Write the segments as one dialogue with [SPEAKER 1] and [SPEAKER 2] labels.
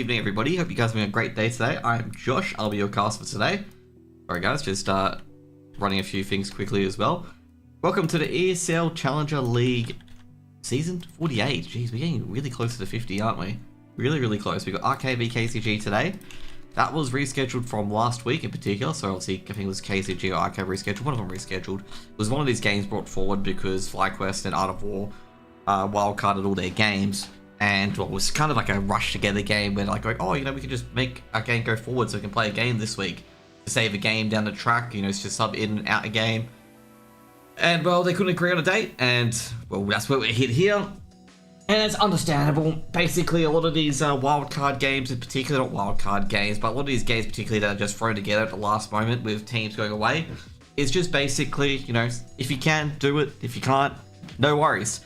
[SPEAKER 1] evening, everybody. Hope you guys are having a great day today. I'm Josh. I'll be your cast for today. Alright guys, just running a few things quickly as well. Welcome to the ESL Challenger League Season 48. Jeez, we're getting really close to 50, aren't we? Really, really close. We got RKV KZG today. That was rescheduled from last week in particular, so obviously I think it was KZG or RKV rescheduled. One of them rescheduled. It was one of these games brought forward because FlyQuest and Art of War wildcarded all their games. And well, it was kind of like a rush together game where like going, oh, you know, we can just make our game go forward so we can play a game this week to save a game down the track, you know, it's just sub in and out a game. And well, they couldn't agree on a date, and well, that's where we're hit here. And it's understandable. Basically, a lot of these wildcard games in particular, not wildcard games, but a lot of these games particularly that are just thrown together at the last moment with teams going away, it's just basically, you know, if you can, do it. If you can't, no worries.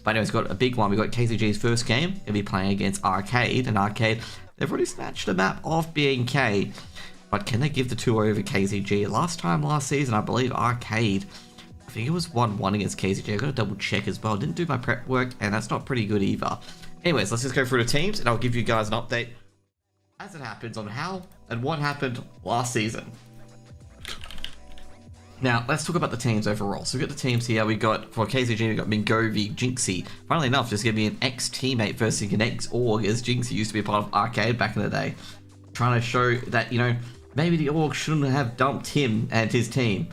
[SPEAKER 1] But anyways, got a big one. We got KZG's first game. They'll be playing against Arcade, and Arcade, they've already snatched the map off B&K. But can they give the 2 over KZG? Last season, I believe Arcade I think it was 1-1 against KZG. I've got to double check as well. Didn't do my prep work, and that's not pretty good either. Anyways, let's just go through the teams, and I'll give you guys an update as it happens on how and what happened last season. Now, let's talk about the teams overall. So we've got the teams here. We got, for KZG, we got Mingovi, Jinxie. Funnily enough, just giving me an ex-teammate versus an ex-org, as Jinxie used to be a part of Arcade back in the day. Trying to show that, you know, maybe the org shouldn't have dumped him and his team.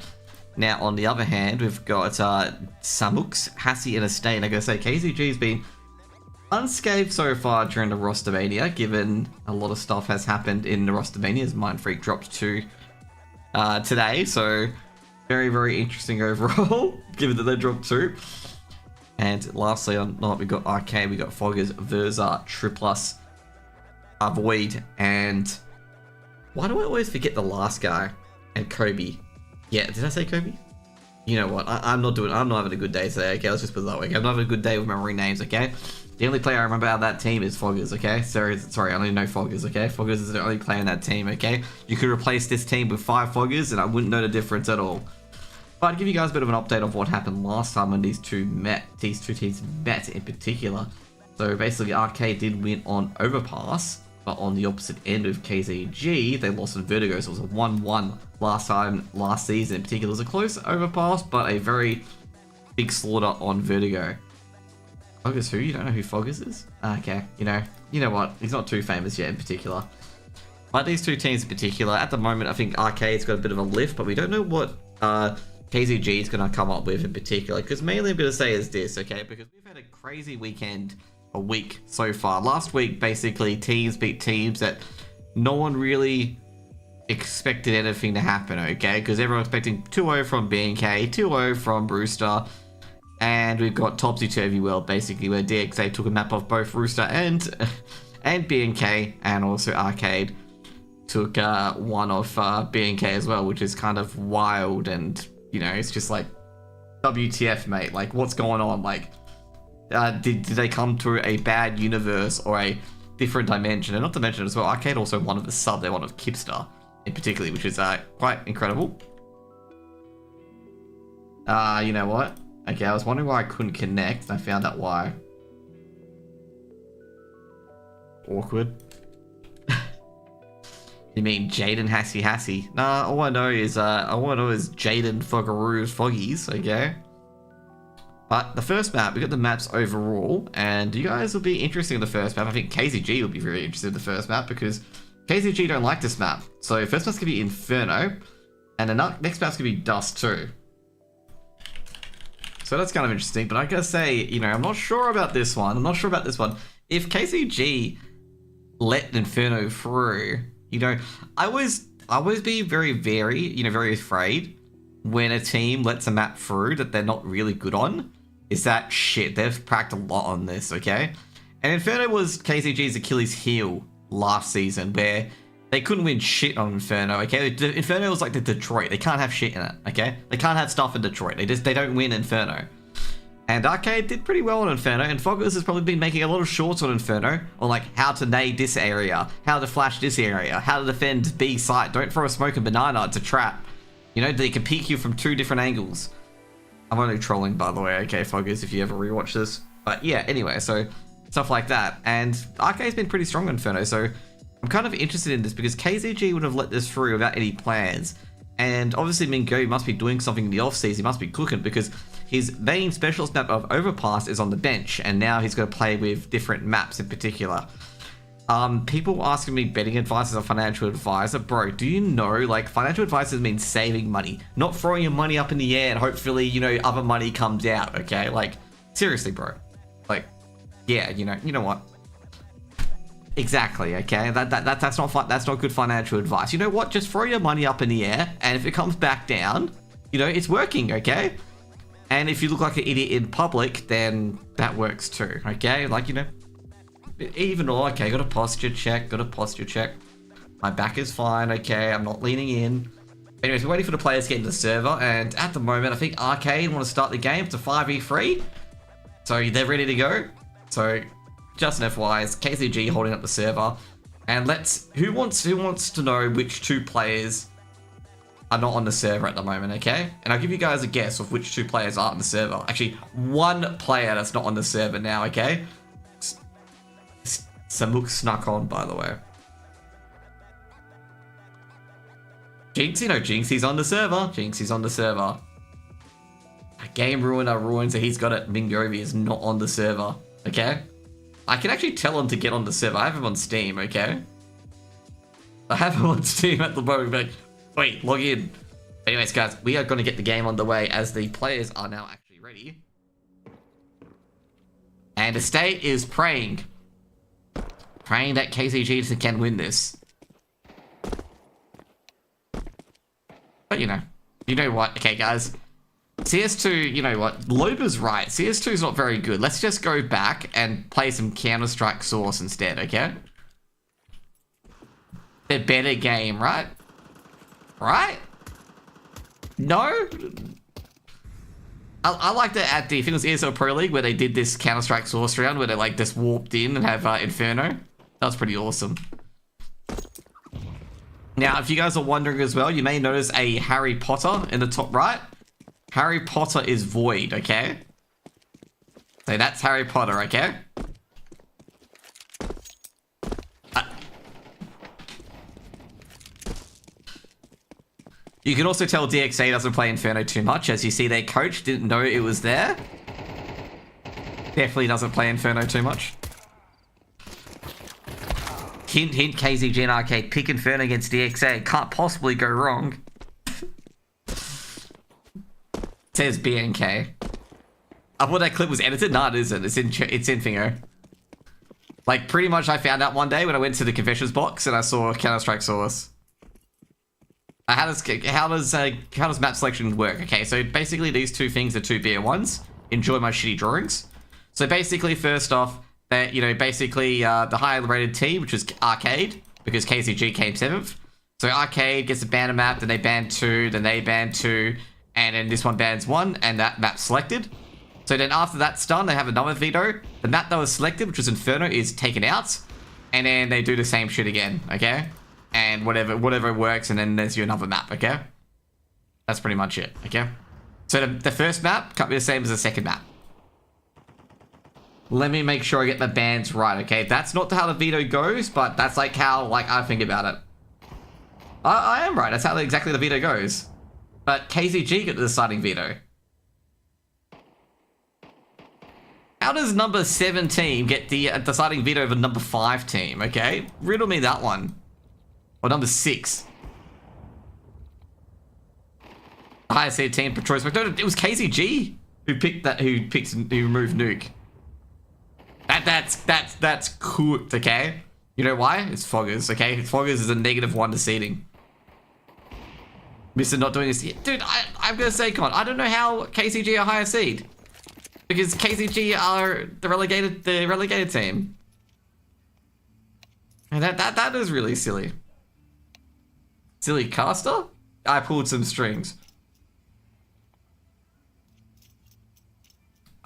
[SPEAKER 1] Now, on the other hand, we've got Samux, Hassie, and Estate. And I gotta say, KZG's been unscathed so far during the roster mania, given a lot of stuff has happened in the roster mania, as Mind Freak dropped 2 today. So, very, very interesting overall, given that they dropped 2. And lastly, on night, we got Arcade, we got Foggers, Verza, Triplus, Void, and why do I always forget the last guy? And Kobe. Yeah, did I say Kobe? You know what? I'm not having a good day today. Okay, let's just put it that way. I'm not having a good day with remembering names. Okay, the only player I remember out of that team is Foggers. Okay, sorry, I only know Foggers. Okay, Foggers is the only player in that team. Okay, you could replace this team with 5 Foggers, and I wouldn't know the difference at all. But I'd give you guys a bit of an update of what happened last time when these two teams met in particular. So basically, Arcade did win on Overpass, but on the opposite end of KZG, they lost on Vertigo. So it was a 1-1 last season. In particular, it was a close Overpass, but a very big slaughter on Vertigo. Foggers who? You don't know who Foggers is? Okay, you know what? He's not too famous yet in particular. But these two teams in particular, at the moment, I think Arcade's got a bit of a lift, but we don't know what KZG is going to come up with in particular. Because mainly I'm going to say is this, okay? Because we've had a crazy week so far. Last week, basically, teams beat teams that no one really expected anything to happen, okay? Because everyone was expecting 2-0 from BNK, 2-0 from Rooster, and we've got Topsy-Turvy World, basically, where DXA took a map of both Rooster and BNK, and also Arcade took one of BNK as well, which is kind of wild, and, you know, it's just like, WTF, mate, like, what's going on? Like, did they come to a bad universe or a different dimension? And not to mention as well, Arcade also one of the sub, they one of Kipster in particular, which is quite incredible. You know what? Okay, I was wondering why I couldn't connect, and I found out why. Awkward. You mean Jaden Hassie? Nah, all I know is Jaden Foggaroos Foggies, okay? But the first map, we got the maps overall, and you guys will be interested in the first map. I think KZG will be very interested in the first map, because KZG don't like this map. So first map's gonna be Inferno, and the next map's gonna be Dust 2. So that's kind of interesting, but I gotta say, you know, I'm not sure about this one. If KZG let Inferno through, you know, I always be very afraid when a team lets a map through that they're not really good on. Is that shit? They've practiced a lot on this, okay? And Inferno was KZG's Achilles heel last season, where they couldn't win shit on Inferno, okay? Inferno was like the Detroit. They can't have shit in it, okay? They can't have stuff in Detroit. They don't win Inferno. And Arcade did pretty well on Inferno, and Foggers has probably been making a lot of shorts on Inferno, on like how to nade this area, how to flash this area, how to defend B site, don't throw a smoke and banana, it's a trap. You know, they can peek you from 2 different angles. I'm only trolling, by the way, okay, Foggers, if you ever rewatch this. But yeah, anyway, so stuff like that. And Arcade's been pretty strong on Inferno, so I'm kind of interested in this because KZG would have let this through without any plans. And obviously Mingo must be doing something in the off-season, he must be cooking, because his main specialist map of Overpass is on the bench, and now he's going to play with different maps in particular. People asking me betting advice as a financial advisor. Bro, do you know, like, financial advisors mean saving money, not throwing your money up in the air and hopefully, you know, other money comes out, okay? Like, seriously, bro. Like, yeah, you know what? Exactly, okay? That's not good financial advice. You know what? Just throw your money up in the air, and if it comes back down, you know, it's working, okay? And if you look like an idiot in public, then that works too, okay? Like, you know, even all, okay, got a posture check. My back is fine, okay, I'm not leaning in. Anyways, we're waiting for the players to get into the server, and at the moment, I think Arcade want to start the game. It's a 5v3, so they're ready to go. So, just an FYI, it's KZG holding up the server, and who wants to know which 2 players are not on the server at the moment, okay? And I'll give you guys a guess of which 2 players are on the server. Actually, 1 player that's not on the server now, okay? Samuk snuck on, by the way. Jinxie, no, Jinxie's on the server. Jinxie's on the server. Game Ruiner ruined, so he's got it. Mingovi is not on the server, okay? I can actually tell him to get on the server. I have him on Steam, okay? I have him on Steam at the moment, but wait, log in. Anyways, guys, we are going to get the game on the way as the players are now actually ready. And the state is praying. Praying that KZG can win this. But you know what? Okay, guys. CS2, you know what? Loba's right. CS2 is not very good. Let's just go back and play some Counter-Strike Source instead, okay? The better game, right? Right? No? I liked it at the, I think it was ESL Pro League where they did this Counter-Strike Source round where they like just warped in and have Inferno. That was pretty awesome. Now, if you guys are wondering as well, you may notice a Harry Potter in the top right. Harry Potter is void, okay? So that's Harry Potter, okay? You can also tell DXA doesn't play Inferno too much. As you see, their coach didn't know it was there. Definitely doesn't play Inferno too much. Hint, hint, KZG and Arcade. Pick Inferno against DXA. Can't possibly go wrong. Says BNK. I thought that clip was edited. No, it isn't. It's in Fingo. Like, pretty much I found out one day when I went to the confessions box and I saw Counter-Strike Source. How does map selection work? Okay, so basically these 2 things are 2 BO1s. Enjoy my shitty drawings. So basically, first off, you know, basically the higher rated team, which is Arcade, because KZG came 7th. So Arcade gets a banner map, then they ban 2, then they ban 2, and then this one bans 1, and that map's selected. So then after that's done, they have another veto. The map that was selected, which was Inferno, is taken out, and then they do the same shit again, okay? And whatever works, and then there's you another map, okay? That's pretty much it, okay? So the first map can't be the same as the second map. Let me make sure I get the bans right, okay? That's not how the veto goes, but that's like how I think about it. I am right. That's how exactly the veto goes. But KZG get the deciding veto. How does number 7 team get the deciding veto over number 5 team, okay? Riddle me that one. Or number 6. Highest seed team per choice. No, it was KZG who picked who removed Nuke. That's cooked, okay? You know why? It's Foggers, okay? Foggers is a -1 to seeding. Mr. not doing this yet. Dude, I'm gonna say, Con, I don't know how KCG are higher seed. Because KCG are the relegated team. And that is really silly. Silly caster? I pulled some strings.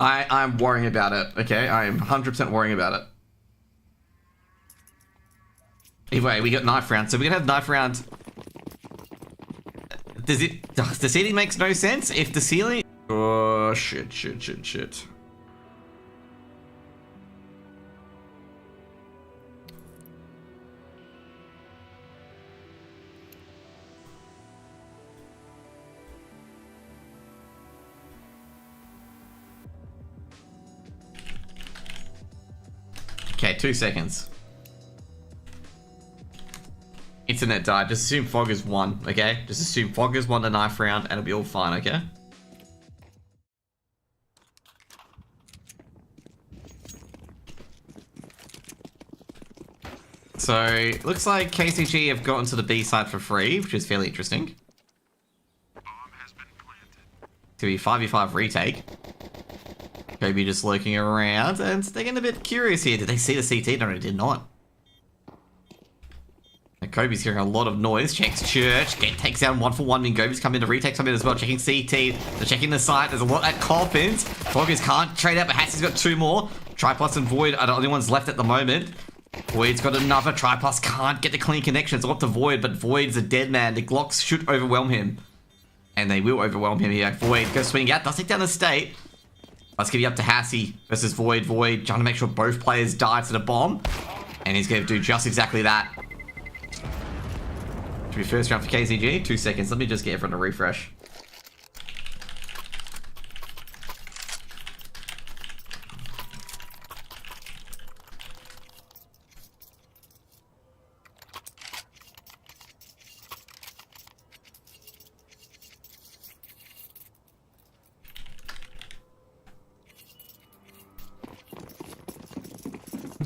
[SPEAKER 1] I'm worrying about it, okay? I'm 100% worrying about it. Anyway, we got knife round. So we're gonna have knife round. The seeding makes no sense if the ceiling. Oh shit. Okay, 2 seconds. Internet died. Just assume Foggers won, okay? Just assume Foggers won the knife round and it'll be all fine, okay? So, looks like KCG have gotten to the B side for free, which is fairly interesting. To be 5v5 retake. Kobe just lurking around, and they're getting a bit curious here. Did they see the CT? No, they did not. And Kobe's hearing a lot of noise. Checks church. Takes down 1-for-1. Mingobi's come in to retake some in as well. Checking CT. They're checking the site. There's a lot at Coffins. Foggers can't trade out, but Hassie's got 2 more. Triplus and Void are the only ones left at the moment. Void's got another try, plus can't get the clean connections. Off to Void, but Void's a dead man. The Glocks should overwhelm him. And they will overwhelm him here. Void goes swinging out, does take down the state. Let's give you up to Hassie versus Void. Void trying to make sure both players die to the bomb. And he's going to do just exactly that. Should be first round for KZG. 2 seconds. Let me just get everyone to refresh.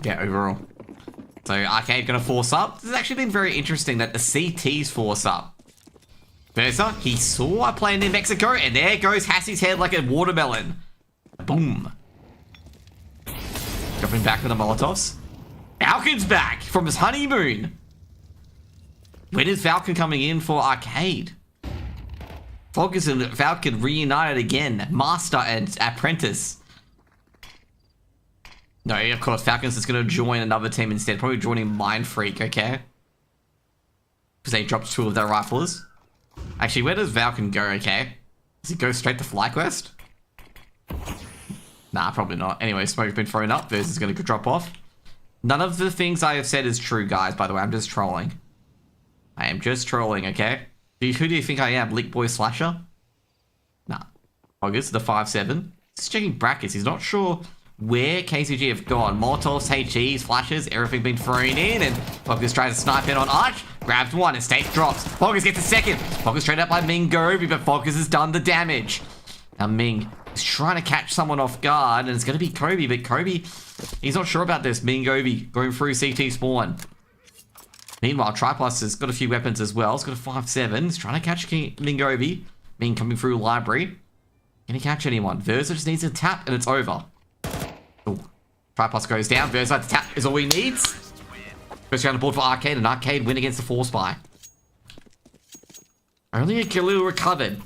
[SPEAKER 1] Yeah, overall. So Arcade gonna force up. This has actually been very interesting that the CTs force up. Versa, he saw a plane in Mexico, and there goes Hassie's head like a watermelon. Boom. Dropping back with the Molotovs. Falcon's back from his honeymoon. When is Falcon coming in for Arcade? Focus and Falcon reunited again. Master and apprentice. No, of course, Falcons is going to join another team instead. Probably joining Mind Freak, okay? Because they dropped 2 of their riflers. Actually, where does Falcon go, okay? Does he go straight to FlyQuest? Nah, probably not. Anyway, smoke's been thrown up. Versus is going to drop off. None of the things I have said is true, guys, by the way. I'm just trolling. I am just trolling, okay? Who do you think I am? Leak Boy Slasher? Nah. August, the 5-7. Just checking brackets. He's not sure where KZG have gone. Molotovs, HEs, flashes, everything been thrown in, and Focus tries to snipe in on Arch, grabs one, and State drops. Focus gets a second. Focus straight up by Ming Gobi, but Focus has done the damage. Now Ming is trying to catch someone off guard, and it's going to be Kobe, but Kobe, he's not sure about this. Ming Gobi going through CT spawn. Meanwhile, Triplus has got a few weapons as well. He's got a 5-7. He's trying to catch Ming Gobi. Ming coming through library. Can he catch anyone? Versa just needs a tap, and it's over. Oh, Triplus goes down. Versa to tap is all he needs. First round the board for Arcade, and Arcade win against the 4-spy. Only a Khalil recovered.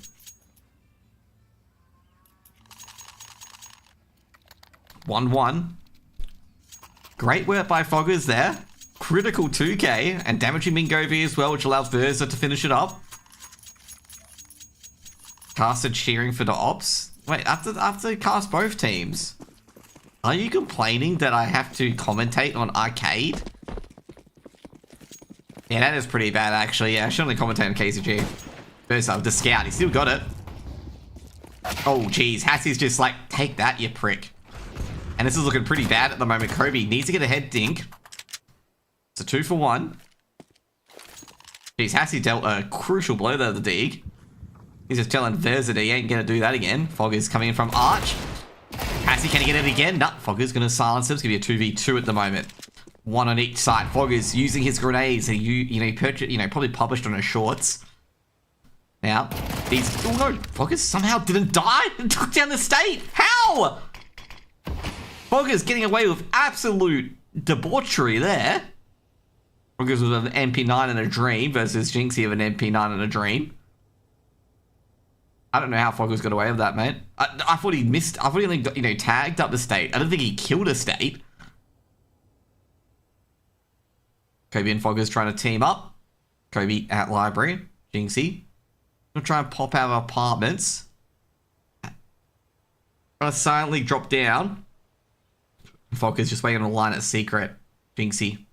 [SPEAKER 1] One. Great work by Foggers there. Critical 2k, and damaging Mingovi as well, which allows Versa to finish it up. Casted cheering for the ops. Wait, after cast both teams. Are you complaining that I have to commentate on Arcade? Yeah, that is pretty bad, actually. Yeah, I should only commentate on KZG. Versa, the scout, he still got it. Oh, geez. Hassie's just like, take that, you prick. And this is looking pretty bad at the moment. Kobe needs to get a head dink. It's a 2-for-1. Geez, Hassie dealt a crucial blow there to the dig. He's just telling Versa that he ain't going to do that again. Fogger's coming in from Arch. Hassie, can he get it again? No, Fogger's going to silence him. It's going to be a 2v2 at the moment. One on each side. Fogger's using his grenades. He probably published on his shorts. Now, these... Oh no, Fogger's somehow didn't die and took down the state. How? Fogger's getting away with absolute debauchery there. Fogger's with an MP9 and a dream versus Jinxie of an MP9 and a dream. I don't know how Fogger's got away with that, mate. I thought he missed. I thought he only got, tagged up the state. I don't think he killed a state. Kobe and Fogger's trying to team up. Kobe at library. Jinxie. Gonna try and pop out of apartments. Trying to silently drop down. Fogger's just waiting on a line at secret. Jinxie.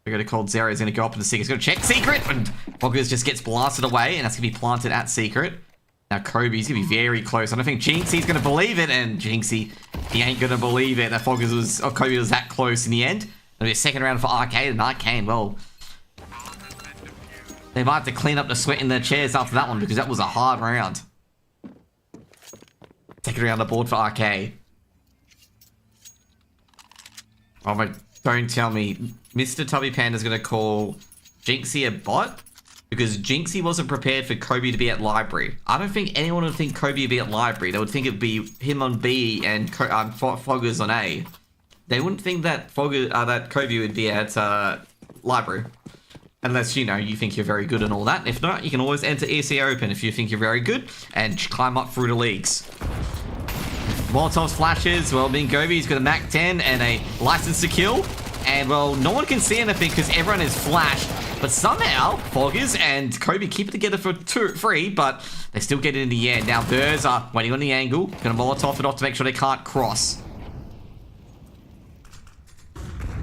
[SPEAKER 1] We're going to call Zero. He's going to go up into secret. He's going to check secret. And Fogger's just gets blasted away. And that's going to be planted at secret. Now Kobe's going to be very close. I don't think Jinxie's going to believe it. And Jinxie, he ain't going to believe it that Kobe was that close in the end. It'll be a second round for Arcade. And Arcade, well, they might have to clean up the sweat in their chairs after that one. Because that was a hard round. Second round on the board for Arcade. Oh my, don't tell me. Mr. Tubby Panda's going to call Jinxie a bot because Jinxie wasn't prepared for Kobe to be at library. I don't think anyone would think Kobe would be at library. They would think it'd be him on B and Foggers on A. They wouldn't think that that Kobe would be at library. Unless, you think you're very good and all that. If not, you can always enter ESL Open if you think you're very good and climb up through the leagues. Molotov's flashes, well, being Gobi's got a MAC 10 and a license to kill. And, well, no one can see anything because everyone is flashed. But somehow, Foggers and Kobe keep it together for 3, but they still get it in the end. Now, Burrs are waiting on the angle. Going to Molotov it off to make sure they can't cross.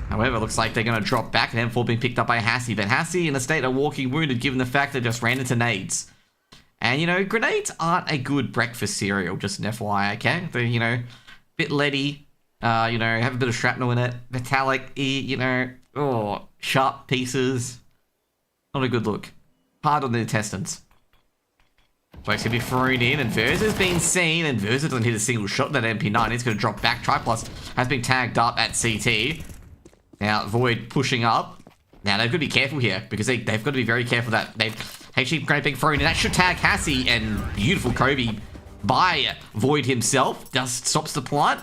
[SPEAKER 1] However, it looks like they're going to drop back, and M4 being picked up by Hassie. But Hassie in a state of walking wounded, given the fact they just ran into nades. And, you know, grenades aren't a good breakfast cereal, just an FYI, okay? They're, you know, a bit leady, you know, have a bit of shrapnel in it, metallic, you know, oh, sharp pieces. Not a good look. Hard on the intestines. Folks going to be thrown in, and Verza's been seen, and Verza doesn't hit a single shot in that MP9. He's going to drop back. Triplus has been tagged up at CT. Now, Void pushing up. Now, they've got to be careful here, because they've got to be very careful that they've actually great big thrown in. That should tag Hassie, and beautiful Kobe by Void himself. Just stops the plant.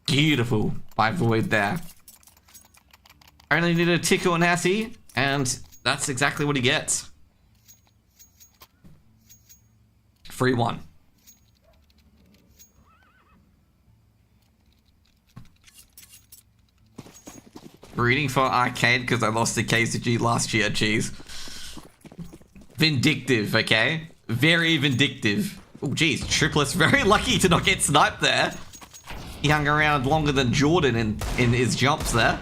[SPEAKER 1] Beautiful by Void there. Only need a tickle on Hassie, and that's exactly what he gets. 3-1. Rooting for Arcade because I lost to KZG last year, jeez. Vindictive, okay? Very vindictive. Oh, jeez, Triplets very lucky to not get sniped there. He hung around longer than Jordan in his jumps there.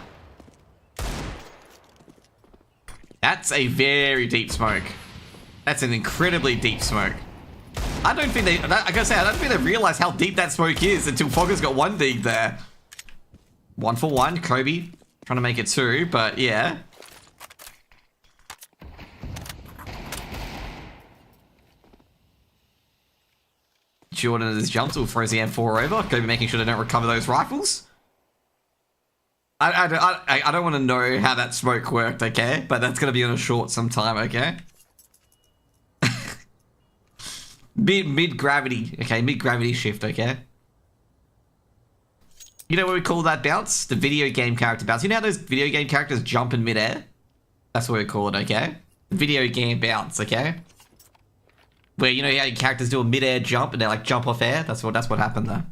[SPEAKER 1] That's a very deep smoke. That's an incredibly deep smoke. I don't think they, I gotta say, I don't think they realize how deep that smoke is until Fogger's got one dig there. 1 for 1, Kobe. Trying to make it 2, but yeah. Jordan at his jumps will throws the M4 over. Kobe making sure they don't recover those rifles. I don't want to know how that smoke worked, okay? But that's going to be on a short sometime, okay? Mid-gravity, okay? Mid-gravity shift, okay? You know what we call that bounce? The video game character bounce. You know how those video game characters jump in midair? That's what we call it, okay? Video game bounce, okay? Where, you know how your characters do a midair jump and they like jump off air? That's what happened there.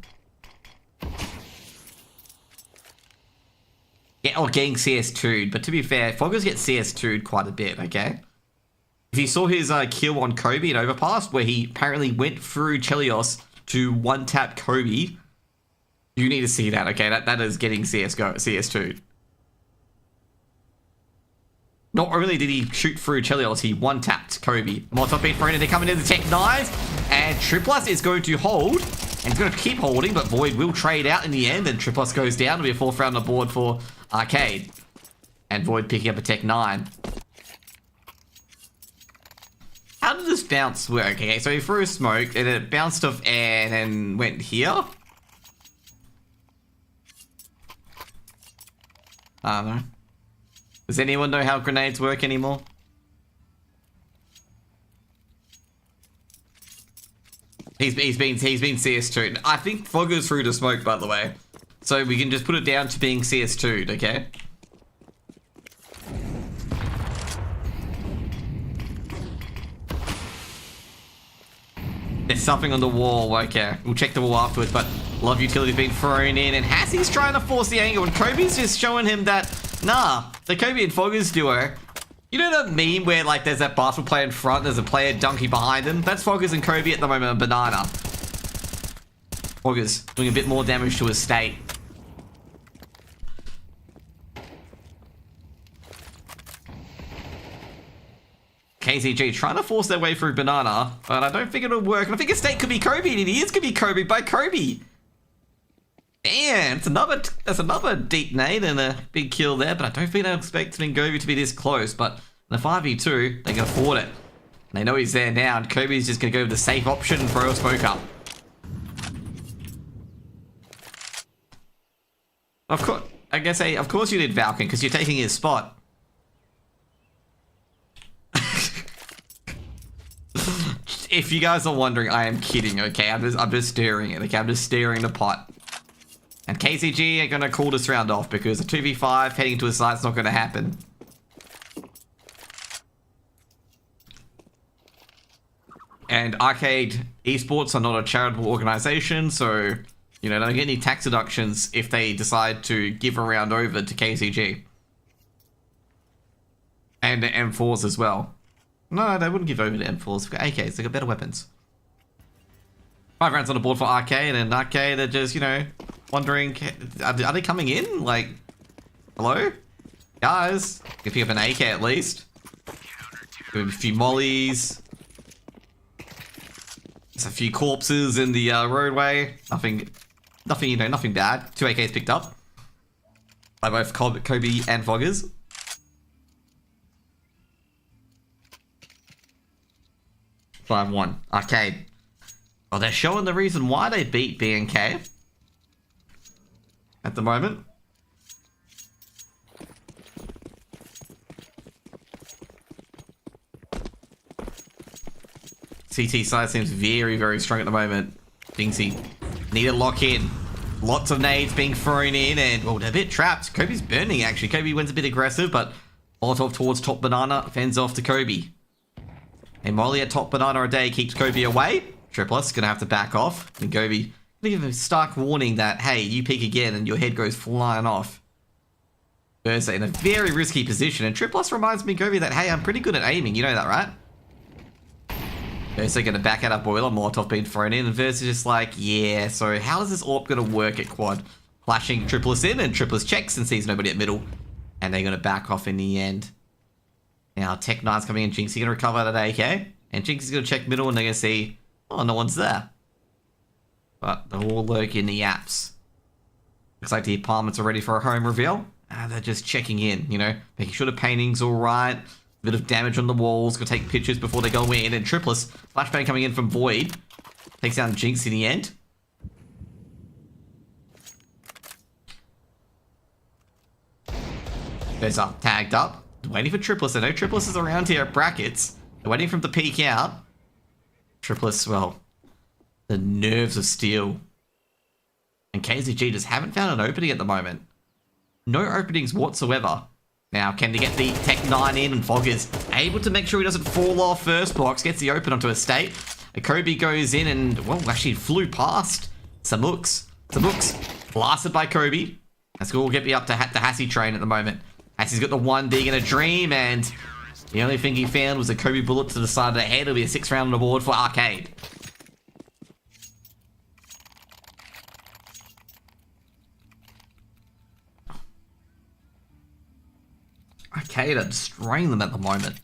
[SPEAKER 1] Yeah, or getting CS2'd, but to be fair, Foggers gets CS2'd quite a bit, okay? If you saw his kill on Kobe in Overpass, where he apparently went through Chelios to one-tap Kobe, you need to see that, okay? That is getting CS2'd. Not only did he shoot through Chelios, he one-tapped Kobe. Molotov being thrown in, they're coming in the Tech 9s, and Triplus is going to hold, and he's going to keep holding, but Void will trade out in the end, and Triplus goes down. It'll be a 4th round on the board for Arcade. And Void picking up a Tech 9. How did this bounce work? Okay, so he threw a smoke, and it bounced off air, and then went here? I don't know. Does anyone know how grenades work anymore? He's been CS2'd. I think Fogger's through the smoke, by the way. So we can just put it down to being CS2'd, okay? There's something on the wall, okay. We'll check the wall afterwards, but a lot of utility's been thrown in, and Hassie's trying to force the angle, and Kobe's just showing him that, nah, the Kobe and Foggers duo. You know that meme where, like, there's that basketball player in front, there's a player dunking behind him? That's Foggers and Kobe at the moment on Banana. Foggers doing a bit more damage to his state. KZG trying to force their way through Banana, but I don't think it'll work. And I think his state could be Kobe, and it is going to be Kobe by Kobe. Damn, that's another deep nade and a big kill there, but I don't think they'll expect Ngovi to be this close, but in the 5v2, they can afford it. And they know he's there now, and Kobe's just going to go with the safe option and throw a smoke up. Of course, I guess, of course you did Valken, because you're taking his spot. If you guys are wondering, I am kidding, okay? I'm just stirring it, okay? I'm just stirring the pot. And KZG are going to call this round off because a 2v5 heading to a site's not going to happen. And Arcade Esports are not a charitable organization, so You know, don't get any tax deductions if they decide to give a round over to KZG. And M4s as well. No, they wouldn't give over to M4s. They've got AKs, they've got better weapons. 5 rounds on the board for Arcade, and Arcade are just, you know, wondering, are they coming in? Like, hello? Guys, you can pick up an AK at least. A few mollies. There's a few corpses in the roadway. Nothing, you know, nothing bad. 2 AKs picked up by both Kobe and Foggers. One Arcade. Well, they're showing the reason why they beat BNK at the moment. CT side seems very, very strong at the moment. Dingsy need to lock in. Lots of nades being thrown in, and well, they're a bit trapped. Kobe's burning actually. Kobe went a bit aggressive, but Molotov towards top banana, fends off to Kobe. And Molly at top banana a day keeps Kobe away. Triplus gonna have to back off. And Kobe gonna give him a stark warning that, hey, you peek again and your head goes flying off. Thursday in a very risky position. And Triplus reminds me, Kobe, that, hey, I'm pretty good at aiming. You know that, right? Thursday gonna back out of Boiler. Molotov being thrown in. And Thursday just like, yeah, so how is this AWP gonna work at quad? Flashing Triplus in, and Triplus checks and sees nobody at middle. And they're gonna back off in the end. Now, Tech 9's coming in. Jinxie going to recover that AK. And Jinxie's going to check middle and they're going to see, oh, no one's there. But they're all lurking in the apps. Looks like the apartments are ready for a home reveal. They're just checking in, you know, making sure the painting's all right. A bit of damage on the walls. Going to take pictures before they go in. And Triplus, flashbang coming in from Void. Takes down Jinx in the end. There's up, tagged up. Waiting for Triplus. I know Triplus is around here at brackets. They're waiting for him to peek out. Triplus, well, the nerves of steel. And KZG just haven't found an opening at the moment. No openings whatsoever. Now, can they get the Tech 9 in? And Foggers able to make sure he doesn't fall off first box. Gets the open onto a state. Kobe goes in and, well, actually flew past Samux. Samux blasted by Kobe. That's going to get me up to the Hassie train at the moment. Hassie's got the 1 in a dream, and the only thing he found was a Kobe bullet to the side of the head. It'll be a 6th round on the board for Arcade. Arcade are destroying them at the moment.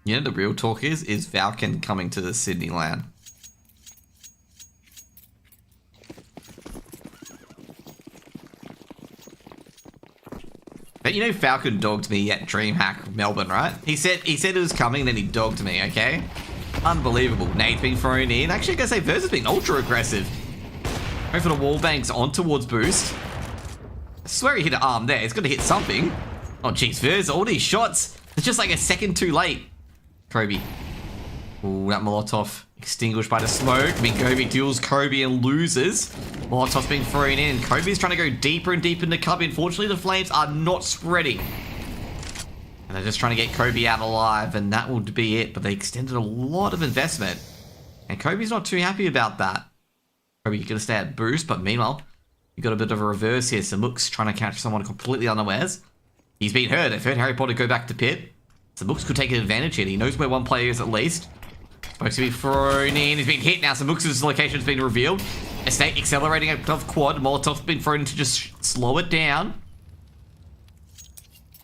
[SPEAKER 1] You know, the real talk is Falcon coming to the Sydney LAN? But you know Falcon dogged me at DreamHack Melbourne, right? He said it was coming, then he dogged me, okay? Unbelievable. Nate's being thrown in. Actually, I gotta say, Versus being ultra aggressive. Going for the wall banks on towards Boost. I swear he hit an arm there. It's gonna hit something. Oh, jeez, Versus, all these shots. It's just like a second too late. Kobe. Ooh, that Molotov extinguished by the smoke. I mean, Kobe duels Kobe and loses. Molotov's being thrown in. Kobe's trying to go deeper and deeper in the cubby. Unfortunately, the flames are not spreading. And they're just trying to get Kobe out alive, and that would be it. But they extended a lot of investment. And Kobe's not too happy about that. Kobe, you're going to stay at boost, but meanwhile, you've got a bit of a reverse here. Samuk's trying to catch someone completely unawares. He's been hurt. They've heard Harry Potter go back to pit. Samux could take an advantage here. He knows where one player is at least. Supposed to be thrown in. He's been hit now. Samux's location has been revealed. Estate accelerating out of quad. Molotov's been thrown in to just slow it down.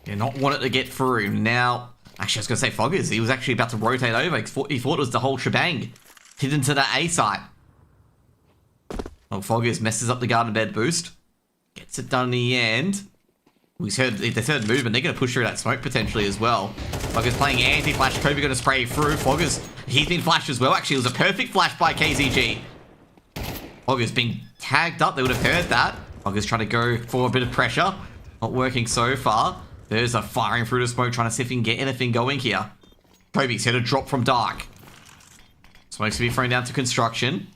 [SPEAKER 1] Yeah, not want it to get through. Now, actually, I was going to say Foggers. He was actually about to rotate over. He thought it was the whole shebang. Hit into the A site. Oh, Foggers messes up the garden bed boost. Gets it done in the end. They've heard movement. They're going to push through that smoke potentially as well. Foggers playing anti-flash. Kobe going to spray through. Foggers, he's been flashed as well. Actually, it was a perfect flash by KZG. Foggers being tagged up. They would have heard that. Foggers trying to go for a bit of pressure. Not working so far. There's a firing through the smoke, trying to see if he can get anything going here. Kobe's hit a drop from dark. Smoke's going to be thrown down to construction.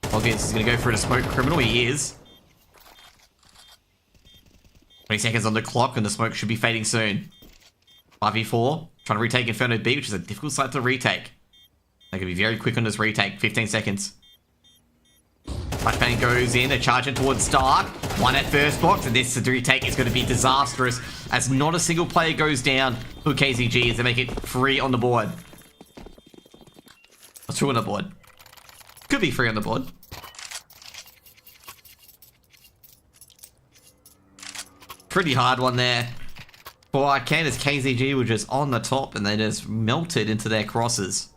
[SPEAKER 1] Foggers is going to go for the smoke criminal. He is. 20 seconds on the clock, and the smoke should be fading soon. 5v4, trying to retake Inferno B, which is a difficult site to retake. They can be very quick on this retake. 15 seconds. Flashbang goes in, they're charging towards Dark. One at first box, and this retake is going to be disastrous as not a single player goes down for KZG as they make it 3 on the board. Or 2 on the board. Could be 3 on the board. Pretty hard one there. For Arcane, as KZG were just on the top and they just melted into their crosses.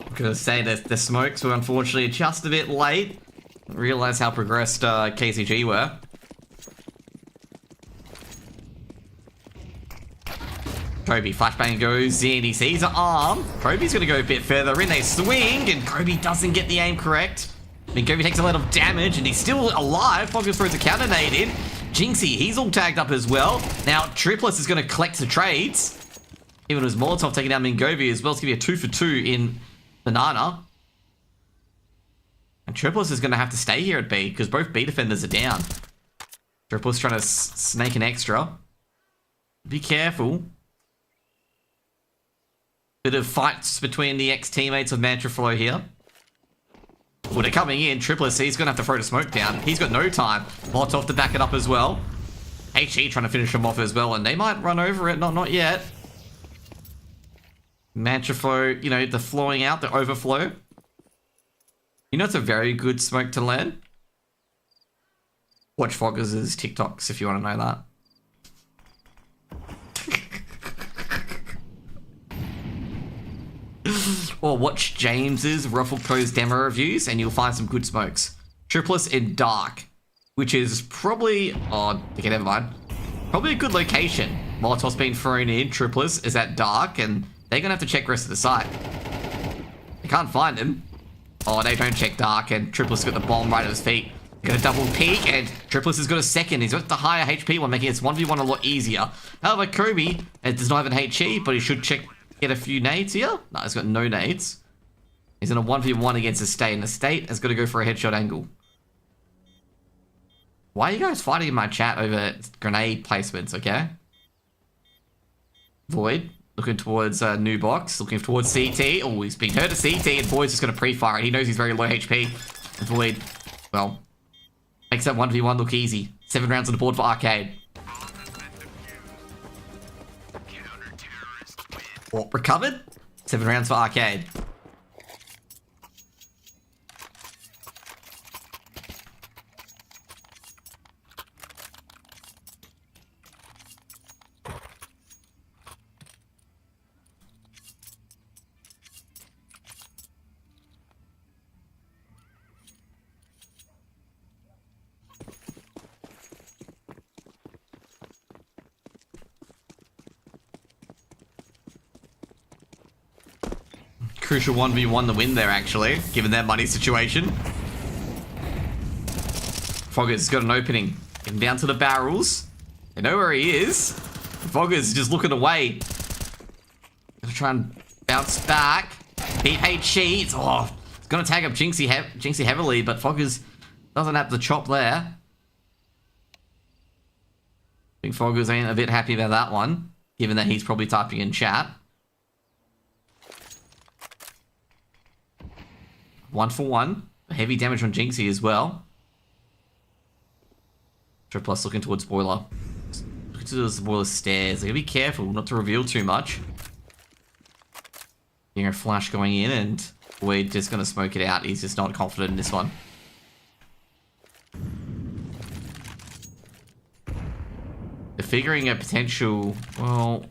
[SPEAKER 1] I'm gonna say that the smokes were unfortunately just a bit late. Didn't realize how progressed KZG were. Kobe, flashbang goes in, he sees an arm. Kobe's gonna go a bit further in, they swing, and Kobe doesn't get the aim correct. I mean, Kobe takes a lot of damage, and he's still alive. Foggers throws a counter nade in. Jinxie, he's all tagged up as well. Now, Triplus is gonna collect the trades. Even as Molotov taking down Mingovi as well. It's gonna be a 2 for 2 in Banana. And Triplus is gonna have to stay here at B, because both B defenders are down. Triplus trying to snake an extra. Be careful. Bit of fights between the ex-teammates of Mantraflow here. Well, they're coming in. Triplus, he's going to have to throw the smoke down. He's got no time. Molotov to back it up as well. HE trying to finish him off as well, and they might run over it. Not yet. Mantraflow, you know, the flowing out, the overflow. You know it's a very good smoke to learn? Watch Foggers' TikToks if you want to know that. Or watch James's Ruffleco's demo reviews and you'll find some good smokes. Triplus in Dark, which is probably... Oh, okay, never mind. Probably a good location. Molotov's been thrown in, Triplus is at Dark, and they're going to have to check the rest of the site. They can't find him. Oh, they don't check Dark, and Triplus got the bomb right at his feet. Got a double peek, and Triplus has got a second. He's got the higher HP one, making this 1v1 a lot easier. However, Kobe does not have an HE, but he should check... Get a few nades here? No, he's got no nades. He's in a 1v1 against Estate, and Estate has got to go for a headshot angle. Why are you guys fighting in my chat over grenade placements, okay? Void, looking towards new box, looking towards CT. Oh, he's been hurt at CT, and Void's just going to pre-fire it. He knows he's very low HP. Void, well, makes that 1v1 look easy. 7 rounds on the board for Arcade. Oh, recovered. 7 rounds for Arcade. Crucial 1v1 the win there, actually, given their money situation. Fogger's got an opening. Getting down to the barrels. They know where he is. Fogger's just looking away. Gonna try and bounce back. Beat HE. It's gonna tag up Jinxie heavily, but Foggers doesn't have the chop there. I think Foggers ain't a bit happy about that one, given that he's probably typing in chat. 1 for 1. Heavy damage on Jinxie as well. Triplus looking towards Boiler. Looking towards the Boiler stairs. They gotta be careful not to reveal too much. Getting a flash going in, and we're just gonna smoke it out. He's just not confident in this one. They're figuring a potential... Well...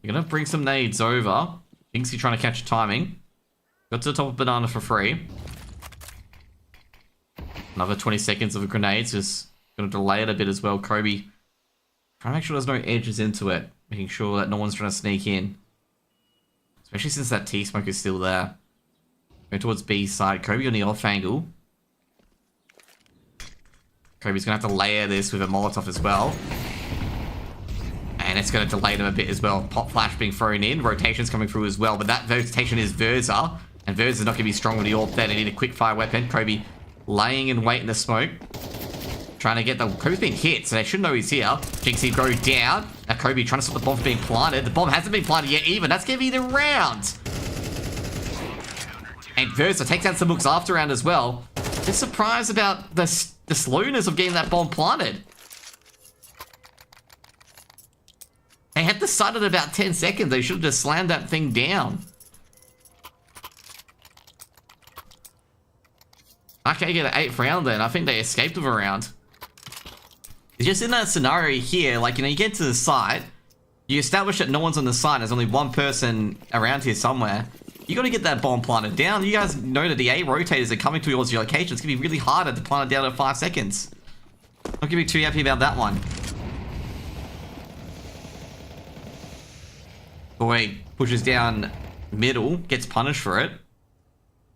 [SPEAKER 1] You're gonna bring some nades over. Jinxie trying to catch timing. Got to the top of Banana for free. Another 20 seconds of a grenade. Just going to delay it a bit as well. Kobe trying to make sure there's no edges into it. Making sure that no one's trying to sneak in. Especially since that T-smoke is still there. Going towards B side. Kobe on the off angle. Kobe's going to have to layer this with a Molotov as well. And it's going to delay them a bit as well. Pop flash being thrown in. Rotation's coming through as well. But that rotation is Verza. And Verza's not going to be strong with the AWP there. They need a quick fire weapon. Kobe laying in wait in the smoke. Trying to get the... Kobe's been hit, so they should know he's here. Jinxie go down. Now Kobe trying to stop the bomb from being planted. The bomb hasn't been planted yet even. That's gonna be the round. And Versa takes out some hooks after round as well. Just surprised about the slowness of getting that bomb planted. They had the sight at about 10 seconds. They should have just slammed that thing down. Okay, get an 8th round then. I think they escaped with a round. It's just in that scenario here, like, you know, you get to the site, you establish that no one's on the site, there's only one person around here somewhere. You gotta get that bomb planted down. You guys know that the A rotators are coming towards your location. It's gonna be really harder to plant it down in 5 seconds. Not gonna be too happy about that one. Boy pushes down middle, gets punished for it.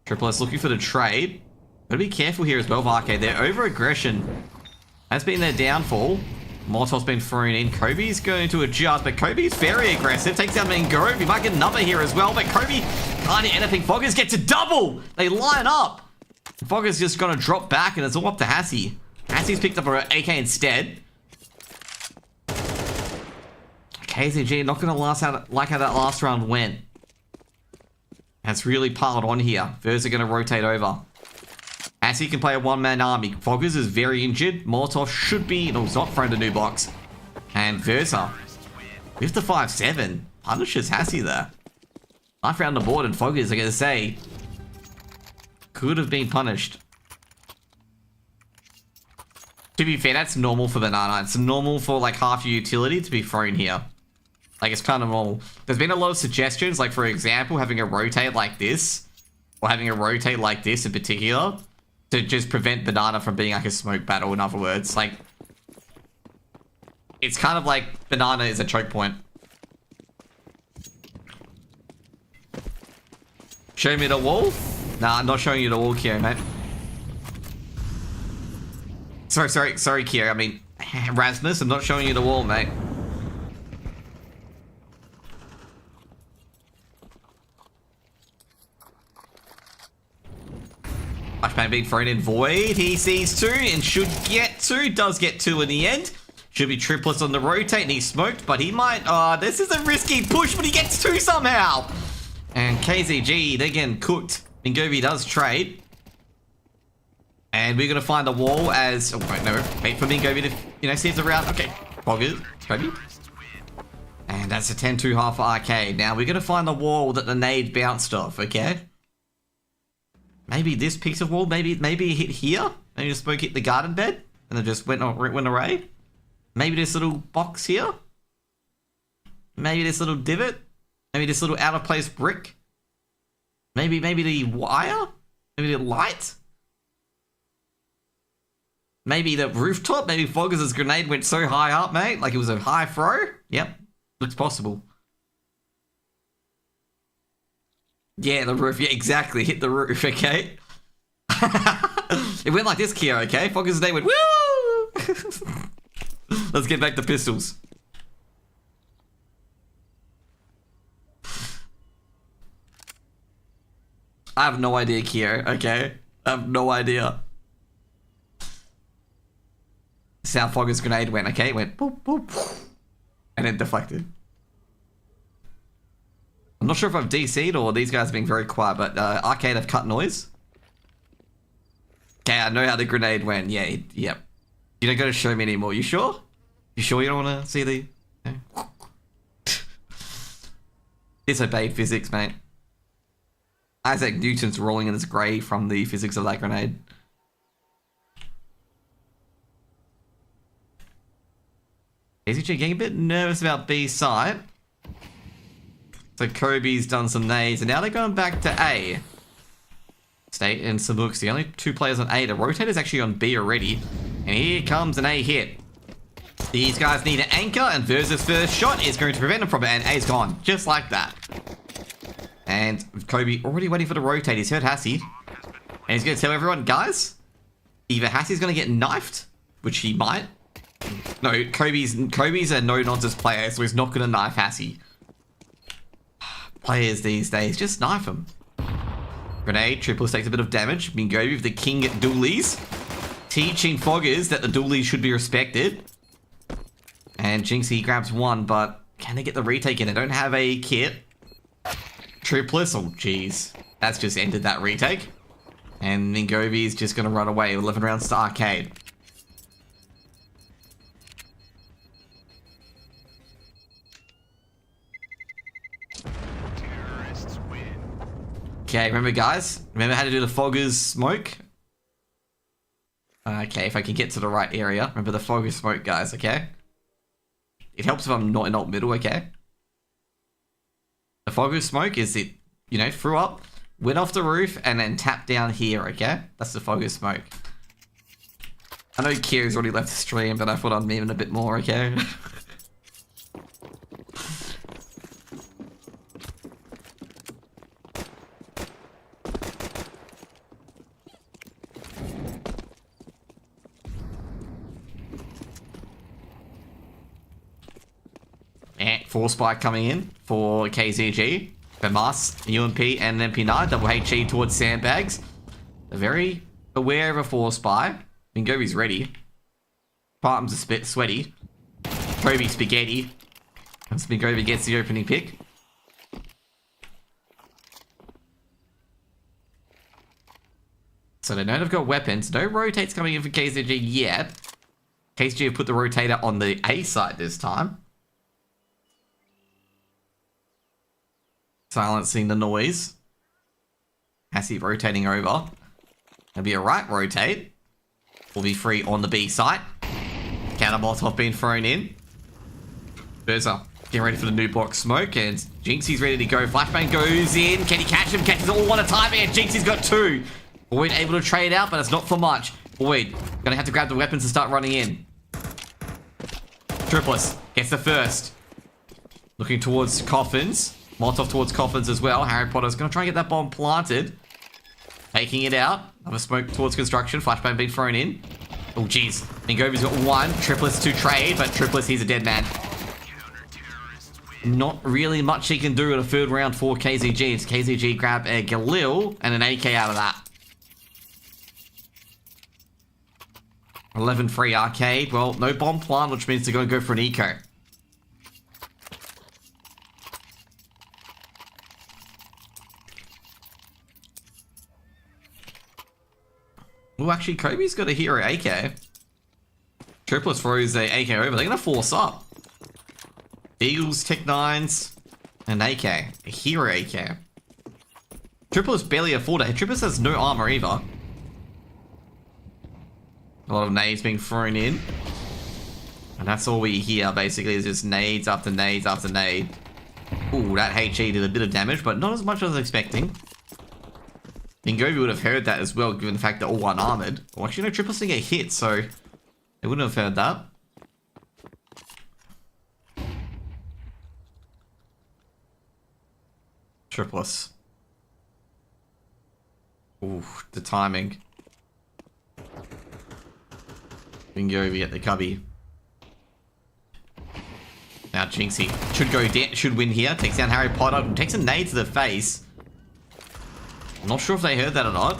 [SPEAKER 1] Triple S looking for the trade. Gotta be careful here as well, Arcade. Their over-aggression has been their downfall. Molotov's been thrown in. Kobe's going to adjust, but Kobe's very aggressive. Takes out Mangove. He might get another here as well, but Kobe can't hit anything. Foggers gets a double. They line up. Foggers just gonna drop back, and it's all up to Hassie. Hassie's picked up an AK instead. KZG not gonna last out like how that last round went. That's really piled on here. Versa gonna rotate over. Hassie can play a one-man army. Foggers is very injured. Molotov should be... No, he's not thrown to new box. And Versa with the 5-7 punishes Hassie there. 9th round on the board, and Foggers, I gotta say, could have been punished. To be fair, that's normal for Banana. It's normal for like half your utility to be thrown here. Like, it's kind of normal. There's been a lot of suggestions, like for example, having a rotate like this, or having a rotate like this in particular, to just prevent Banana from being like a smoke battle, in other words. Like, it's kind of like Banana is a choke point. Show me the wall? Nah, I'm not showing you the wall, Kieran, mate. Sorry, Kieran. I mean, Rasmus, I'm not showing you the wall, mate. Flashbang being thrown in. Void, he sees 2 and should get 2. Does get 2 in the end. Should be triplets on the rotate, and he's smoked, but he might... this is a risky push, but he gets 2 somehow. And KZG, they're getting cooked. Mingovi does trade. And we're going to find the wall as... Oh, wait, no. Wait for Mingovi to, you know, see if the round... Okay. Poggers. Kobe. And that's a 10-2 half for Arcade. Now, we're going to find the wall that the nade bounced off, okay? Maybe this piece of wall, maybe it hit here. Maybe the smoke hit the garden bed and it just went away. Maybe this little box here. Maybe this little divot. Maybe this little out of place brick. Maybe the wire. Maybe the light. Maybe the rooftop. Maybe Foggers' grenade went so high up, mate. Like it was a high throw. Yep, looks possible. Yeah, the roof. Yeah, exactly. Hit the roof, okay? It went like this, Kia, okay? Foggers' name went, woo! Let's get back to pistols. I have no idea, Kia, okay? I have no idea. This is how Foggers' grenade went, okay? It went boop, boop, and it deflected. I'm not sure if I've DC'd or these guys are being very quiet, but Arcade have cut noise. Okay, I know how the grenade went. Yeah, yep. You don't got to show me anymore. You sure? You sure you don't want to see the... No? Disobeyed physics, mate. Isaac Newton's rolling in his grave from the physics of that grenade. KZG getting a bit nervous about B side. So Kobe's done some nades, and now they're going back to A. State and Sabuks, the only 2 players on A. The rotator's actually on B already. And here comes an A hit. These guys need an anchor, and Versa's first shot is going to prevent him from it, and A's gone. Just like that. And Kobe already waiting for the rotate. He's heard Hassie. And he's going to tell everyone, guys, either Hassie's going to get knifed, which he might. No, Kobe's a no-nonsense player, so he's not going to knife Hassie. Players these days, just knife him. Grenade, Triple takes a bit of damage. Mingovi with the king at dualies. teaching Foggers that the dualies should be respected. And Jinxie grabs one, but can they get the retake in? They don't have a kit. Triplets, oh jeez. That's just ended that retake. And Ningovi is just going to run away. 11 rounds to arcade. Okay, remember guys? Remember how to do the Foggers smoke? Okay, if I can get to the right area. Remember the Foggers smoke, guys, okay? It helps if I'm not in alt middle, okay? The Foggers smoke is it, you know, threw up, went off the roof, and then tapped down here, okay? That's the Foggers smoke. I know Kira's already left the stream, but I thought I'd meme a bit more, okay? Force spike coming in for KZG, Bemas, UMP, and then MP9. Double HE towards sandbags. They're very aware of a force spy. Mingovi's ready. Partum's a bit sweaty. Toby spaghetti. And Mingovi gets the opening pick. So they know they've got weapons. No rotates coming in for KZG yet. KZG have put the rotator on the A side this time. Silencing the noise. Hassie rotating over. There'll be a right rotate. Will be free on the B site. Counter Molotov being thrown in. Berza getting ready for the new box smoke. And Jinxie's ready to go. Flashbang goes in. Can he catch him? Catches all one at a time. And Jinxie's got two. Boyd able to trade out, but it's not for much. Boyd gonna have to grab the weapons and start running in. Triplets gets the first. Looking towards coffins. Molotov towards coffins as well. Harry Potter's going to try and get that bomb planted. Taking it out. Another smoke towards construction. Flashbang being thrown in. Oh, jeez. Mingovi's got one. Triplets to trade, but Triplets, he's a dead man. Not really much he can do in a third round for KZG. It's KZG grab a Galil and an AK out of that. 11 free arcade. Well, no bomb plant, which means they're going to go for an eco. Oh, actually, Kobe's got a hero AK. Triplets throws a AK over. They're going to force up. Eagles, Tech 9s, and AK. A hero AK. Triplets barely afford it. Triplets has no armor either. A lot of nades being thrown in. And that's all we hear, basically, is just nades after nades after nade. Ooh, that HE did a bit of damage, but not as much as I was expecting. Mingovi would have heard that as well, given the fact they're all unarmored. Well, actually, no, Triplets didn't get hit, so they wouldn't have heard that. Triplets. Ooh, the timing. Mingovi at the cubby. Now Jinxie should win here. Takes down Harry Potter. Takes a nade to the face. I'm not sure if they heard that or not.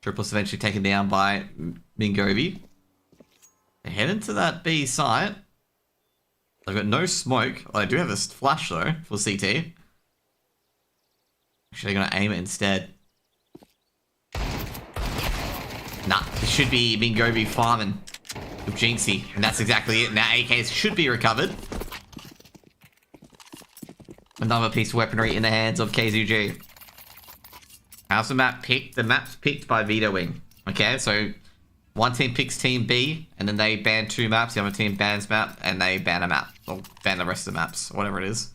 [SPEAKER 1] Triplets eventually taken down by Mingovi. They head into that B site. They've got no smoke. Oh, they do have a flash though for CT. Actually, they're going to aim it instead. Nah, it should be Mingovi farming with Jinxie. And that's exactly it. Now AKs should be recovered. Another piece of weaponry in the hands of KZG. How's the map picked? The map's picked by vetoing. Okay, so one team picks team B, and then they ban two maps. The other team bans map, and they ban a map. Or ban the rest of the maps, whatever it is.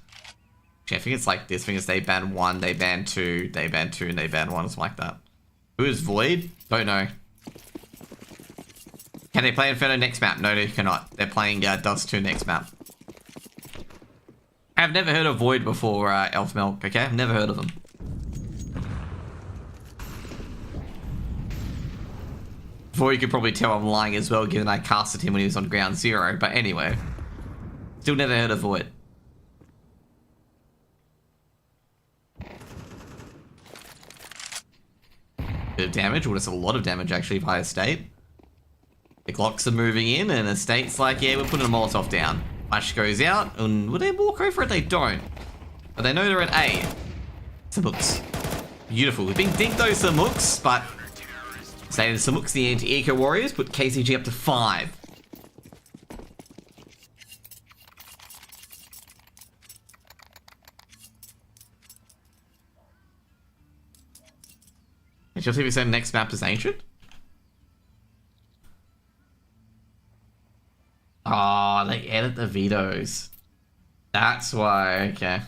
[SPEAKER 1] Actually, I think it's like this. I think it's they ban one, they ban two, they ban two, and they ban one. Something like that. Who is Void? Don't know. Can they play Inferno next map? No, they cannot. They're playing Dust 2 next map. I've never heard of Void before, Elf Milk, okay? I've never heard of them. Void, you could probably tell I'm lying as well, given I casted him when he was on ground zero. But anyway. Still never heard of Void. Bit of damage, or just a lot of damage actually by Estate. The Glocks are moving in, and Estate's like, yeah, we're putting a Molotov down. Flash goes out, and will they walk over it? They don't. But they know they're at A. Samooks. Beautiful. We've been dinked those Samooks, but Estate and Samooks, the anti-eco warriors, put KZG up to 5. Did you see we said next map is Ancient? Oh, they edit the vetoes. That's why, okay.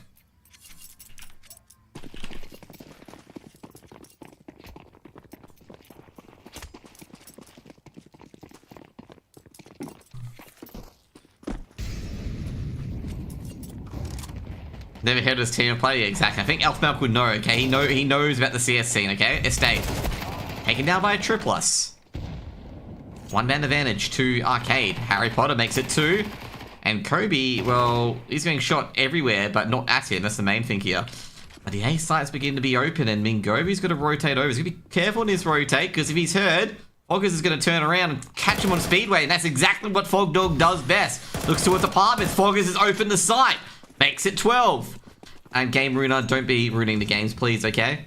[SPEAKER 1] Never heard of this team of play. Yeah, exactly. I think Elfmalk would know, okay? He knows about the CS scene, okay? Estate. Taken down by a Triplus. One man advantage to Arcade. Harry Potter makes it 2. And Kobe, well, he's getting shot everywhere, but not at him. That's the main thing here. But the A sites begin to be open, and Mingovi's got to rotate over. He's going to be careful in his rotate, because if he's heard, Foggers is going to turn around and catch him on Speedway, and that's exactly what Fogdog does best. Looks towards apartments. Foggers has opened the site. Makes it 12. And Game Ruiner, don't be ruining the games, please, okay?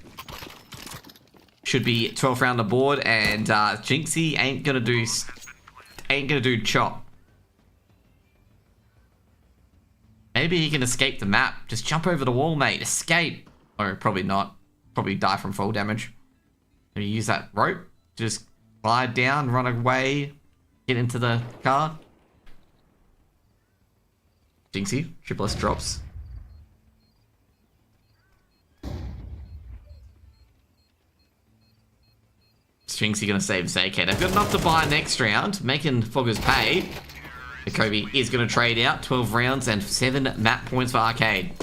[SPEAKER 1] Should be 12 round the board, and Jinxie ain't gonna do chop. Maybe he can escape the map. Just jump over the wall, mate. Escape. Or probably not. Probably die from fall damage. Maybe use that rope. Just glide down, run away, get into the car. Jinxie, Triplus drops. Jinxie gonna save his AK. They've got enough to buy next round, making Foggers pay. Kobe is gonna trade out 12 rounds and 7 map points for Arcade.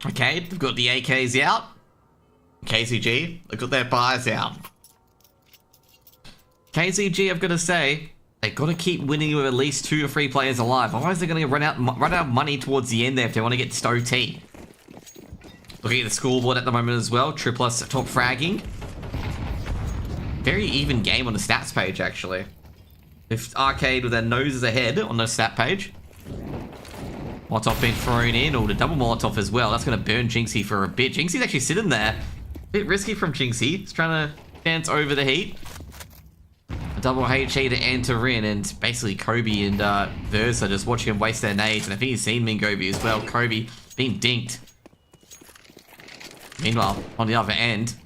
[SPEAKER 1] Okay, they've got the AKs out. KZG, they've got their buys out. KZG, I've got to say, they've got to keep winning with at least 2 or 3 players alive. Otherwise, they're going to run out of money towards the end there if they want to get to OT. Looking at the scoreboard at the moment as well. Triplus top fragging. Very even game on the stats page, actually. If Arcade with their noses ahead on the stat page. Molotov being thrown in, or the double Molotov as well. That's going to burn Jinxie for a bit. Jinxie's actually sitting there. A bit risky from Jinxie. He's trying to dance over the heat. A double HE to enter in, and basically Kobe and Versa just watching him waste their nades. And I think he's seen Mingobi as well. Kobe being dinked. Meanwhile, on the other end,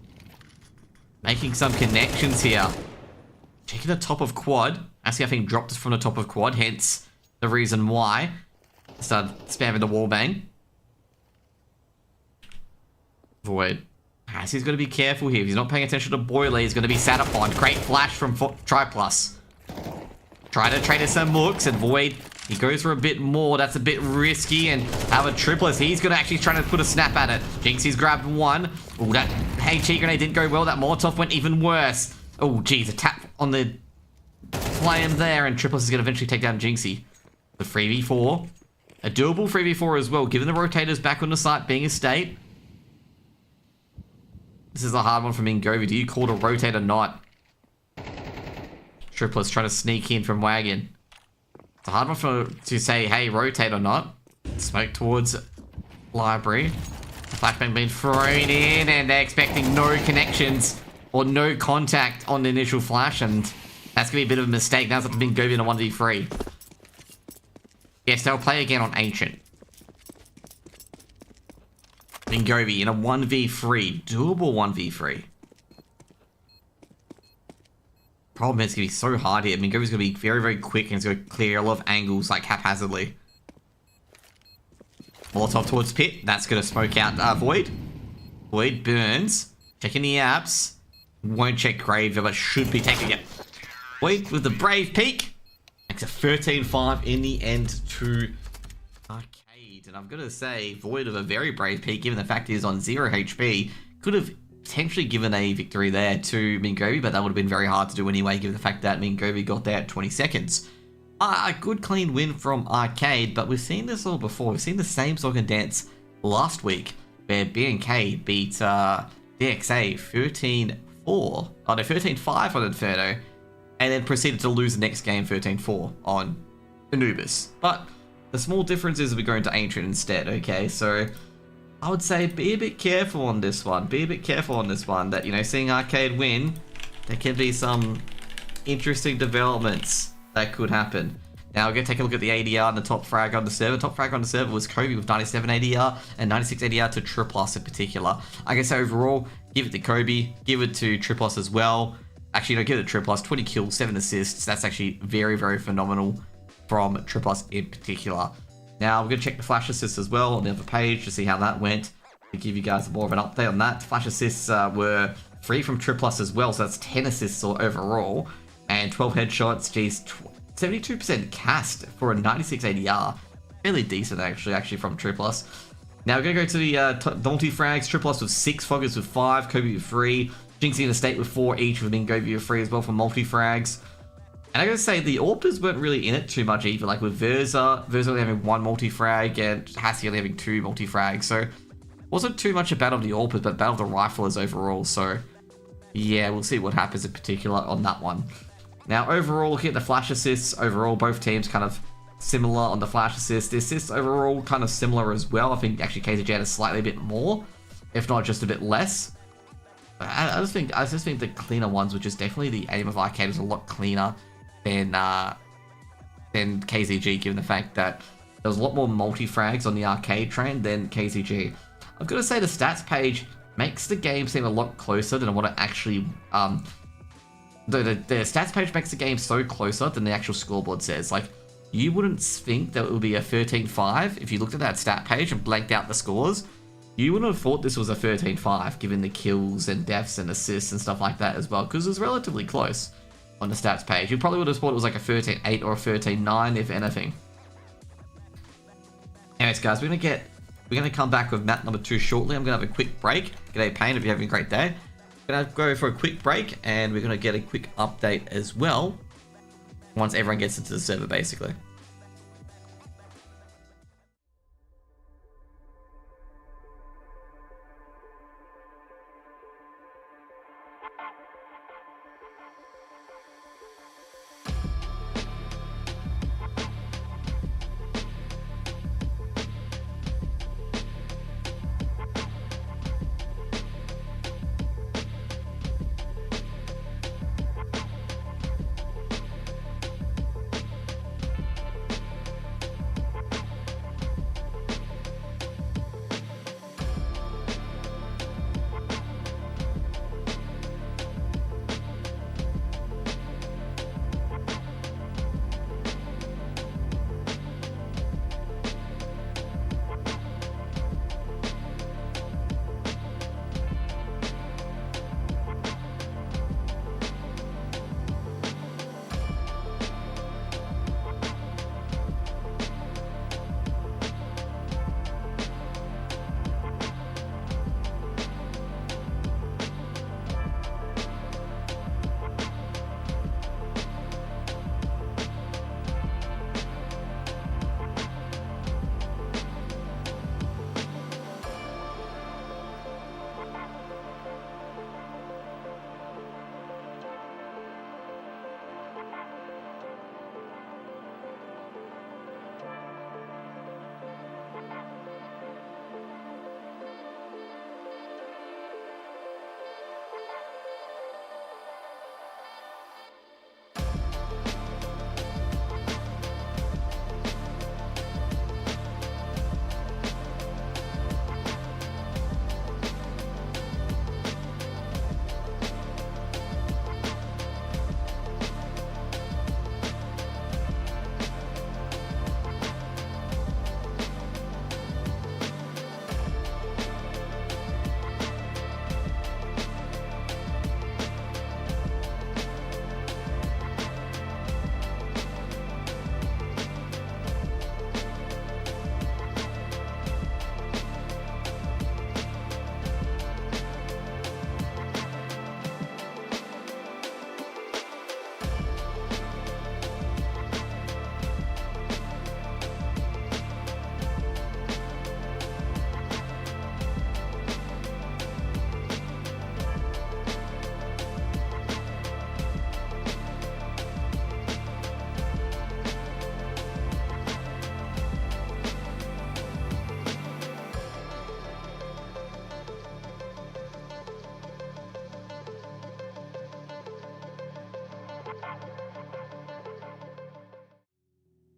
[SPEAKER 1] making some connections here. Checking the top of quad. Actually, I think dropped from the top of quad, hence the reason why. Started spamming the wallbang. Void. He's got to be careful here. If he's not paying attention to Boiler, he's going to be sat upon. Great flash from Triplus. Try to trade us some looks, and Void, he goes for a bit more. That's a bit risky, and have a Triplus. He's going to actually try to put a snap at it. Jinxie's grabbed one. Oh, that HE grenade didn't go well. That Molotov went even worse. Oh, geez, a tap on the flame there, and Triplus is going to eventually take down Jinxie. The 3v4. A doable 3v4 as well, given the rotators back on the site being a state. This is a hard one for Mingovi. Do you call to rotate or not? Triplus trying to sneak in from Wagon. It's a hard one to say, hey, rotate or not. Smoke towards library. The flashbang being thrown in, and they're expecting no connections or no contact on the initial flash, and that's going to be a bit of a mistake. Now it's up to Mingovi in a 1v3. Yes, they'll play again on Ancient. Mingovi in a 1v3. Doable 1v3. Problem is, it's going to be so hard here. Mingovi's going to be very, very quick, and he's going to clear a lot of angles, like, haphazardly. Molotov towards Pit. That's going to smoke out Void. Void burns. Checking the apps. Won't check Grave, but should be taking it. Void with the Brave Peak. Makes a 13-5 in the end to Arcade. And I've got to say, Void of a very brave peak, given the fact he is on 0 HP, could have potentially given a victory there to Mingovi, but that would have been very hard to do anyway, given the fact that Mingovi got there at 20 seconds. A good clean win from Arcade, but we've seen this all before. We've seen the same song and dance last week, where B&K beat DXA 13-5 on Inferno, and then proceeded to lose the next game 13-4 on Anubis. But the small difference is we go into Ancient instead, okay? So I would say be a bit careful on this one. Be a bit careful on this one that, you know, seeing Arcade win, there can be some interesting developments that could happen. Now we're going to take a look at the ADR and the top frag on the server. Top frag on the server was Kobe with 97 ADR and 96 ADR to Triplos in particular. I guess overall, give it to Kobe, give it to Triplos as well. Actually, no, give it to Triplos. 20 kills, 7 assists. That's actually very, very phenomenal from Triplos in particular. Now we're going to check the flash assists as well on the other page to see how that went. To give you guys more of an update on that. Flash assists were 3 from Triplos as well, so that's 10 assists overall. And 12 headshots, geez, 72% cast for a 96 ADR. Fairly decent actually from Triplos. Now we're going to go to the multi-frags. Triplos with 6, Foggers with 5, Kobe with 3, Jinxie and Estate with 4 each, with Mingovi with 3 as well for multi-frags. And I gotta say, the Orpers weren't really in it too much either, like with Verza only having 1 multi-frag and Hassie only having 2 multi-frags, so wasn't too much a battle of the Orpers, but battle of the Riflers overall, so yeah, we'll see what happens in particular on that one. Now, overall, looking at the flash assists, overall, both teams kind of similar on the flash assists. The assists overall kind of similar as well. I think actually KZG had a slightly bit more, if not just a bit less. But I just think the cleaner ones, which is definitely the aim of Arcade, is a lot cleaner than KZG, given the fact that there was a lot more multi-frags on the Arcade train than KZG. I've got to say the stats page makes the game seem a lot closer than what it actually the stats page makes the game so closer than the actual scoreboard says. Like, you wouldn't think that it would be a 13-5 if you looked at that stat page and blanked out the scores. You wouldn't have thought this was a 13-5 given the kills and deaths and assists and stuff like that as well, because it was relatively close on the stats page. You probably would have thought it was like a 13-8 or a 13-9 if anything. Anyways, guys, we're gonna come back with map number 2 shortly. I'm gonna have a quick break. G'day, Payne, if you're having a great day. Gonna go for a quick break, and we're gonna get a quick update as well once everyone gets into the server, basically.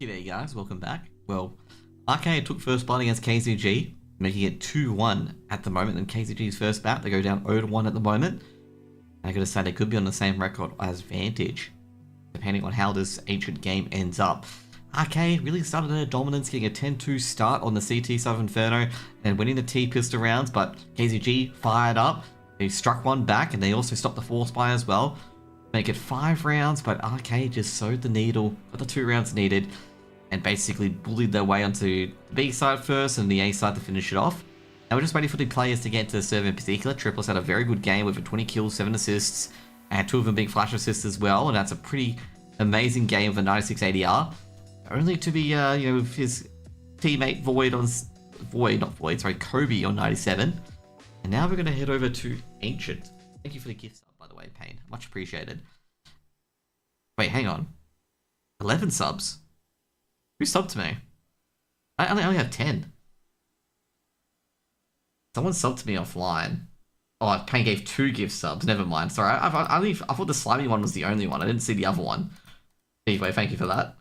[SPEAKER 1] Hey there guys, welcome back. Well, Arcade took first blood against KZG, making it 2-1 at the moment in KZG's first bout. They go down 0-1 at the moment. I gotta say they could be on the same record as Vantage, depending on how this ancient game ends up. Arcade really started their dominance, getting a 10-2 start on the CT side of Inferno and winning the T-pistol rounds, but KZG fired up. They struck one back and they also stopped the force buy as well. Make it 5 rounds, but Arcade just sewed the needle, got the 2 rounds needed, and basically bullied their way onto the B side first and the A side to finish it off. And we're just waiting for the players to get into the server in particular. Triplets had a very good game with 20 kills, 7 assists, and 2 of them being flash assists as well. And that's a pretty amazing game with a 96 ADR. Only to be, with his teammate Kobe on 97. And now we're going to head over to Ancient. Thank you for the gift sub, by the way, Payne. Much appreciated. Wait, hang on. 11 subs? Who subbed to me? I only have 10. Someone subbed to me offline. Oh, Payne gave 2 gift subs. Never mind. Sorry, I thought the slimy one was the only one. I didn't see the other one. Anyway, thank you for that.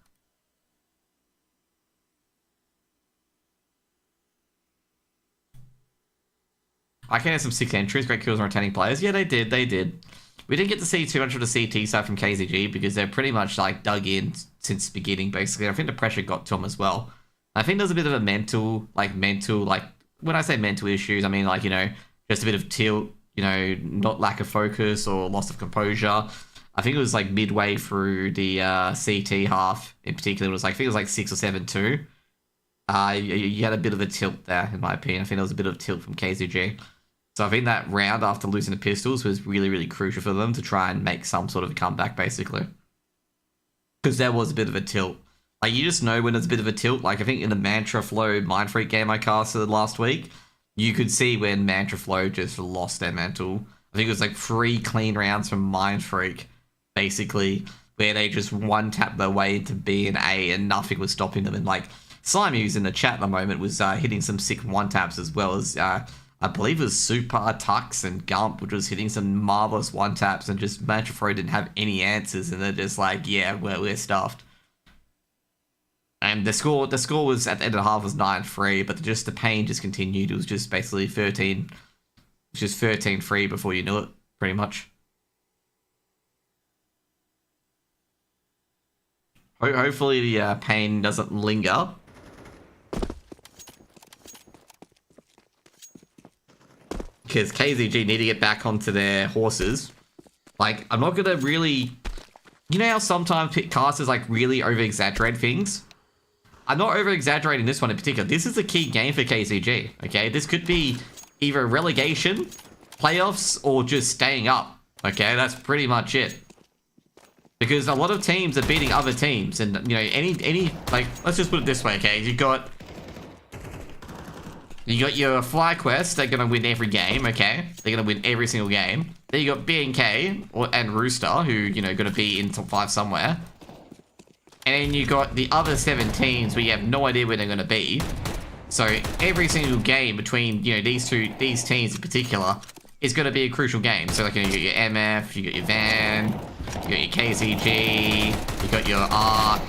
[SPEAKER 1] I can have some 6 entries. Great kills on rotating players. Yeah, they did. We didn't get to see too much of the CT side from KZG because they're pretty much like dug in since the beginning, basically. I think the pressure got to them as well. I think there's a bit of a mental, when I say mental issues, I mean just a bit of tilt, not lack of focus or loss of composure. I think it was like midway through the CT half in particular. I think it was like 6 or 7-2. You had a bit of a tilt there, in my opinion. I think there was a bit of tilt from KZG. So I think that round after losing the pistols was really, really crucial for them to try and make some sort of a comeback, basically. Because there was a bit of a tilt. Like, you just know when there's a bit of a tilt. Like, I think in the Mantra Flow Mindfreak game I casted last week, you could see when Mantra Flow just lost their mental. I think it was like 3 clean rounds from Mindfreak, basically, where they just one-tapped their way into B and A and nothing was stopping them. And, like, Slimy, who's in the chat at the moment, was hitting some sick one-taps as well as... I believe it was Super, Tux, and Gump, which was hitting some marvelous one-taps, and just Mantra Flow didn't have any answers, and they're just like, yeah, we're stuffed. And the score was, at the end of the half, was 9-3, but just the pain just continued. It was just basically 13-3 before you knew it, pretty much. Hopefully the pain doesn't linger. Because KZG need to get back onto their horses. Like, I'm not going to really... You know how sometimes casters, really over-exaggerate things? I'm not over-exaggerating this one in particular. This is a key game for KZG, okay? This could be either relegation, playoffs, or just staying up, okay? That's pretty much it. Because a lot of teams are beating other teams, and, let's just put it this way, okay? You got your FlyQuest, they're going to win every game, okay? They're going to win every single game. Then you got BNK and Rooster, who, going to be in top 5 somewhere. And then you got the other 7 teams where you have no idea where they're going to be. So every single game between, these teams in particular is going to be a crucial game. So, you got your MF, you got your Van, you got your KZG, you got your ARC,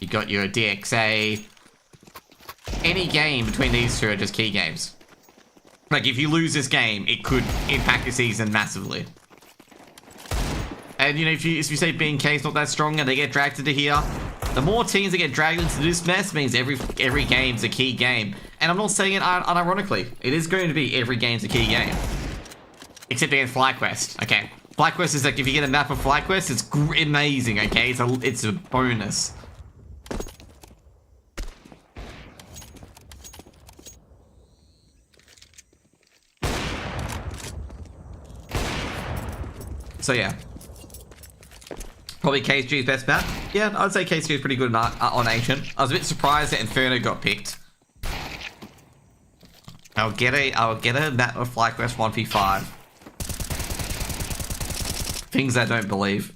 [SPEAKER 1] you got your DXA. Any game between these two are just key games. Like, if you lose this game, it could impact your season massively. And, if you say BNK's not that strong and they get dragged into here, the more teams that get dragged into this mess means every game's a key game. And I'm not saying it unironically. It is going to be every game's a key game. Except against FlyQuest, okay? FlyQuest is like, if you get a map of FlyQuest, it's amazing, okay? It's a bonus. So yeah, probably KZG's best map. Yeah, I'd say KZG is pretty good on Ancient. I was a bit surprised that Inferno got picked. I'll get a map of FlyQuest 1v5. Things I don't believe.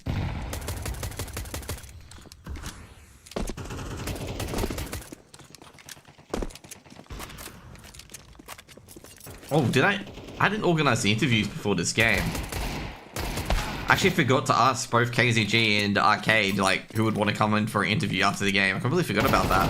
[SPEAKER 1] Oh, I didn't organize the interviews before this game. I actually forgot to ask both KZG and Arcade, like, who would want to come in for an interview after the game. I completely forgot about that.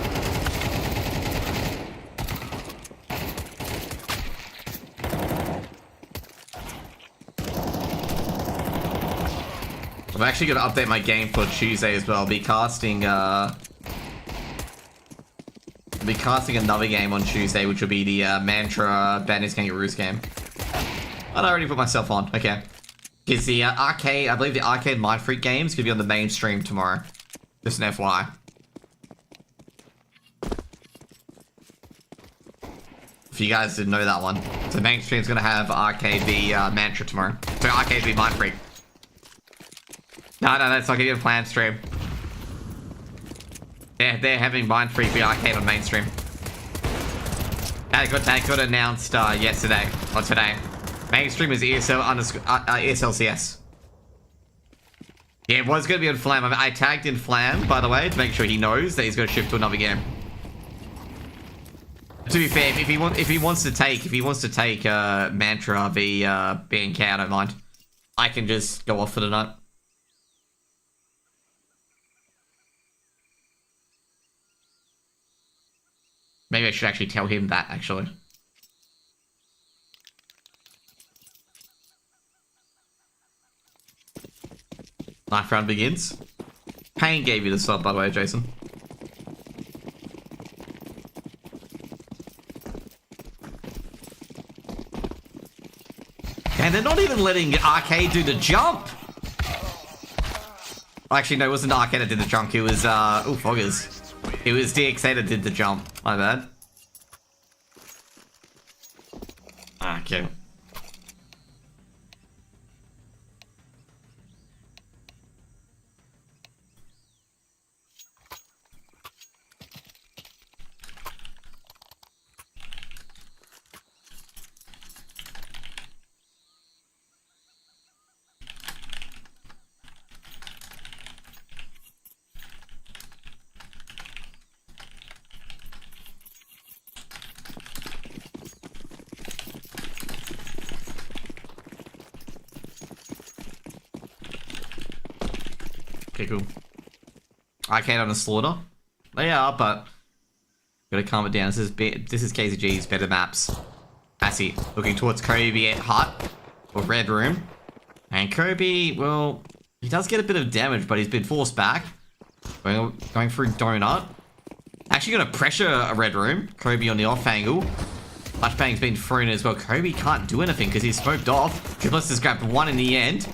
[SPEAKER 1] I'm actually going to update my game for Tuesday as well. I'll be casting another game on Tuesday, which will be the Mantra Bandits Kangaroos game. Oh, I already put myself on. Okay. Because the arcade, I believe the arcade Mind Freak games could be on the main stream tomorrow. Just an FYI. If you guys didn't know that one. So the main stream's going to have arcade v Mantra tomorrow. So arcade v Mind Freak. No, that's not going to be a planned stream. They're having Mind Freak v arcade on mainstream. That got announced yesterday or today. Mainstream is ESL CS. Yeah, it was going to be on Flam. I tagged in Flam, by the way, to make sure he knows that he's going to shift to another game. To be fair, if he wants to take Mantra v BNK, I don't mind. I can just go off for the night. Maybe I should actually tell him that, actually. Knife round begins. Payne gave you the sub, by the way, Jason. And they're not even letting Arcade do the jump! Actually, no, it wasn't Arcade that did the jump. It was, Foggers. It was DXA that did the jump. My bad. Okay. Okay, cool. Arcade on a slaughter. They are, but gotta calm it down. This is KZG's better maps. Passy looking towards Kobe at Hut or Red Room, and Kobe, well, he does get a bit of damage, but he's been forced back. Going through Donut. Actually gonna pressure a Red Room. Kobe on the off angle. Flashbang's been thrown as well. Kobe can't do anything because he's smoked off. Triplets has grabbed one in the end.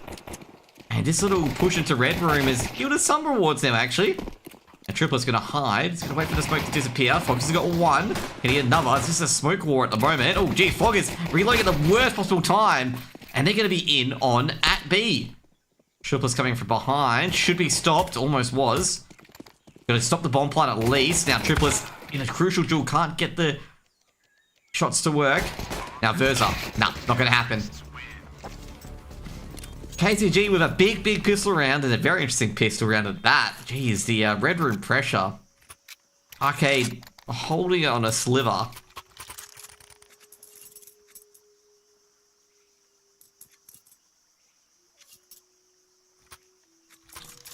[SPEAKER 1] And this little push into Red Room has given us some rewards now, actually. And Triplet's going to hide. He's going to wait for the smoke to disappear. Fox has got one. Can he get another? It's just a smoke war at the moment. Oh, gee, Fog is reloading at the worst possible time. And they're going to be in on at B. Triplet's coming from behind. Should be stopped. Almost was. Going to stop the bomb plant at least. Now Triplet's in a crucial duel. Can't get the shots to work. Now Verza. Nah, not going to happen. KZG with a big pistol round, and a very interesting pistol round at that. Jeez, the Red Room pressure. Arcade holding it on a sliver.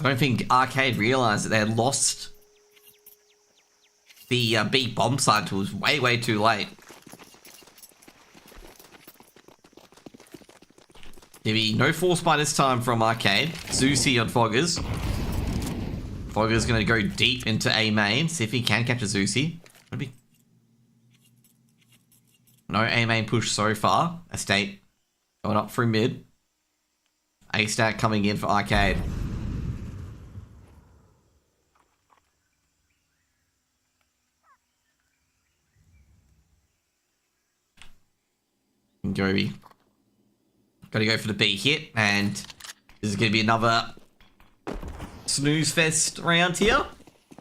[SPEAKER 1] I don't think Arcade realized that they had lost the B bomb side until it was way too late. There'll be no force by this time from Arcade. Zeusy on Foggers. Foggers going to go deep into A main. See if he can catch a Zeusy. No A main push so far. Estate going up through mid. A stack coming in for Arcade. Gobi. Gotta go for the B hit, and this is gonna be another snooze fest round here.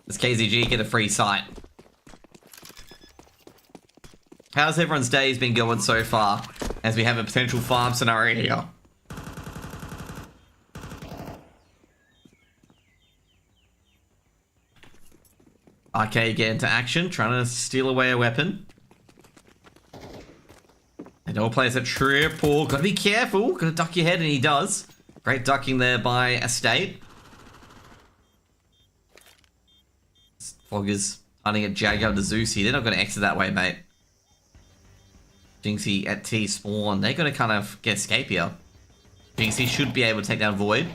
[SPEAKER 1] Does KZG get a free sight? How's everyone's days been going so far, as we have a potential farm scenario here? Arcade get into action, trying to steal away a weapon. And all plays a triple. Gotta be careful. Gotta duck your head, and he does. Great ducking there by Estate. Foggers hunting at Jaguar to Zeusy. They're not going to exit that way, mate. Jinxie at T spawn. They're going to kind of get escape here. Jinxie should be able to take down Void.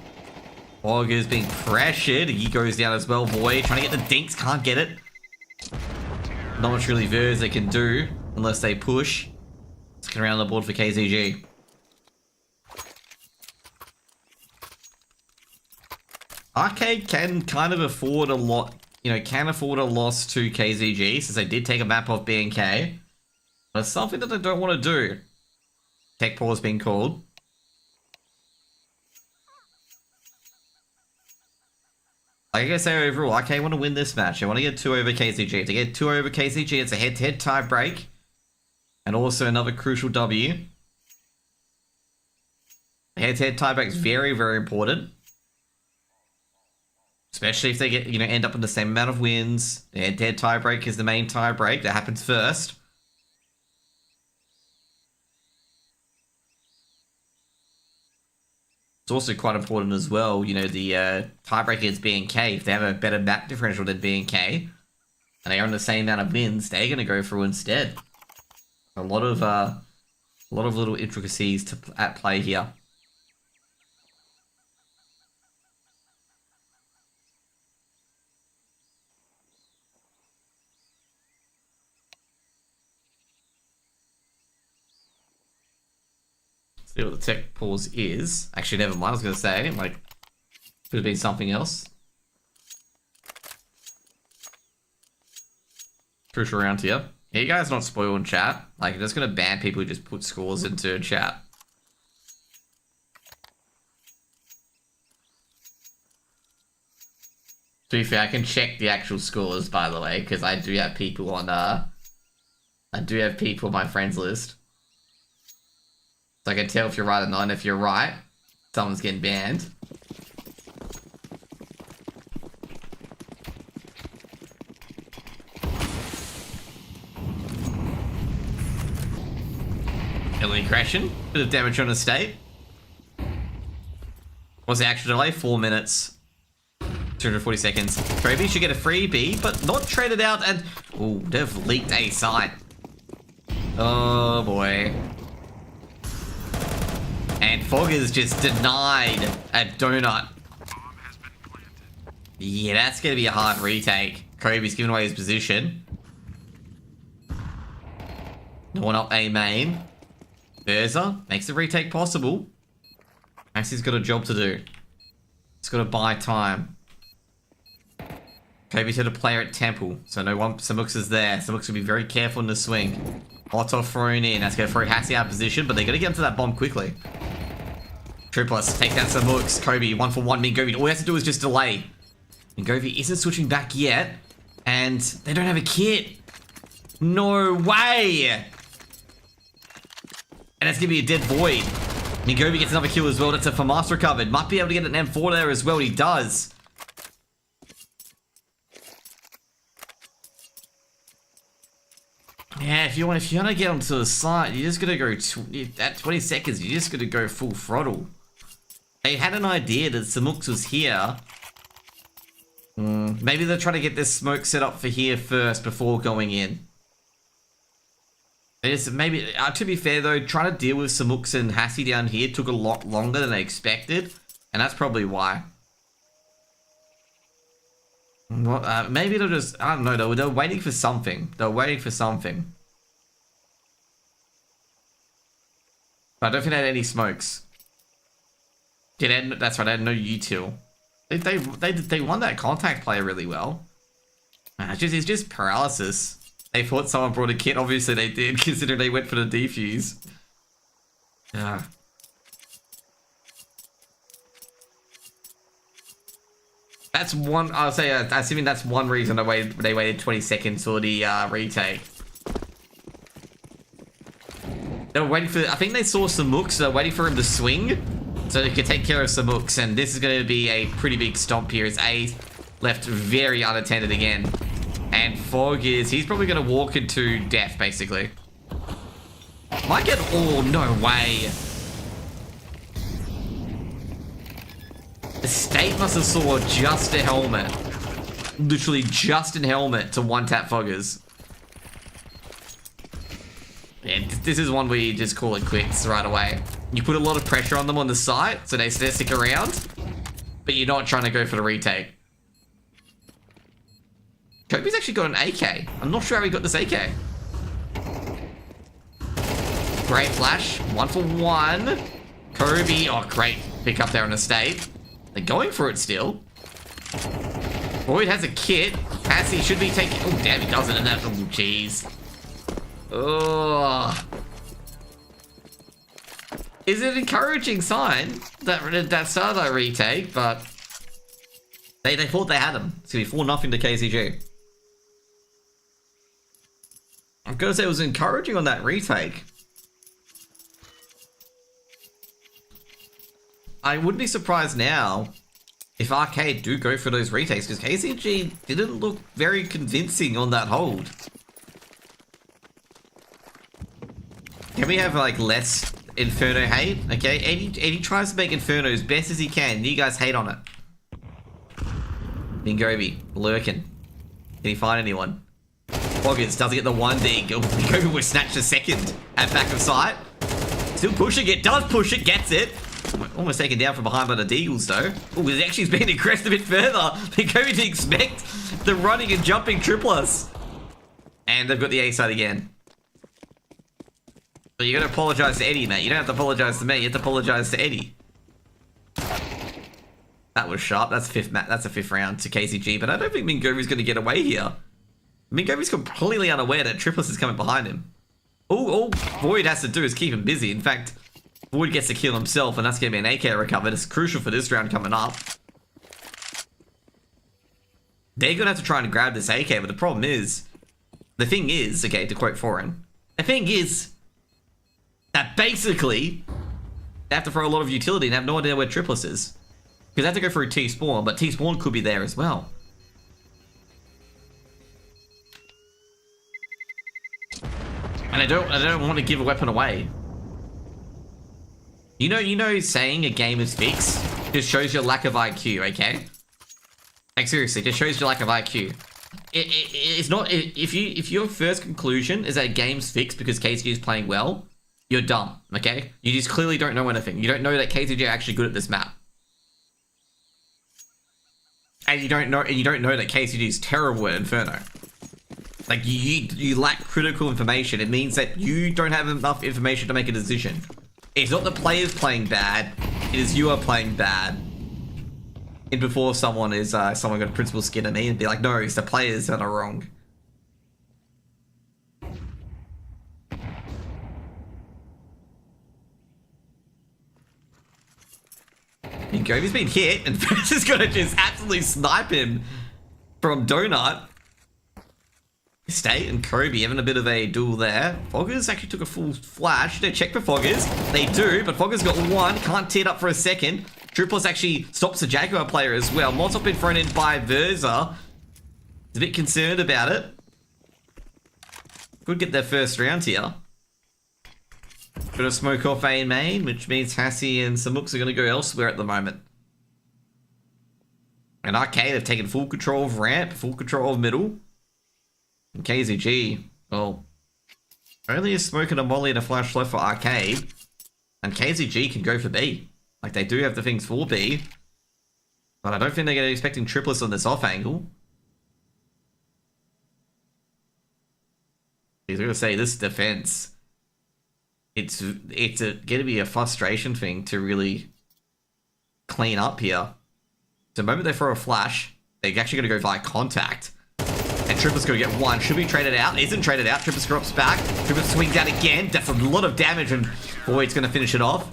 [SPEAKER 1] Foggers being pressured. He goes down as well. Void trying to get the dinks. Can't get it. Not much really Vers they can do unless they push. Looking around the board for KZG. Arcade can kind of afford a lot, you know, can afford a loss to KZG since they did take a map off BNK. But it's something that they don't want to do. Tech pause being called. Like I say overall, Arcade want to win this match. They want to get 2 over KZG. If they get 2 over KZG, it's a head-to-head tie break. And also another crucial W. The head-to-head tie break is very, very important. Especially if they get, you know, end up in the same amount of wins. The head-to-head tie break is the main tie break. That happens first. It's also quite important as well, you know, the tiebreaker is BNK. If they have a better map differential than BNK, and they own the same amount of wins, they're going to go through instead. A lot of little intricacies at play here. See what the tech pause is. Actually, never mind. I was going to say, like, could have been something else. Crucial round here. Yeah, you guys not spoiling chat. Like, I'm just going to ban people who just put scores into chat. To be fair, I can check the actual scores, by the way, because I do have people on, I do have people on my friends list. So I can tell if you're right or not, and if you're right, someone's getting banned. Early crashing, bit of damage on Estate. What's the actual delay? 4 minutes. 240 seconds. Kobe should get a freebie, but not traded out, and... Ooh, they've leaked a site. Oh boy. And Foggers just denied a donut. Yeah, that's going to be a hard retake. Kobe's giving away his position. No one up A main. Verza makes the retake possible. Maxi's got a job to do. He's got to buy time. Kobe's had a player at Temple, so no one. Samux is there. Samux will be very careful in the swing. Otto thrown in. That's going to throw Hassie out of position, but they're going to get into that bomb quickly. Triplus, take down Samux. Kobe, 1-for-1. Mingovi, all he has to do is just delay. Mingovi isn't switching back yet, and they don't have a kit. No way! And that's going to be a dead Void. Mingovi gets another kill as well. That's a FAMAS recovered. Might be able to get an M4 there as well. He does. Yeah, if you want to get onto the side, you're just going to go... at 20 seconds, you're just going to go full throttle. They had an idea that Samux was here. Maybe they're trying to get this smoke set up for here first before going in. Maybe, to be fair though, trying to deal with Samux and Hassie down here took a lot longer than they expected. And that's probably why. Well, maybe they're just, I don't know, they're waiting for something. They're waiting for something. But I don't think they had any smokes. Yeah, that's right, they had no util. They won that contact player really well. It's just paralysis. They thought someone brought a kit, obviously they did, considering they went for the defuse. Yeah. That's one, I'll say, assuming that's one reason they waited 20 seconds for the retake. They were waiting for, I think they saw Samux, so they're waiting for him to swing, so they could take care of Samux, and this is going to be a pretty big stomp here, as A left very unattended again. And Foggers, he's probably going to walk into death, basically. Might get, oh, no way. The state must have saw just a helmet. Literally just in helmet to one-tap Foggers. Yeah, this is one where you just call it quits right away. You put a lot of pressure on them on the site, so they stick around, but you're not trying to go for the retake. Kobe's actually got an AK. I'm not sure how he got this AK. Great flash. 1 for 1. Kobe. Oh, great pick up there on the state. They're going for it still. Boyd has a kit. Passy should be taking... Oh, damn, he doesn't. And that's... Oh, jeez. Oh. Is it an encouraging sign that started that retake, but... They thought they had him. It's going to be 4-0 to KZG. I'm going to say it was encouraging on that retake. I wouldn't be surprised now if Arcade do go for those retakes, because KZG didn't look very convincing on that hold. Can we have, like, less Inferno hate? Okay, Eddie tries to make Inferno as best as he can. You guys hate on it. Bingobi, lurking. Can he find anyone? Foggers doesn't get the 1 dig. Bingobi was snatched a second at back of sight. Still pushing it, does push it, gets it. Almost taken down from behind by the Deagles, though. Oh, it actually has been aggressed a bit further. Bingobi didn't expect the running and jumping triplets. And they've got the A side again. But you gotta apologize to Eddie, mate. You don't have to apologize to me. You have to apologize to Eddie. That was sharp. That's a fifth round to KZG, but I don't think Bingobi's gonna get away here. Bingobi's completely unaware that triplets is coming behind him. All Void has to do is keep him busy. In fact, Void gets to kill himself, and that's going to be an AK recovered. It's crucial for this round coming up. They're going to have to try and grab this AK, but the problem is... The thing is, okay, to quote Foreign, the thing is that basically they have to throw a lot of utility and have no idea where Triplus is. Because they have to go through T-Spawn, but T-Spawn could be there as well. And I don't want to give a weapon away. You know, saying a game is fixed just shows your lack of IQ, okay? Like, seriously, just shows your lack of IQ. It's not... If your first conclusion is that a game's fixed because KZG is playing well, you're dumb, okay? You just clearly don't know anything. You don't know that KZG are actually good at this map. And you don't know that KZG is terrible at Inferno. Like, you lack critical information. It means that you don't have enough information to make a decision. It's not the players playing bad, it is you are playing bad. And before someone got a principal skin at me and be like, no, it's the players that are wrong. Bingobi's been hit, and First is gonna just absolutely snipe him from Donut. State and Kobe having a bit of a duel there. Foggers actually took a full flash. They check for Foggers. They do, but Foggers got one. Can't tee it up for a second. Triplus actually stops the Jaguar player as well. Molotov been thrown in by Verza. He's a bit concerned about it. Could get their first round here. Gonna smoke off A and main, which means Hassie and Samux are gonna go elsewhere at the moment. And Arcade have taken full control of ramp, full control of middle. And KZG, well, only a smoke and a molly and a flash left for Arcade. And KZG can go for B. Like, they do have the things for B. But I don't think they're going to be expecting triplets on this off angle. He's going to say this defense. It's going to be a frustration thing to really clean up here. The moment they throw a flash, they're actually going to go via contact. And Tripper's going to get one. Should be traded out. Isn't traded out. Tripper drops back. Tripper swings out again. That's a lot of damage, and Void's going to finish it off.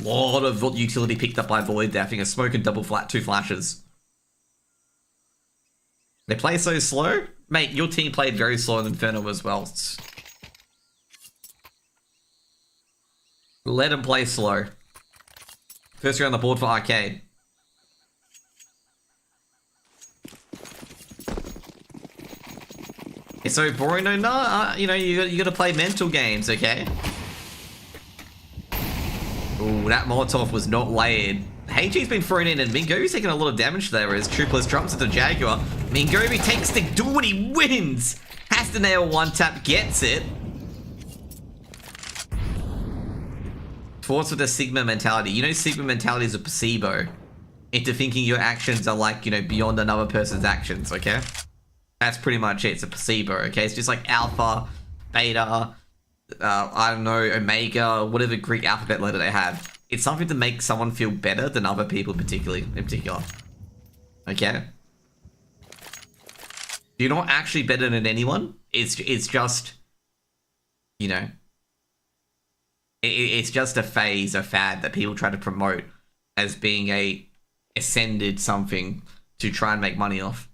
[SPEAKER 1] Lot of utility picked up by Void there. I think a smoke and double flat, 2 flashes. They play so slow? Mate, your team played very slow in Inferno as well. Let them play slow. First round on the board for Arcade. So Bruno, nah, you know, you got to play mental games, okay? Ooh, that Molotov was not layered. HG's been thrown in, and Mingovi's taking a lot of damage there as Triplus jumps into Jaguar. Mingovi takes the duel and he wins! Has to nail one tap, gets it. Force with the Sigma mentality. You know, Sigma mentality is a placebo into thinking your actions are like, you know, beyond another person's actions, okay? That's pretty much it. It's a placebo, okay? It's just like alpha, beta, I don't know, omega, whatever Greek alphabet letter they have. It's something to make someone feel better than other people, in particular. Okay? You're not actually better than anyone. It's just, you know, it's just a phase, a fad that people try to promote as being a ascended something to try and make money off.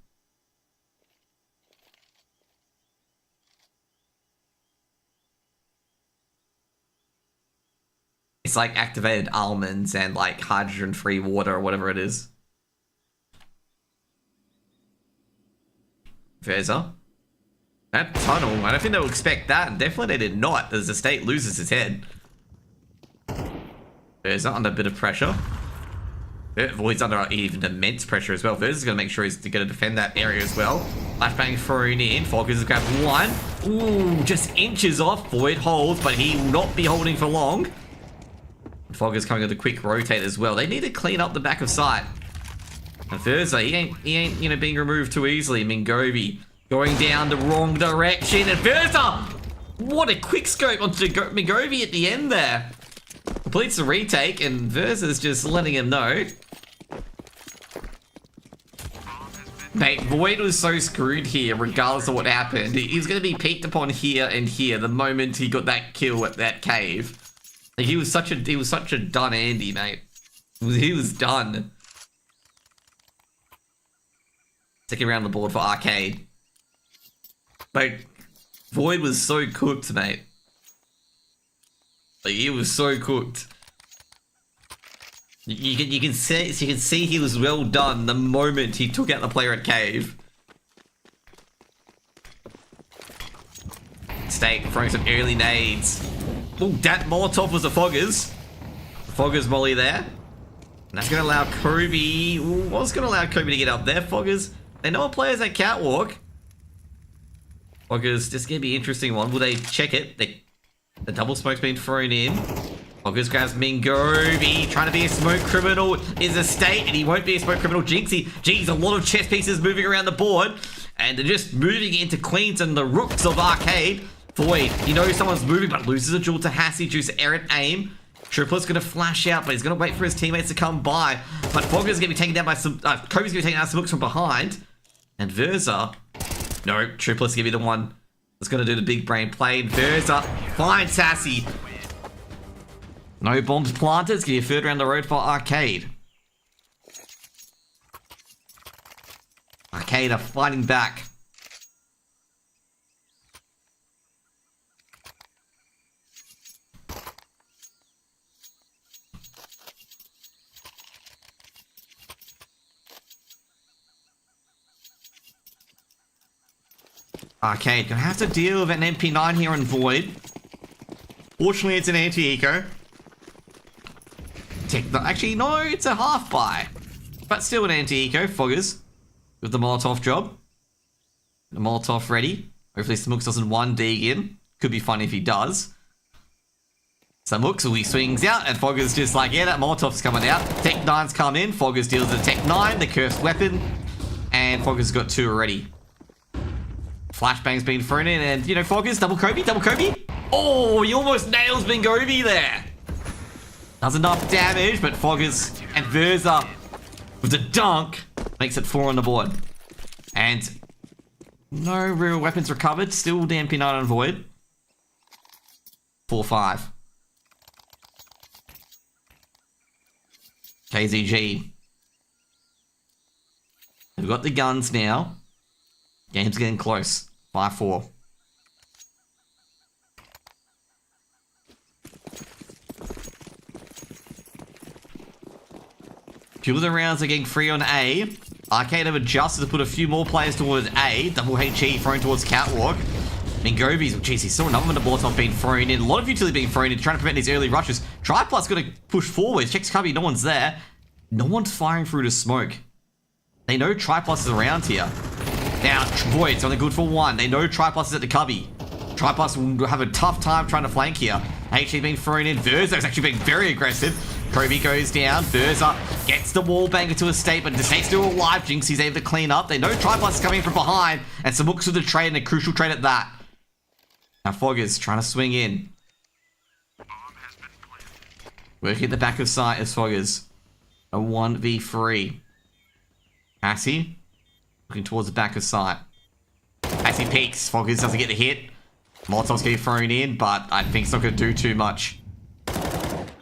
[SPEAKER 1] It's like activated almonds and like hydrogen-free water or whatever it is. Verza. That tunnel, I don't think they'll expect that, and definitely they did not, as the state loses his head. Verza under a bit of pressure. Void's under even immense pressure as well. Verza's going to make sure he's going to defend that area as well. Flashbang thrown in. Focus has grabbed one. Ooh, just inches off. Void holds, but he will not be holding for long. Fogger's coming with a quick rotate as well. They need to clean up the back of sight. And Verza, he ain't, you know, being removed too easily. Mingovi going down the wrong direction. And Verza! What a quick scope onto Mingovi at the end there. Completes the retake, and Verza's just letting him know. Mate, Void was so screwed here, regardless of what happened. He was going to be peeked upon here and here the moment he got that kill at that cave. Like, he was such a done Andy, mate. He was done. Second round on the board for Arcade. Like, Void was so cooked, mate. Like, he was so cooked. You can see he was well done the moment he took out the player at cave. Steak throwing some early nades. Oh, that Molotov was a Foggers. Foggers molly there. And that's going to allow Kobe... was going to allow Kobe to get up there. Foggers, they know a player's at catwalk. Foggers, this is going to be an interesting one. Will they check it? The double smoke's been thrown in. Foggers grabs Mingovi. Trying to be a smoke criminal is a state, and he won't be a smoke criminal. Jinxie. Geez, a lot of chess pieces moving around the board. And they're just moving into Queens and the rooks of Arcade. Void, you know someone's moving, but loses a duel to Hassie due to errant aim. Triplet's going to flash out, but he's going to wait for his teammates to come by. But Fogger's going to be taken down by some... Kobe's going to be taken out some looks from behind. And Verza... No, Triplet's going to be the one that's going to do the big brain play. And Verza finds Hassie. No bombs planted. It's going to be a third round the road for Arcade. Arcade are fighting back. Arcade, gonna have to deal with an MP9 here on Void. Fortunately, it's an anti-eco. Actually, no, it's a half buy. But still an anti-eco. Foggers with the Molotov job. The Molotov ready. Hopefully Smooks doesn't 1D in. Could be fun if he does. Smooks, he swings out, and Foggers just like, yeah, that Molotov's coming out. Tech 9's come in. Foggers deals the Tech 9, the cursed weapon. And Foggers got 2 already. Flashbang's been thrown in, and, you know, Foggers, double Kobe. Oh, he almost nails Mingovi there. Does enough damage, but Foggers and Verza with the dunk makes it 4 on the board. And no real weapons recovered. Still the MP9 on Void. 4-5. KZG. We've got the guns now. Game's getting close. 5-4. Few of the rounds are getting free on A. Arcade have adjusted to put a few more players towards A. Double HE thrown towards Catwalk. Mingovi's, geez, he saw another one of the Molotov being thrown in. A lot of utility being thrown in, trying to prevent these early rushes. Triplus gonna push forward. Checks cubby, no one's there. No one's firing through the smoke. They know Triplus is around here. Now, Void's only good for one. They know Triplus is at the cubby. Triplus will have a tough time trying to flank here. Actually being thrown in. Verzo's actually being very aggressive. Kobe goes down. Verza gets the wall banger to a state, but Desaint's still alive. Jinxie's able to clean up. They know Triplus is coming from behind, and Samuk's with the trade, and a crucial trade at that. Now Fogger's trying to swing in. Working at the back of sight as Fogger's. A 1v3. Assy looking towards the back of sight. Assy peeks. Foggers doesn't get the hit. Molotov's getting thrown in, but I think it's not going to do too much.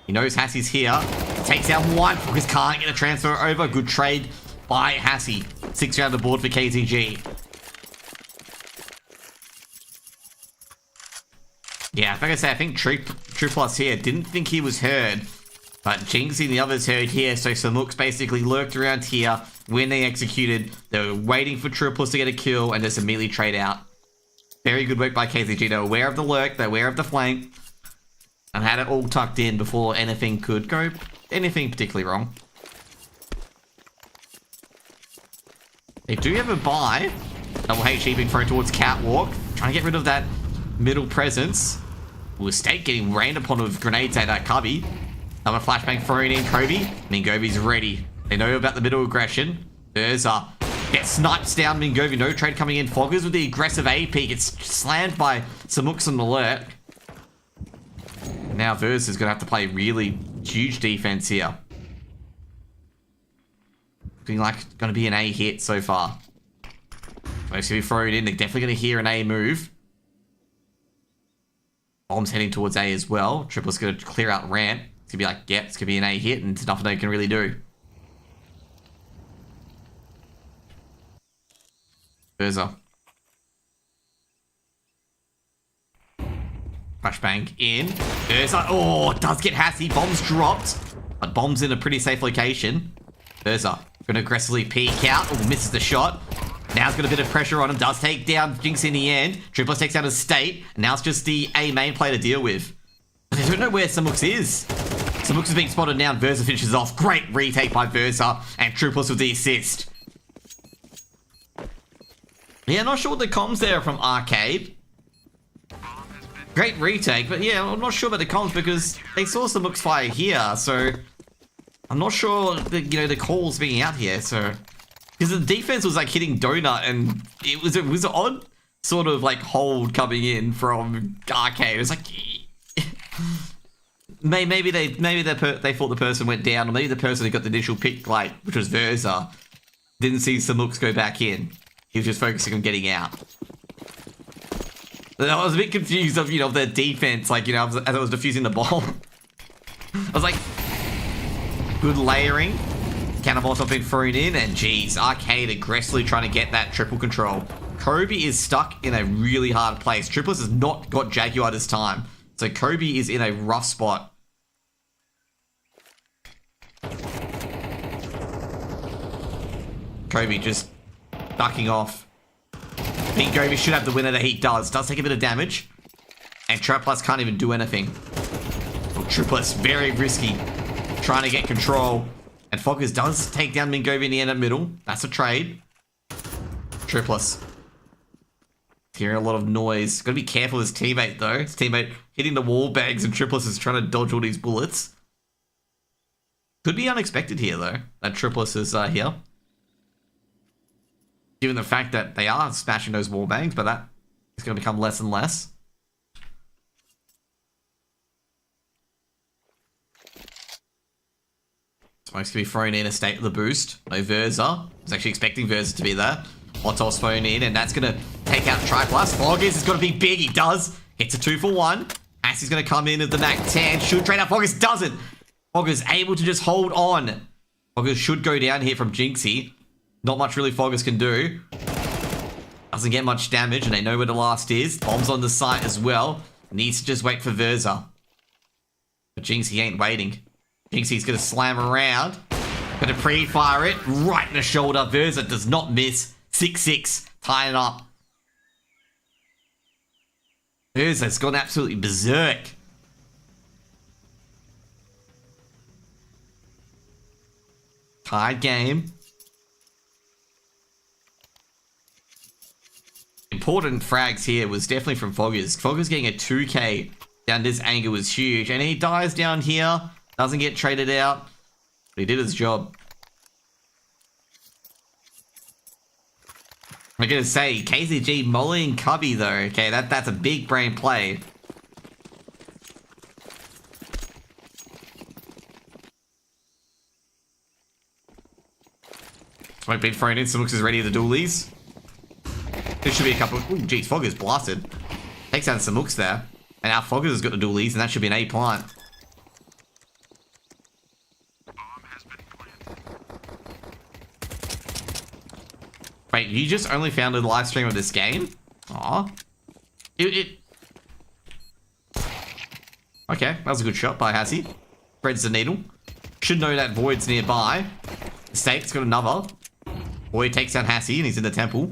[SPEAKER 1] He knows Hassy's here. Takes out one. Foggers can't get a transfer over. Good trade by Hassy. 6 round the board for KZG. Yeah, like I say, I think Triplus here didn't think he was heard. But Jinxie and the others heard here, so Samuk's basically lurked around here. When they executed, they were waiting for Triplus to get a kill and just immediately trade out. Very good work by KZG. They're aware of the lurk, they're aware of the flank, and had it all tucked in before anything could go anything particularly wrong. They do have a buy. Double HE being thrown towards Catwalk, trying to get rid of that middle presence. With State getting rained upon with grenades at that cubby. Another flashbang thrown in. Kobe. Mingovi's ready. They know about the middle aggression. Verza gets sniped down. Mingovi, no trade coming in. Foggers with the aggressive AP gets slammed by Samux on the lurk. Now Verza's going to have to play really huge defense here. Looking like it's going to be an A hit so far. Most going to be thrown in. They're definitely going to hear an A move. Bomb's heading towards A as well. Triple's going to clear out ramp. It's going to be like, yeah, it's going to be an A hit and there's nothing they can really do. Verza. Flashbang in. Verza, oh, it does get Hassy. Bomb's dropped. But bomb's in a pretty safe location. Verza going to aggressively peek out. Oh, misses the shot. Now it's got a bit of pressure on him. Does take down Jinx in the end. Triplus takes down his state. And now it's just the A main play to deal with. But they don't know where Samux is. Samux is being spotted now. And Verza finishes off. Great retake by Verza. And Triplus with the assist. Yeah, not sure what the comms there from Arcade. Great retake. But yeah, I'm not sure about the comms because they saw Samux fire here. So I'm not sure that, the calls being out here. So... because the defense was like hitting donut and it was an odd sort of like hold coming in from Arcade. It was like maybe they thought the person went down, or maybe the person who got the initial pick, like which was Verza, didn't see Samux go back in. He was just focusing on getting out. I was a bit confused of their defense, like as I was defusing the bomb. I was like, good layering. Counterbolts have been thrown in, and geez, Arcade aggressively trying to get that triple control. Kobe is stuck in a really hard place. Triplus has not got Jaguar this time, so Kobe is in a rough spot. Kobe just ducking off. I think Kobe should have the winner that he does. Does take a bit of damage, and Triplus can't even do anything. Triplus very risky, trying to get control. And Foggers does take down Mingovi in the end at middle. That's a trade. Triplus. Hearing a lot of noise. Gotta be careful with his teammate though. His teammate hitting the wall bags and Triplus is trying to dodge all these bullets. Could be unexpected here though, that Triplus is here. Given the fact that they are smashing those wall bangs, but that is going to become less and less. Smoke's going to be thrown in a state of the boost. No Verza. I was actually expecting Verza to be there. Otto's thrown in, and that's going to take out Triplus. Foggers is going to be big. He does. Hits a 2 for 1. Assie's going to come in at the Mac 10. Should trade out. Foggers doesn't. Foggers able to just hold on. Foggers should go down here from Jinxie. Not much really Foggers can do. Doesn't get much damage, and they know where the last is. Bombs on the site as well. Needs to just wait for Verza. But Jinxie ain't waiting. Jinxie's going to slam around. Going to pre-fire it right in the shoulder. Verza does not miss. 6-6. Tying up. Verza's gone absolutely berserk. Tied game. Important frags here was definitely from Foggers. Foggers getting a 2k down this angle was huge. And he dies down here. Doesn't get traded out. But he did his job. I'm gonna say, KZG mollying Cubby though. Okay, that's a big brain play. Smoke being thrown in, so looks is ready to dualies. There should be a couple. Ooh, geez, Fogger's blasted. Takes down some hooks there. And our Foggers has got the dualies, and that should be an A plant. Wait, you just only found a live stream of this game? Aw. Okay, that was a good shot by Hassie. Threads the needle. Should know that Void's nearby. State's got another. Void takes down Hassie, and he's in the temple.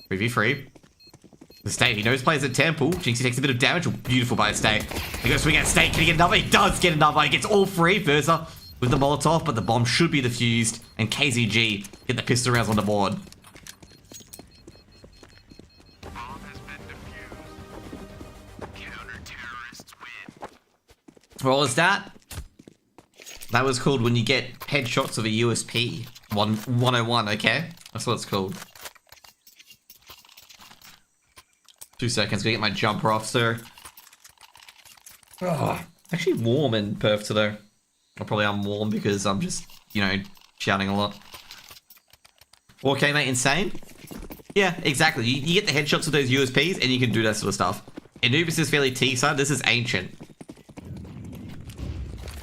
[SPEAKER 1] 3v3. The State, he knows plays at temple. Jinxie takes a bit of damage. Beautiful by State. He goes swing at State. Can he get another? He does get another. He gets all three. Versa with the Molotov, but the bomb should be defused. And KZG get the pistol rounds on the board. What was that? That was called when you get headshots of a USP. 101, okay? That's what it's called. 2 seconds, gonna get my jumper off, sir. Oh, actually warm in Perth today. Or probably I'm warm because I'm just, you know, shouting a lot. Okay, mate, insane? Yeah, exactly. You get the headshots of those USPs and you can do that sort of stuff. Anubis is fairly T-side. This is ancient.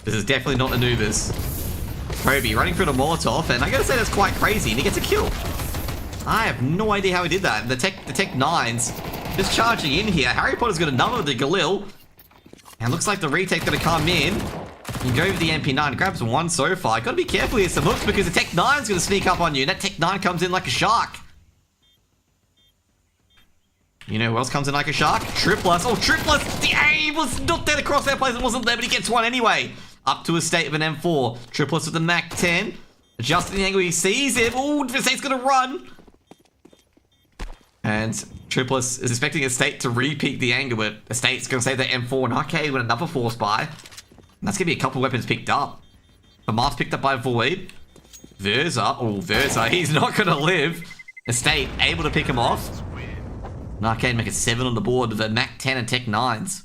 [SPEAKER 1] This is definitely not Anubis. Kobe running through the Molotov, and I gotta say that's quite crazy, and he gets a kill. I have no idea how he did that. The Tech 9s just charging in here. Harry Potter's got another with the Galil. And looks like the retake gonna come in. You go with the MP9, grabs one so far. Gotta be careful here, some hooks, because the Tech 9's gonna sneak up on you, and that Tech 9 comes in like a shark. You know who else comes in like a shark? Triplus. Oh, Triplus! The aim was not there to cross that place. It wasn't there, but he gets one anyway. Up to a state of an M4. Triplus with the Mac 10. Adjusting the angle, he sees him. Oh, the state's gonna run. And Triplus is expecting a state to repeat the angle, but the state's gonna save the M4 and Arcade with another force buy. And that's gonna be a couple of weapons picked up. The mask picked up by Void. Versa. Oh, Versa. He's not gonna live. Estate able to pick him off. And Arcade make a 7 on the board with the Mac 10 and Tech 9s.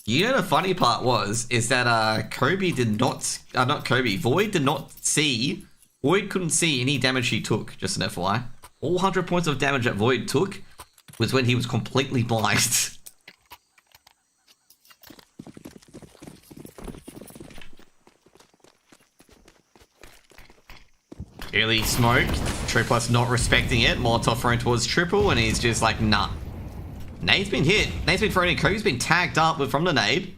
[SPEAKER 1] You know the funny part is that Kobe did not, not Kobe, Void did not see, Void couldn't see any damage he took, just an FYI. All 100 points of damage that Void took was when he was completely blind. Early smoke, Triplus not respecting it, Molotov thrown towards Triple, and he's just like, nah. Nade's been hit. Nade's been thrown in. Kobe's been tagged up from the nade.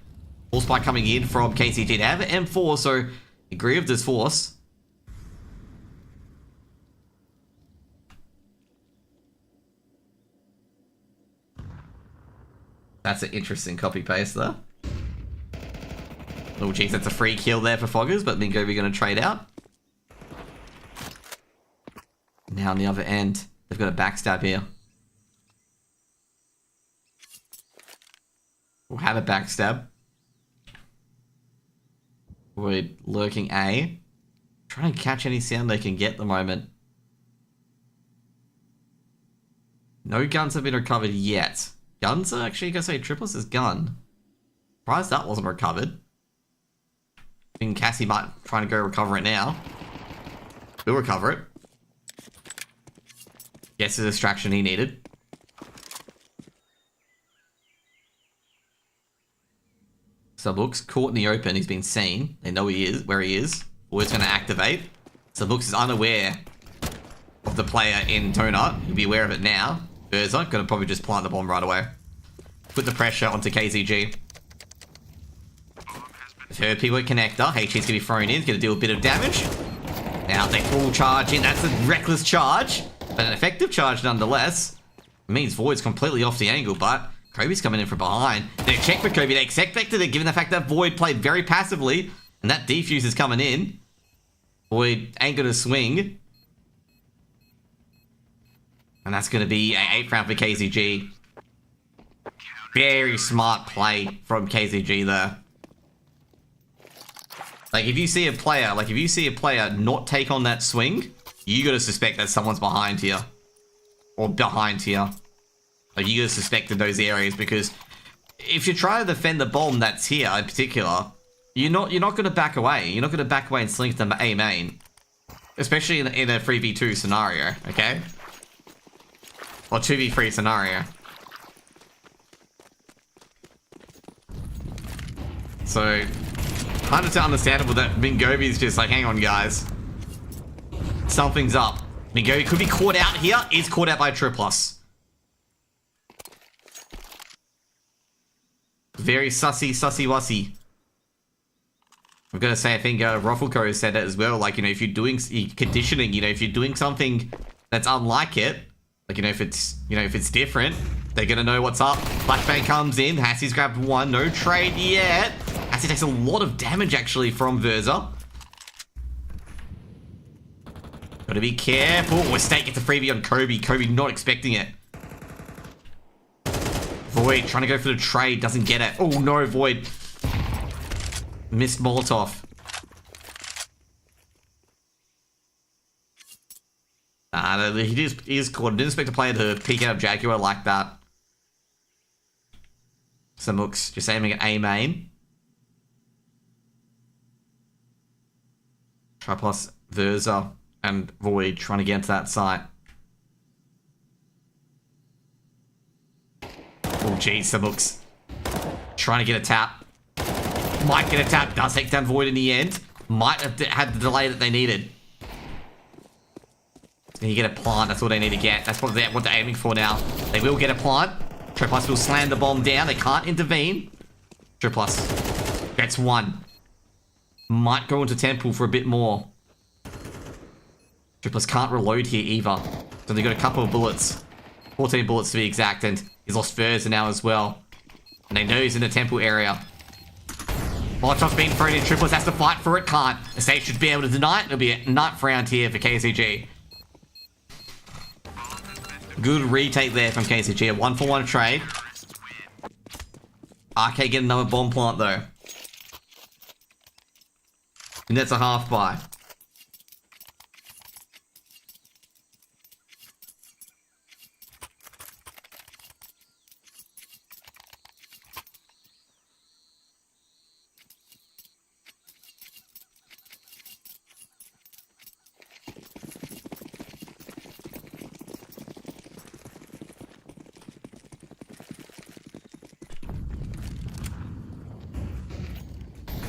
[SPEAKER 1] Full spike coming in from KZG. They have an M4, so agree with this force. That's an interesting copy paste there. Oh, geez, that's a free kill there for Foggers, but then Gobi going to trade out. Now on the other end, they've got a backstab here. We'll have a backstab. We're lurking A. Trying to catch any sound they can get at the moment. No guns have been recovered yet. Guns are actually gonna say Triplus' gun. Surprised that wasn't recovered. I think Cassie might try to go recover it now. We'll recover it. Gets the distraction he needed. Sublux caught in the open. He's been seen. They know he is where he is. Void's going to activate. Sublux is unaware of the player in Donut. He'll be aware of it now. Versa going to probably just plant the bomb right away. Put the pressure onto KZG. Third people at connector. HG's going to be thrown in. He's going to do a bit of damage. Now they full charge in. That's a reckless charge, but an effective charge nonetheless. It means Void's completely off the angle, but Kobe's coming in from behind. They check for Kobe. They expected it, given the fact that Void played very passively. And that defuse is coming in. Void ain't gonna swing. And that's gonna be an 8th round for KZG. Very smart play from KZG there. Like, if you see a player not take on that swing, you gotta suspect that someone's behind here. Or behind here. Like, you gotta suspect in those areas, because if you try to defend the bomb that's here in particular, you're not gonna back away. You're not gonna back away and slink them A main. Especially in a 3v2 scenario, okay? Or 2v3 scenario. So, kind of understandable that Mingovi's just like, hang on guys. Something's up. Mingovi could be caught out here. Is caught out by Triplus. Very sussy wussy. I've got to say, I think Ruffleco said it as well. Like, you know, if you're doing conditioning, you know, if you're doing something that's unlike it, like, you know, if it's different, they're gonna know what's up. Flashbang comes in. Hassie's grabbed one. No trade yet. Hassie takes a lot of damage actually from Verza. Gotta be careful. Oh, Estate gets a freebie on Kobe. Kobe not expecting it. Void trying to go for the trade. Doesn't get it. Oh no, Void. Missed Molotov. He is caught. Didn't expect a player to peek out of Jaguar like that. Samux just aiming at A main. Triplus, Verza, and Void trying to get into that site. Oh geez, Samux trying to get a tap. Might get a tap. Does take down Void in the end. Might have had the delay that they needed. And you get a plant, that's all they need to get. That's what they're aiming for now. They will get a plant. Triplus will slam the bomb down. They can't intervene. Triplus gets one. Might go into Temple for a bit more. Triplus can't reload here either. So they got a couple of bullets. 14 bullets to be exact, and he's lost Verza now as well. And they know he's in the Temple area. Molotov's being thrown in. Triplus has to fight for it. Can't. The stage should be able to deny it. It'll be a nut round here for KZG. Good retake there from KZG. A 1-for-1 trade. RK get another bomb plant though. And that's a half buy.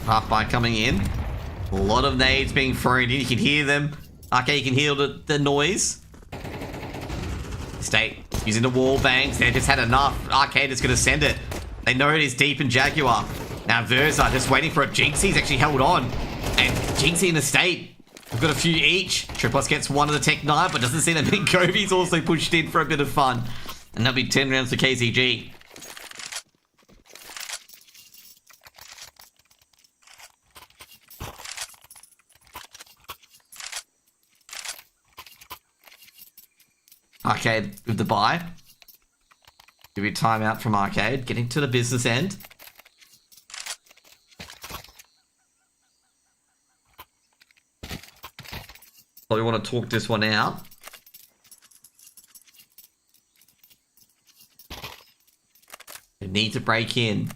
[SPEAKER 1] Half by coming in. A lot of nades being thrown in. You can hear them. Okay, you can hear the noise. State using the wall bangs. They just had enough. Arcade is going to send it. They know it is deep in Jaguar. Now Verza just waiting for it. Jinxie's actually held on. And Jinxie and the State. We've got a few each. Triplus gets one of the Tech 9, but doesn't see that Kobe's also pushed in for a bit of fun. And that'll be 10 rounds for KZG. Arcade with the buy. Give you timeout from Arcade. Getting to the business end. Probably want to talk this one out. They need to break in.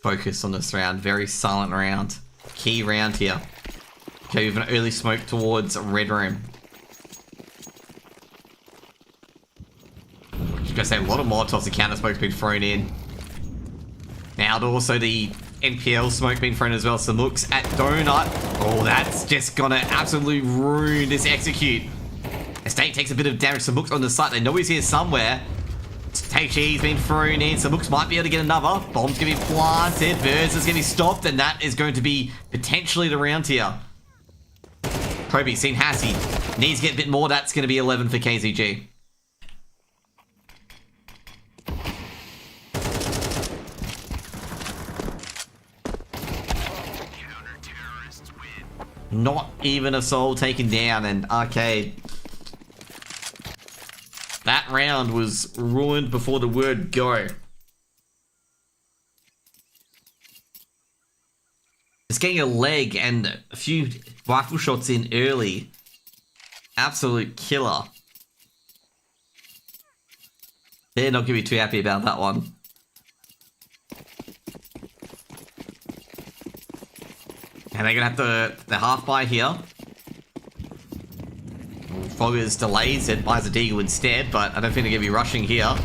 [SPEAKER 1] Focus on this round. Very silent round. Key round here. Okay, we have an early smoke towards Red Room. Just gonna say a lot of Molotovs and counter smokes been thrown in. Now also the NPL smoke being thrown as well. Samux at Donut. Oh, that's just gonna absolutely ruin this execute. Estate takes a bit of damage. Samux on the site. They know he's here somewhere. Teichi's been thrown in. Samux might be able to get another. Bomb's gonna be planted. Verz is gonna be stopped, and that is going to be potentially the round here. Kobe seen Hassie. Needs to get a bit more. That's gonna be 11 for KZG. Not even a soul taken down, and Arcade. That round was ruined before the word go. Just getting a leg and a few rifle shots in early. Absolute killer. They're not going to be too happy about that one. And they're going to have the half buy here. Foggers delays it, buys a Deagle instead, but I don't think they're going to be rushing here. A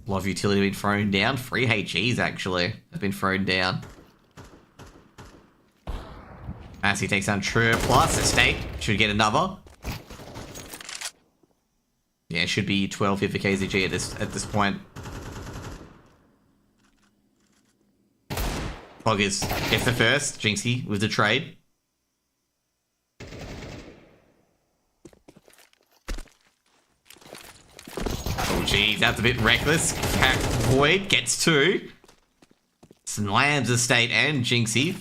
[SPEAKER 1] lot of utility been thrown down. 3 HEs actually have been thrown down. As he takes down True plus Estate. Should get another. Yeah, it should be 12 here for KZG at this point. Foggers gets the first. Jinxie with the trade. Oh, geez, that's a bit reckless. Void gets 2. Slams Estate and Jinxie.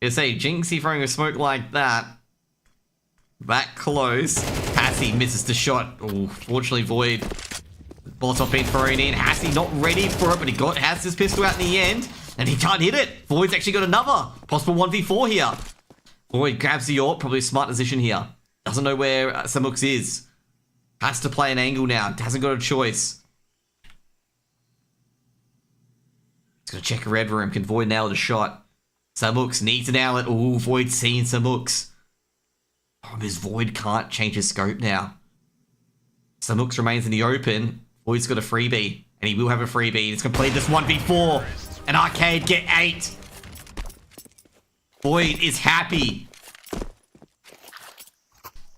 [SPEAKER 1] I say, Jinxie throwing a smoke like that. That close. Hassie misses the shot. Oh, fortunately, Void. Molotov being thrown in. Hassie not ready for it, but he has his pistol out in the end. And he can't hit it. Void's actually got another. Possible 1v4 here. Void grabs the AWP. Probably a smart decision here. Doesn't know where Samux is. Has to play an angle now. Hasn't got a choice. He's going to check a red room. Can Void nail the shot? Samux needs to nail it. Ooh, Void seeing Samux. Problem is Void can't change his scope now. Samux remains in the open. Void's got a freebie. And he will have a freebie. He's going to play this 1v4. And Arcade get 8. Void is happy.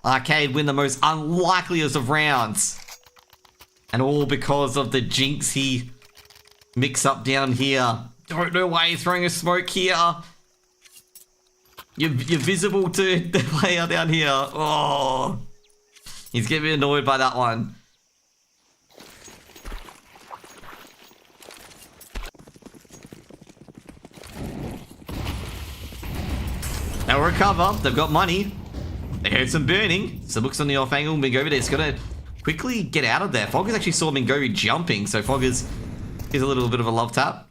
[SPEAKER 1] Arcade win the most unlikeliest of rounds. And all because of the Jinxie mix-up down here. Don't know why he's throwing a smoke here. You're visible to the player down here. Oh. He's getting annoyed by that one. They'll recover. They've got money. They heard some burning. Samux on the off angle. Mingovi is going to quickly get out of there. Foggers actually saw Mingovi jumping, so Foggers is a little bit of a love tap.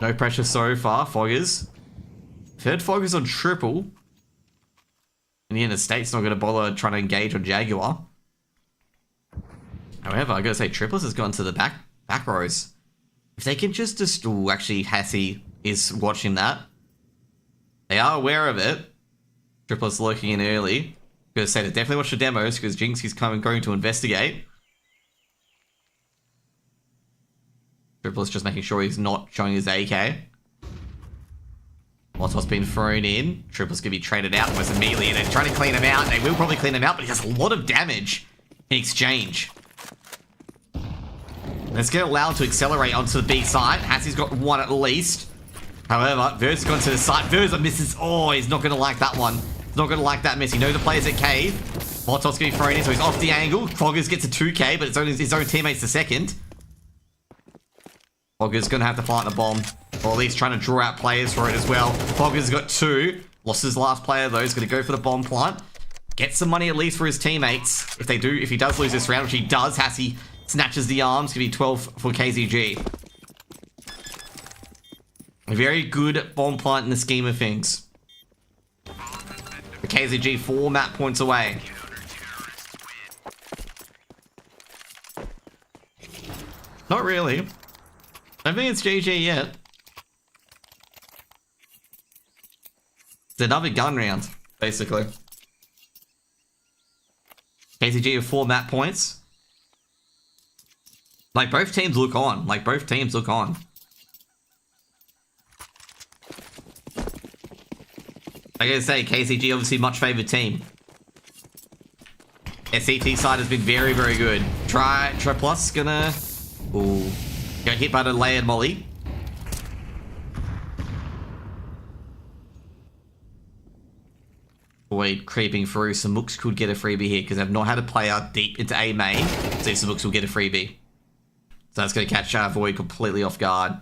[SPEAKER 1] No pressure so far, Foggers. Third Foggers on triple. In the end, the State's not going to bother trying to engage on Jaguar. However, I got to say, Triplets has gone to the back rows. If they can just actually, Hassie is watching that. They are aware of it. Triplets lurking in early. I'm going to say to definitely watch the demos because Jinxie's going to investigate. Triplets just making sure he's not showing his AK. Molotov's been thrown in. Triplets going to be traded out almost immediately, and they're trying to clean him out. They will probably clean him out, but he does a lot of damage in exchange. Let's get allowed to accelerate onto the B side. Hassie's got 1 at least. However, Verz has gone to the side. Verz misses. Oh, he's not going to like that one. He's not going to like that miss. He knows the player's at cave. Molotov's going to be thrown in, so he's off the angle. Foggers gets a 2k, but it's only his own teammates the second. Foggers going to have to plant the bomb. Or at least trying to draw out players for it as well. Foggers got 2. Lost his last player though. He's going to go for the bomb plant. Get some money at least for his teammates. If he does lose this round, which he does, Hassie snatches the arms. Going to be 12 for KZG. A very good bomb plant in the scheme of things. The KZG 4 map points away. Not really. I don't think it's GG yet. It's another gun round, basically. KZG have 4 map points. Like, both teams look on. Like, both teams look on. Like I say, KZG obviously much favoured team. SCT side has been very, very good. Try plus gonna... Ooh. Got hit by the layered molly. Void creeping through. Samooks could get a freebie here because they've not had a player deep into A main. So Samooks will get a freebie. So that's going to catch Void completely off guard.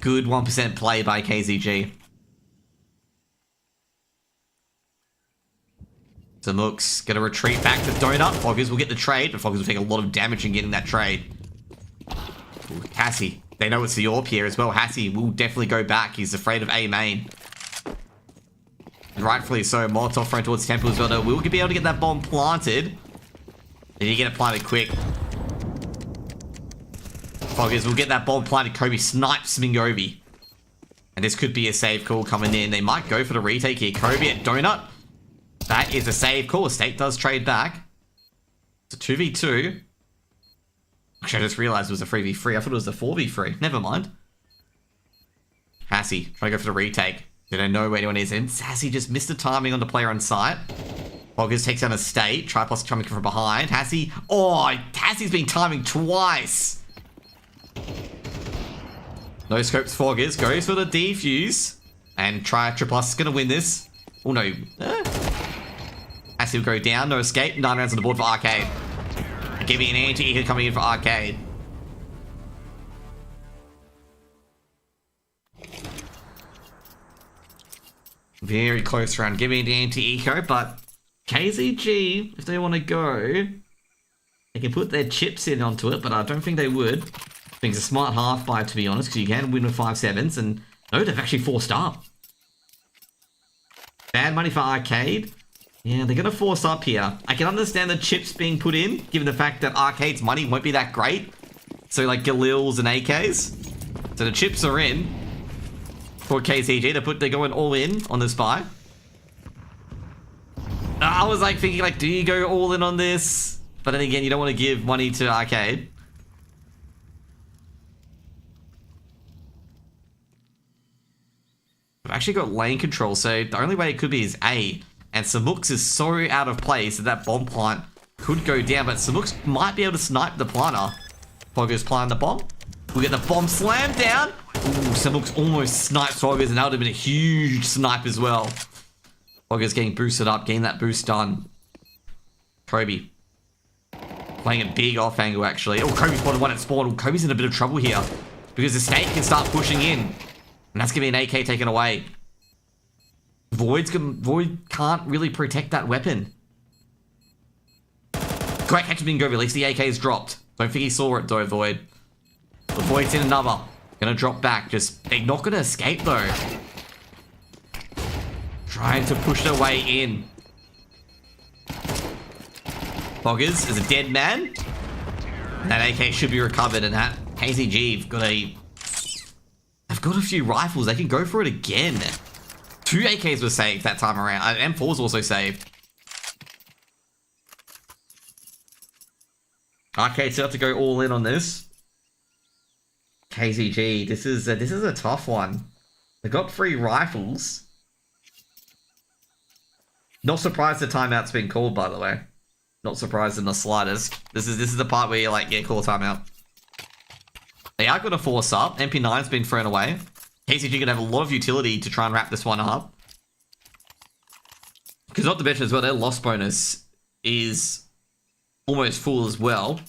[SPEAKER 1] Good 1% play by KZG. Samooks going to retreat back to Donut. Foggers will get the trade, but Foggers will take a lot of damage in getting that trade. Ooh, Hassie. They know it's the AWP here as well. Hassie will definitely go back. He's afraid of A main. Rightfully so. Molotov thrown towards Temple as well. Though we'll be able to get that bomb planted. And you get it planted quick. Foggers will get that bomb planted. Kobe snipes Mingovi. And this could be a save call coming in. They might go for the retake here. Kobe at Donut. That is a save call. State does trade back. It's a 2v2. Actually, I just realized it was a 3v3. I thought it was a 4v3. Never mind. Hassie trying to go for the retake. They don't know where anyone is. And Hassie just missed the timing on the player on site. Foggers takes down a State. Triplos coming from behind. Hassie. Oh, Hassie's been timing twice. No scopes Foggers. Goes for the defuse. And Triplos is going to win this. Oh, no. Hassie will go down. No escape. 9 rounds on the board for Arcade. Giving an anti-eco coming in for Arcade. Very close round. Give me the anti-eco, but KZG, if they want to go, they can put their chips in onto it, but I don't think they would. I think it's a smart half buy, to be honest, because you can win with 5-7s, and no, they've actually forced up. Bad money for Arcade. Yeah, they're going to force up here. I can understand the chips being put in, given the fact that Arcade's money won't be that great. So, like, Galils and AKs. So the chips are in for KZG. They're going all in on this buy. I was, like, thinking, like, do you go all in on this? But then again, you don't want to give money to Arcade. I've actually got lane control, so the only way it could be is A. And Samooks is so out of place that that bomb plant could go down, but Samooks might be able to snipe the planter. Foggers plant the bomb. We'll get the bomb slammed down. Ooh, Samooks almost snipes Foggers, and that would have been a huge snipe as well. Foggers getting boosted up, getting that boost done. Kobe. Playing a big off angle, actually. Oh, Kobe spotted one at spawn. Oh, Kobe's in a bit of trouble here because the State can start pushing in. And that's going to be an AK taken away. Void can't really protect that weapon. Great catch has been go. At least the AK is dropped. Don't think he saw it though, Void. But Void's in another. Gonna drop back. Just they're not gonna escape though. Trying to push their way in. Foggers is a dead man. That AK should be recovered, and that KZG have got a few rifles. They can go for it again. 2 AKs were saved that time around. M4's also saved. Arcade set up to go all in on this. KZG, this is a tough one. They got 3 rifles. Not surprised the timeout's been called, by the way. Not surprised in the slightest. This is the part where you're like, yeah, call a timeout. They are going to force up. MP9's been thrown away. KCG going to have a lot of utility to try and wrap this one up. Because not to mention as well, their loss bonus is almost full as well.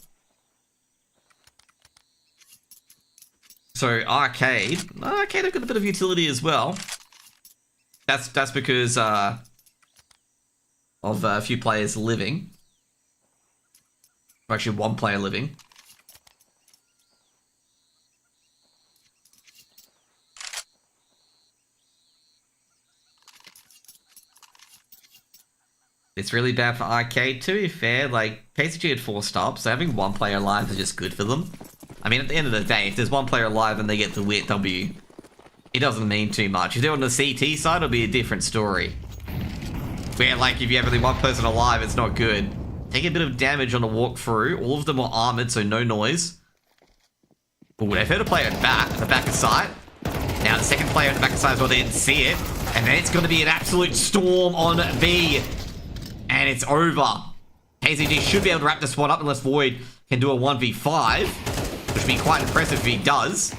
[SPEAKER 1] So Arcade have got a bit of utility as well. That's because of a few players living. Or actually, one player living. It's really bad for Arcade, to be fair. Like, KCG had 4 stops, so having one player alive is just good for them. I mean, at the end of the day, if there's one player alive and they get the wit W, it doesn't mean too much. If they're on the CT side, it'll be a different story. Where, like, if you have only one person alive, it's not good. Take a bit of damage on the walk through. All of them are armored, so no noise. Oh, they've heard a player at the back of sight. Now the second player at the back of sight as well, they didn't see it. And then it's going to be an absolute storm on B. And it's over. KZG should be able to wrap this one up unless Void can do a 1v5. Which would be quite impressive if he does.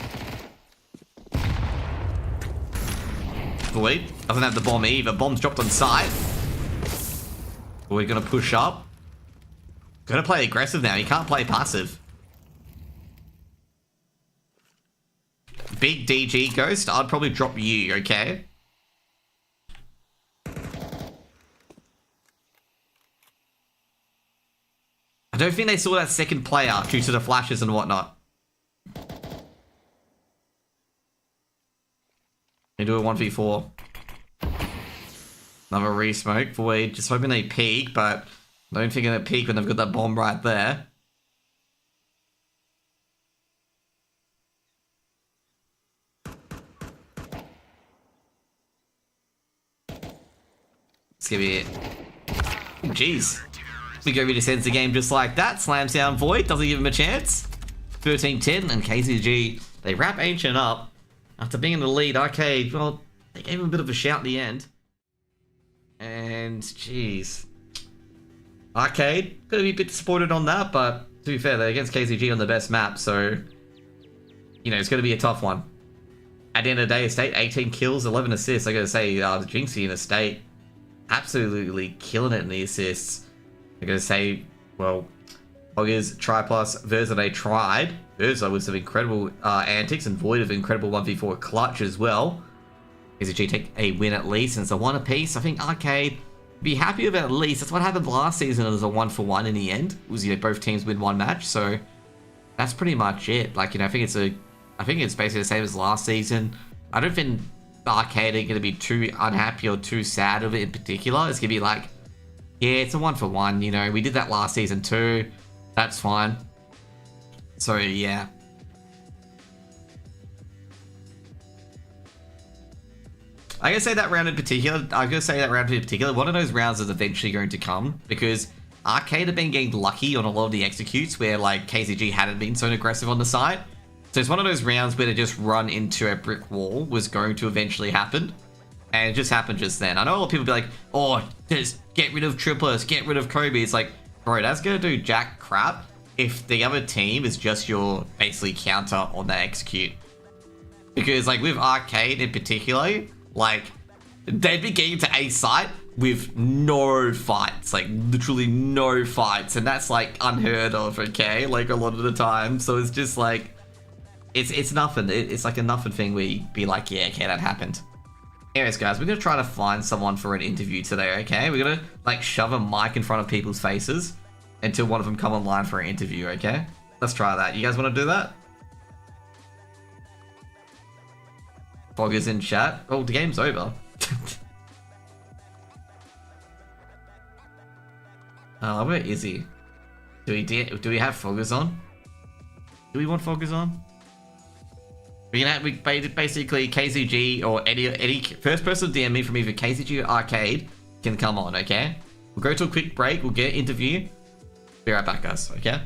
[SPEAKER 1] Void doesn't have the bomb either. Bomb's dropped on side. We're going to push up. Going to play aggressive now. He can't play passive. Big DG Ghost, I'd probably drop you, okay? I don't think they saw that second player due to the flashes and whatnot. They do a 1v4. Another re-smoke. Void, just hoping they peek, but I don't think they're gonna peek when they've got that bomb right there. Let's give it. Oh, jeez. We go really ends the game just like that. Slams down Void, doesn't give him a chance. 13-10, and KZG, they wrap Ancient up. After being in the lead, Arcade, well, they gave him a bit of a shout at the end. And, jeez. Arcade, gonna be a bit disappointed on that, but to be fair, they're against KZG on the best map, so, you know, it's gonna be a tough one. At the end of the day, Estate, 18 kills, 11 assists. I gotta say, the Jinxie in Estate, absolutely killing it in the assists. I'm going to say, well, Hoggers, Try Plus, Verza, they tried. Verza with some incredible antics and Void of incredible 1v4 clutch as well. KZG take a win at least, and it's a 1 apiece. I think Arcade be happy with it at least. That's what happened last season. It was a 1-for-1 in the end. It was, you know, both teams win one match, so that's pretty much it. Like, you know, I think it's basically the same as last season. I don't think Arcade are going to be too unhappy or too sad of it in particular. It's going to be like, yeah, it's a 1-for-1, you know, we did that last season too. That's fine. So, yeah. I'm going to say that round in particular, one of those rounds is eventually going to come, because Arcade have been getting lucky on a lot of the executes where, like, KZG hadn't been so aggressive on the side. So it's one of those rounds where they just run into a brick wall was going to eventually happen. And it just happened just then. I know a lot of people be like, oh, just get rid of Triplets, get rid of Kobe. It's like, bro, that's going to do jack crap if the other team is just your basically counter on that execute. Because, like, with Arcade in particular, like, they'd be getting to A site with no fights. Like, literally no fights. And that's, like, unheard of, okay? Like, a lot of the time. So it's just, like, it's nothing. It's like a nothing thing where you'd be like, yeah, okay, that happened. Anyways, guys, we're going to try to find someone for an interview today, okay? We're going to, like, shove a mic in front of people's faces until one of them come online for an interview, okay? Let's try that. You guys want to do that? Fogger's in chat. Oh, the game's over. Where is he? Do we have Foggers on? Do we want Foggers on? We basically KZG or any first person DM me from either KZG or Arcade can come on, okay? We'll go to a quick break, we'll get an interview. Be right back, guys, okay?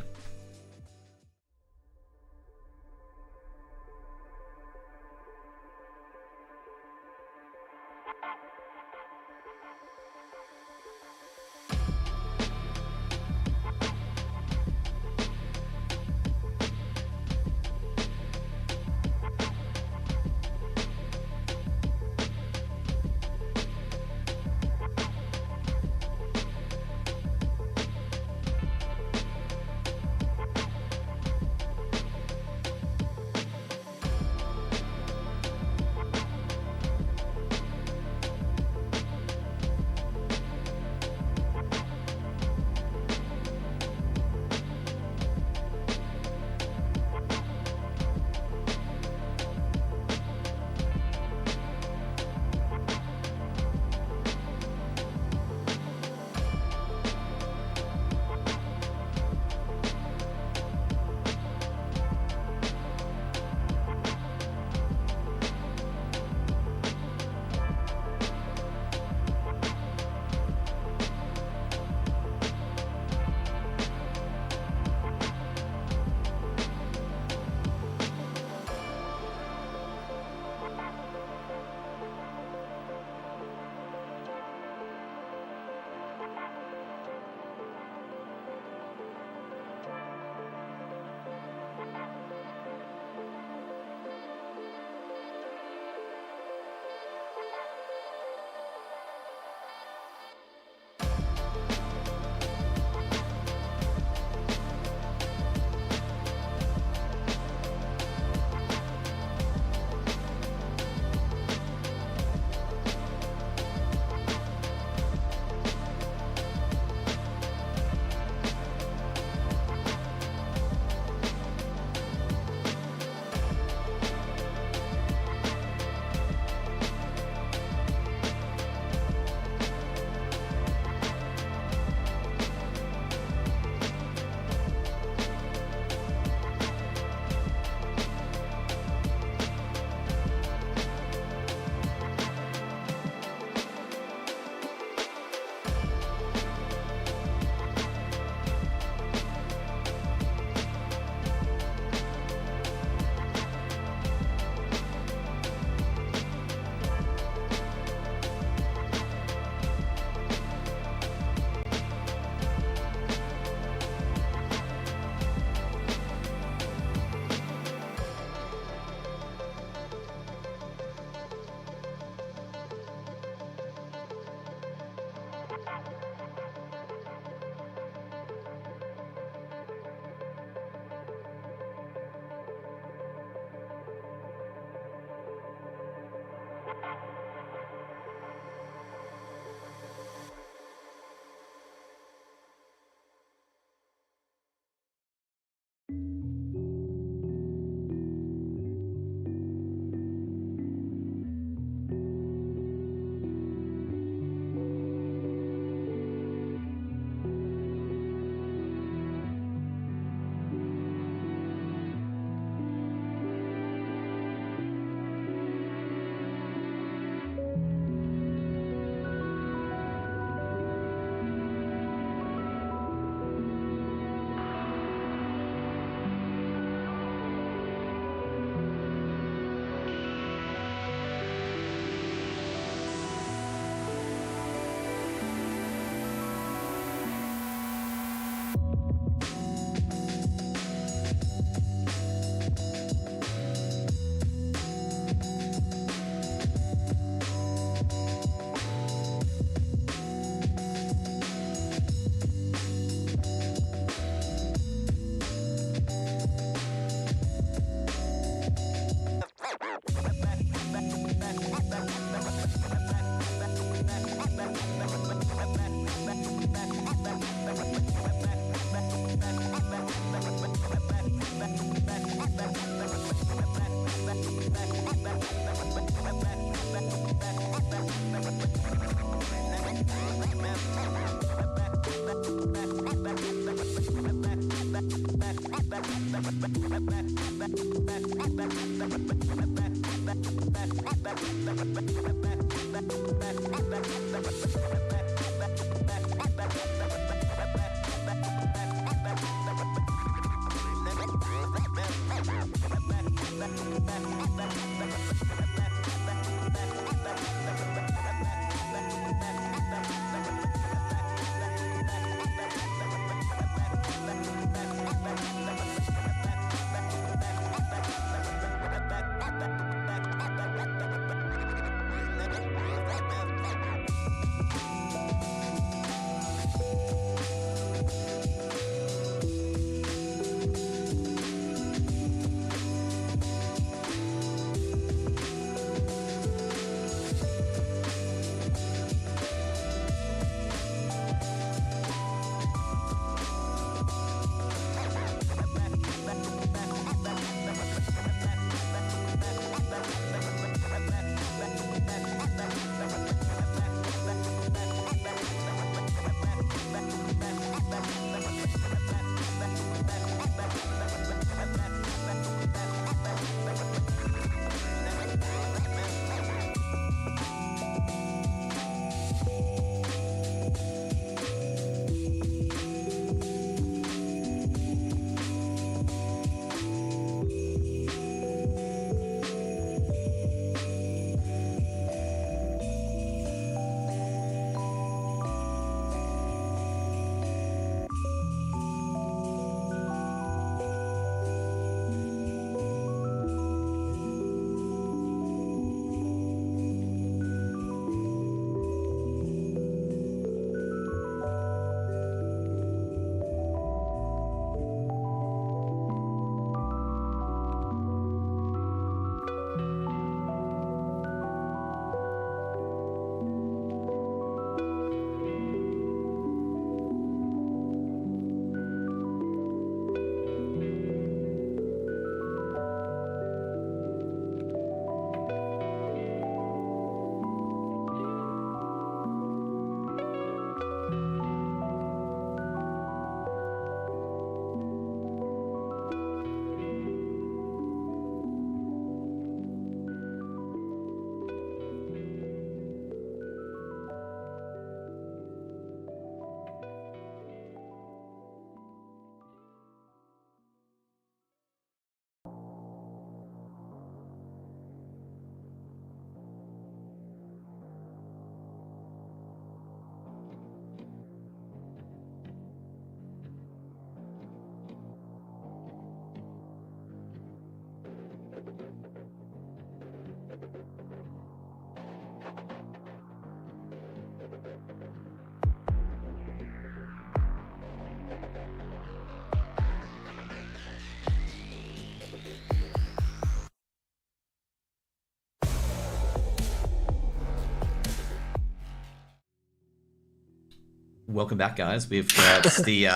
[SPEAKER 1] Welcome back, guys. We've got the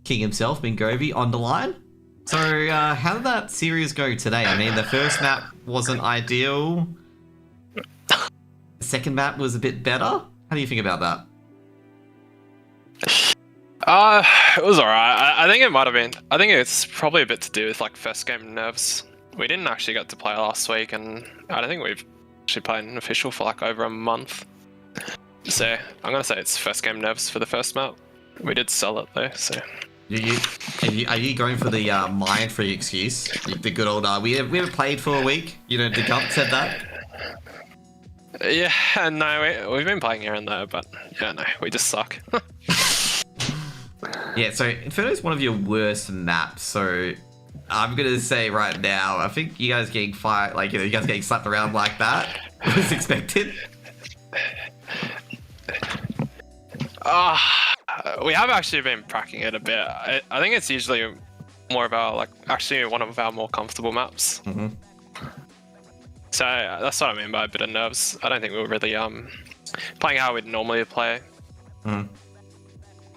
[SPEAKER 1] king himself, Mingovi, on the line. So, how did that series go today? I mean, the first map wasn't ideal. The second map was a bit better. How do you think about that?
[SPEAKER 2] It was alright. I think it might have been. I think it's probably a bit to do with like first game nerves. We didn't actually get to play last week, and I don't think we've actually played an official for like over a month. So I'm gonna say it's first game nerves for the first map. We did sell it though, so.
[SPEAKER 1] Are you going for the mind-free excuse? The good old we haven't played for a week. You know, the Gump said that.
[SPEAKER 2] Yeah, no, we've been playing here and there, but yeah, no, we just suck.
[SPEAKER 1] Yeah, so Inferno's one of your worst maps, so I'm gonna say right now, I think you guys getting fired, like, you guys getting slapped around like that was expected.
[SPEAKER 2] We have actually been practicing it a bit. I think it's usually more of our, like, actually one of our more comfortable maps.
[SPEAKER 1] Mm-hmm.
[SPEAKER 2] So that's what I mean by a bit of nerves. I don't think we were really playing how we'd normally play.
[SPEAKER 1] Mm.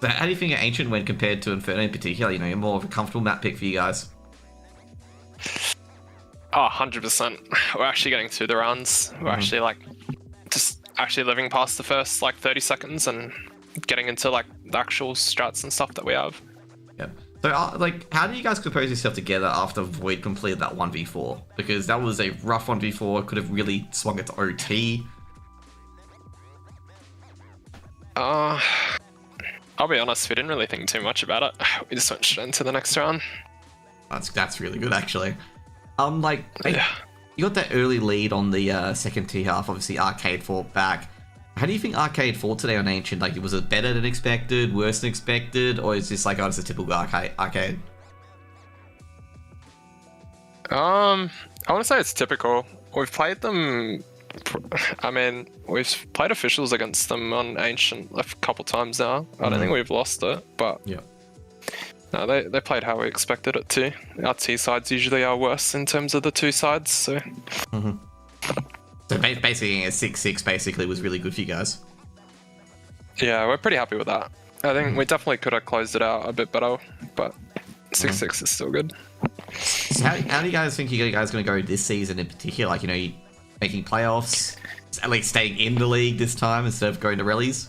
[SPEAKER 1] So how do you think Ancient went compared to Inferno in particular? You know, you're more of a comfortable map pick for you guys.
[SPEAKER 2] Oh, 100%. We're actually getting through the rounds. We're actually like just actually living past the first like 30 seconds and getting into like the actual strats and stuff that we have.
[SPEAKER 1] Yeah. So, like, how do you guys compose yourself together after Void completed that 1v4? Because that was a rough 1v4, could have really swung it to OT.
[SPEAKER 2] I'll be honest, we didn't really think too much about it. We just went straight into the next round.
[SPEAKER 1] That's really good, actually. Like,
[SPEAKER 2] Yeah.
[SPEAKER 1] you got that early lead on the second tier half. Obviously, Arcade fought back. How do you think Arcade fought today on Ancient? Like, was it better than expected, worse than expected, or is just like, oh, it's a typical Arcade?
[SPEAKER 2] I want to say it's typical. We've played them. I mean, we've played officials against them on Ancient a couple times now. I don't think we've lost it, but
[SPEAKER 1] Yeah.
[SPEAKER 2] no, they played how we expected it to. Our T sides usually are worse in terms of the two sides, so.
[SPEAKER 1] So basically, a 6-6 basically was really good for you guys.
[SPEAKER 2] Yeah, we're pretty happy with that. I think we definitely could have closed it out a bit better, but 6-6 is still good.
[SPEAKER 1] So how do you guys think you guys going to go this season in particular? Like, you know, making playoffs, at least staying in the league this time instead of going to rallies?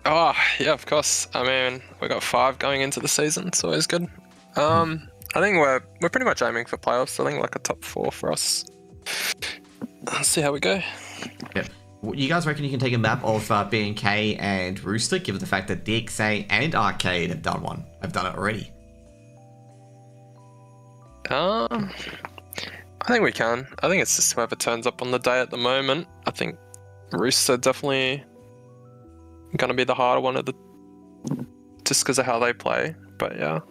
[SPEAKER 2] Oh, yeah, of course. I mean, we got 5 going into the season. It's always good. I think we're pretty much aiming for playoffs. I think like a top 4 for us. Let's see how we go.
[SPEAKER 1] Yeah. You guys reckon you can take a map of B&K and Rooster, given the fact that DXA and Arcade have done it already?
[SPEAKER 2] I think we can. I think it's just whoever turns up on the day at the moment. I think Rooster definitely going to be the harder one of the, just because of how they play. But yeah.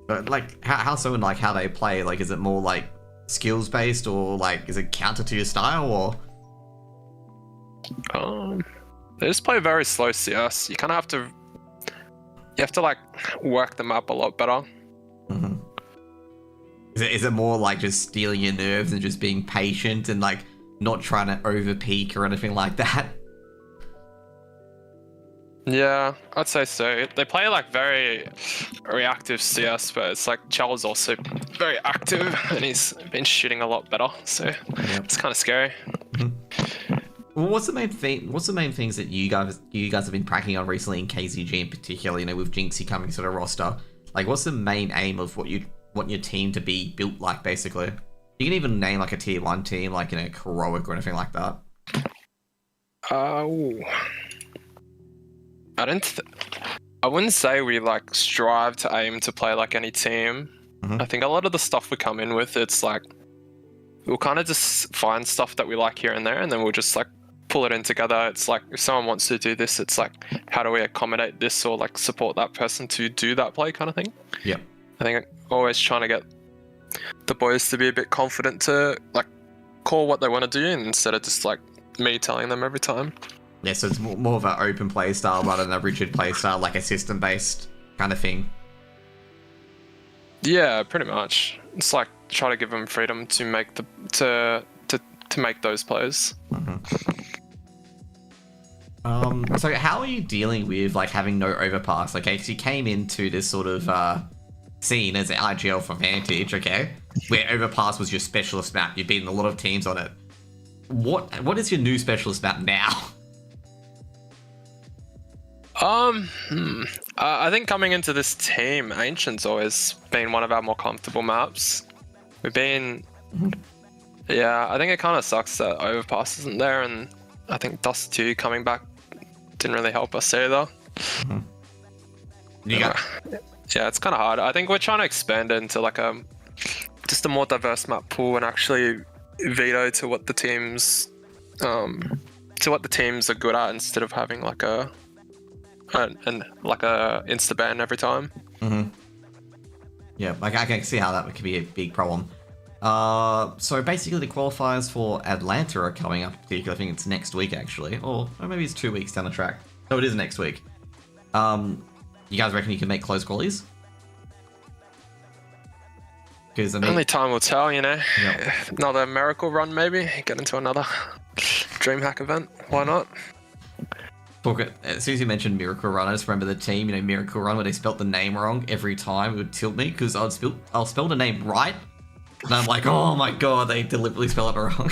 [SPEAKER 1] But like, how so in like how they play? Like, is it more like skills based, or like is it counter to your style, or?
[SPEAKER 2] They just play very slow CS. You kind of have to like work the map a lot better.
[SPEAKER 1] Is it more like just stealing your nerves and just being patient and like not trying to over peak or anything like that?
[SPEAKER 2] Yeah, I'd say so. They play like very reactive CS, but it's like Charles also very active and he's been shooting a lot better, so it's kind of scary.
[SPEAKER 1] Well, what's the main things that you guys have been practicing on recently in KZG in particular? You know, with Jinxie coming to the roster, like what's the main aim of what you want your team to be built like? Basically, you can even name like a tier 1 team, like, you know, Heroic or anything like that.
[SPEAKER 2] I wouldn't say we like strive to aim to play like any team. I think a lot of the stuff we come in with, it's like we'll kind of just find stuff that we like here and there, and then we'll just like pull it in together. It's like if someone wants to do this, it's like how do we accommodate this or like support that person to do that play kind of thing.
[SPEAKER 1] Yeah,
[SPEAKER 2] I think always trying to get the boys to be a bit confident to like call what they want to do instead of just like me telling them every time.
[SPEAKER 1] Yeah, so it's more of an open play style rather than a rigid play style, like a system based kind of thing.
[SPEAKER 2] Yeah, pretty much. It's like try to give them freedom to make to make those plays.
[SPEAKER 1] So how are you dealing with like having no overpass? Okay, because you came into this sort of scene as an IGL for Vantage, okay, where overpass was your specialist map. You've beaten a lot of teams on it. What is your new specialist map now?
[SPEAKER 2] I think coming into this team, Ancient's always been one of our more comfortable maps. We've been, yeah, I think it kind of sucks that Overpass isn't there, and I think Dust 2 coming back didn't really help us either.
[SPEAKER 1] Yeah,
[SPEAKER 2] it's kind of hard. I think we're trying to expand it into like just a more diverse map pool and actually veto to what the teams are good at instead of having like a insta ban every time.
[SPEAKER 1] Yeah, like I can see how that could be a big problem. So basically the qualifiers for Atlanta are coming up. Particularly, I think it's next week actually, or maybe it's 2 weeks down the track. No, it is next week. You guys reckon you can make close qualies? Because
[SPEAKER 2] only time will tell, you know.
[SPEAKER 1] Yep.
[SPEAKER 2] Another miracle run, maybe get into another DreamHack event. Why not?
[SPEAKER 1] As soon as you mentioned Miracle Run, I just remember the team, you know, Miracle Run, where they spelt the name wrong every time. It would tilt me because I'll spell the name right, and I'm like, oh my god, they deliberately spell it wrong.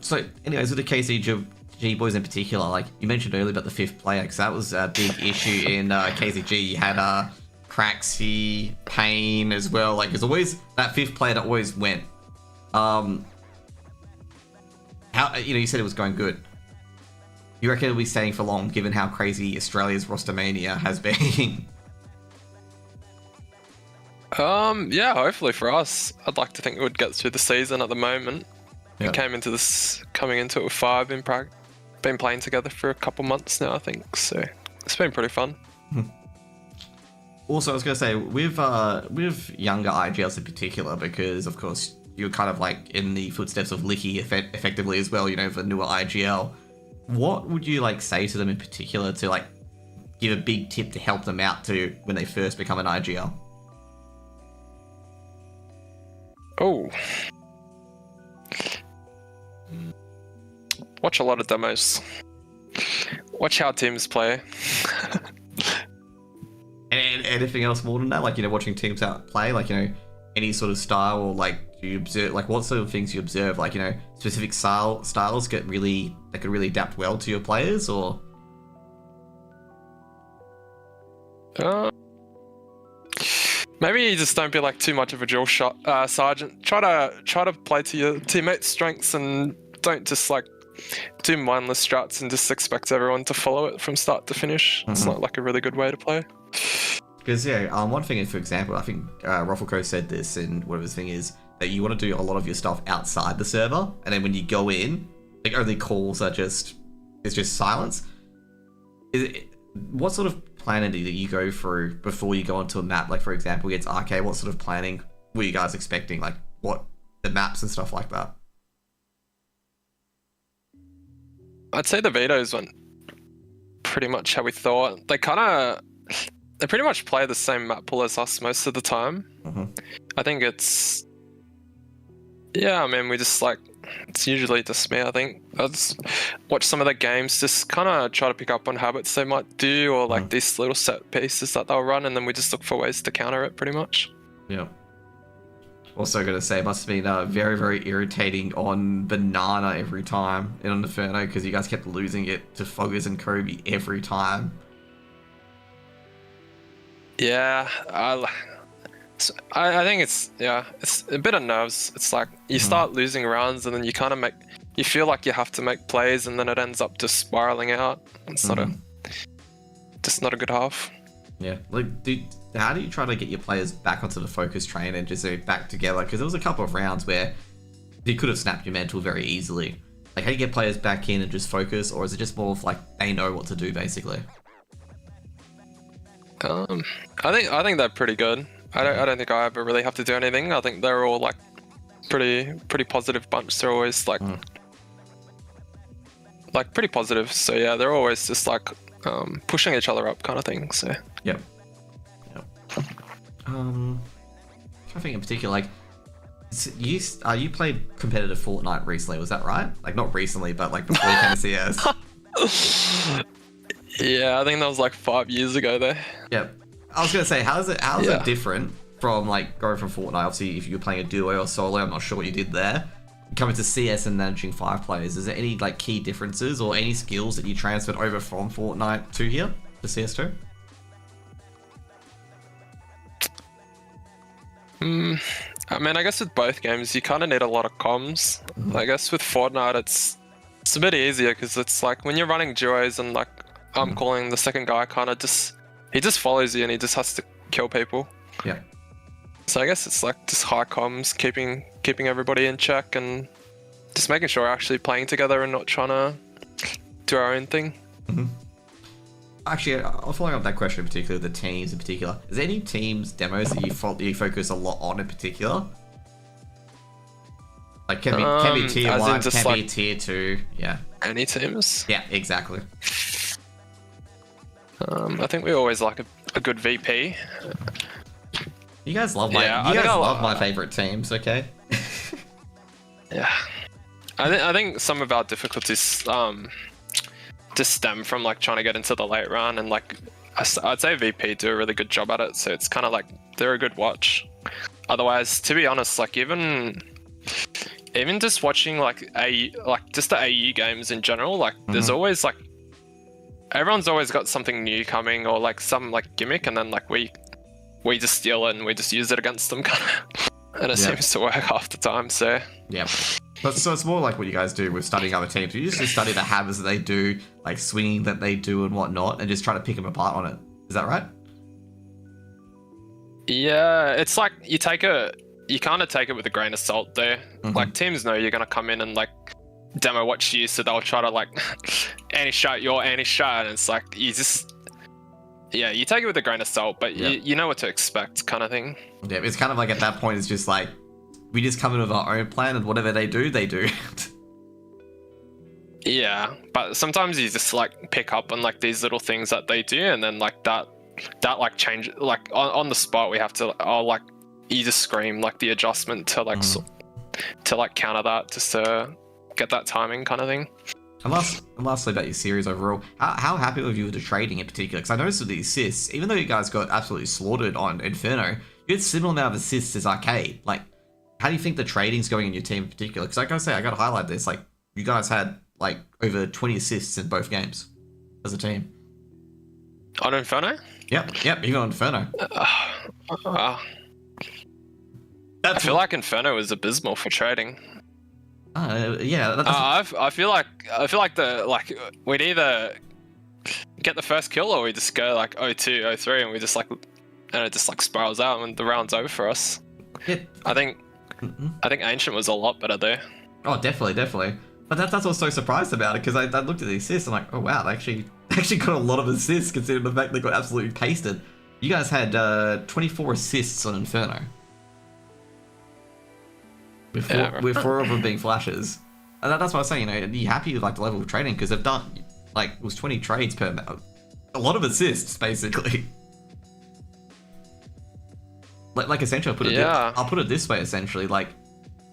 [SPEAKER 1] So anyways, with the KZG KZG boys in particular, like you mentioned earlier about the 5th player, because that was a big issue in KZG. You had Craxy, Payne as well. Like there's always that 5th player that always went. How you said it was going good. You reckon it'll be staying for long, given how crazy Australia's roster mania has been?
[SPEAKER 2] Yeah, hopefully for us. I'd like to think we would get through the season at the moment.
[SPEAKER 1] Yeah.
[SPEAKER 2] We coming into it with 5 been playing together for a couple months now, I think. So it's been pretty fun.
[SPEAKER 1] Also, I was going to say, with younger IGLs in particular, because of course you're kind of like in the footsteps of Licky effectively as well, the newer IGL. What would you like say to them in particular to like give a big tip to help them out to when they first become an IGL?
[SPEAKER 2] Oh. Watch a lot of demos. Watch how teams play.
[SPEAKER 1] And anything else more than that? Like, watching teams out play, like, any sort of style, or like, do you observe, like, what sort of things you observe? Like, specific styles that could really adapt well to your players, or?
[SPEAKER 2] Maybe you just don't be like too much of a drill sergeant. Try to play to your teammates' strengths and don't just like do mindless strats and just expect everyone to follow it from start to finish. It's not like a really good way to play.
[SPEAKER 1] Because one thing is, for example, I think Ruffleco said this, and whatever his thing is, that you want to do a lot of your stuff outside the server, and then when you go in, like only calls are it's just silence. What sort of planning do you go through before you go onto a map? Like, for example, against RK, what sort of planning were you guys expecting? Like, what the maps and stuff like that?
[SPEAKER 2] I'd say the vetoes went pretty much how we thought. They pretty much play the same map pool as us most of the time. I think it's... Yeah, I mean, we just like... It's usually just me, I think. I just watch some of the games, just kind of try to pick up on habits they might do, or like these little set pieces that they'll run, and then we just look for ways to counter it, pretty much. Yeah.
[SPEAKER 1] Also going to say, it must have been very, very irritating on Banana every time in Inferno, because you guys kept losing it to Foggers and Kobe every time.
[SPEAKER 2] Yeah, I think it's a bit of nerves. It's like you start losing rounds, and then you kind of you feel like you have to make plays, and then it ends up just spiraling out. It's just not a good half.
[SPEAKER 1] Yeah, like, how do you try to get your players back onto the focus train and just back together? Because there was a couple of rounds where you could have snapped your mantle very easily. Like, how do you get players back in and just focus, or is it just more of like they know what to do basically?
[SPEAKER 2] I think they're pretty good. I don't think I ever really have to do anything. I think they're all like pretty positive bunch. They're always like pretty positive. So yeah, they're always just like pushing each other up kind of thing. So
[SPEAKER 1] yep. I think in particular, like, you played competitive Fortnite recently, was that right? Like, not recently, but like before you came to CS.
[SPEAKER 2] Yeah, I think that was like 5 years ago though.
[SPEAKER 1] Yep. I was gonna say, how's it different from like going from Fortnite? Obviously, if you're playing a duo or solo, I'm not sure what you did there. Coming to CS and managing 5 players, is there any like key differences or any skills that you transferred over from Fortnite to here, to CS2?
[SPEAKER 2] I mean, I guess with both games, you kind of need a lot of comms. I guess with Fortnite, it's a bit easier because it's like when you're running duos and like I'm calling the second guy, kind of he just follows you and he just has to kill people.
[SPEAKER 1] Yeah.
[SPEAKER 2] So I guess it's like just high comms, keeping everybody in check and just making sure we're actually playing together and not trying to do our own thing.
[SPEAKER 1] Actually, I'll follow up that question in particular, the teams in particular. Is there any teams demos that you focus a lot on in particular? Like, can be tier 1, can like, be tier 2, yeah.
[SPEAKER 2] Any teams?
[SPEAKER 1] Yeah, exactly.
[SPEAKER 2] I think we always like a good VP.
[SPEAKER 1] You guys love my favorite teams, okay?
[SPEAKER 2] Yeah. I think some of our difficulties just stem from like trying to get into the late run, and like I'd say VP do a really good job at it, so it's kind of like they're a good watch. Otherwise, to be honest, like even even just watching like just the AU games in general, like there's always like everyone's always got something new coming or like some like gimmick, and then like we just steal it and we just use it against them kind of, and it seems to work half the time. So
[SPEAKER 1] yeah. But so it's more like what you guys do with studying other teams. You just study the habits that they do, like swinging that they do and whatnot, and just try to pick them apart on it. Is that right?
[SPEAKER 2] Yeah, it's like you kind of take it with a grain of salt there. Like teams know you're gonna come in and like demo what you use, so they'll try to like anti-shot your anti-shot, and it's like you just you take it with a grain of salt, but you know what to expect, kind of thing.
[SPEAKER 1] Yeah, it's kind of like at that point it's just like we just come in with our own plan, and whatever they do, they do.
[SPEAKER 2] Yeah, but sometimes you just like pick up on like these little things that they do, and then like that like change, like on the spot we have to like you just scream like the adjustment to like to like counter that, just to get that timing kind of thing.
[SPEAKER 1] And lastly about your series overall, how happy were you with the trading in particular? Because I noticed with the assists, even though you guys got absolutely slaughtered on Inferno, you had similar amount of assists as Arcade. Like, how do you think the trading's going in your team in particular? Because like I say, I got to highlight this. Like, you guys had like over 20 assists in both games as a team.
[SPEAKER 2] On Inferno?
[SPEAKER 1] Yep, even on Inferno.
[SPEAKER 2] I feel like Inferno was abysmal for trading.
[SPEAKER 1] Yeah.
[SPEAKER 2] I feel like we'd either get the first kill or we just go like 0-2, 0-3, and we just like, and it just like spirals out and the round's over for us.
[SPEAKER 1] Yeah.
[SPEAKER 2] I think Ancient was a lot better there.
[SPEAKER 1] Oh, definitely. But that's what I was so surprised about it, because I looked at the assists and I'm like, oh wow, they actually got a lot of assists considering the fact they got absolutely pasted. You guys had 24 assists on Inferno. With 4 of them being flashes. And that's what I was saying, are you happy with like the level of trading? Because they've done, like, it was 20 trades per a lot of assists, basically. Like essentially, I'll put it this way, essentially, like,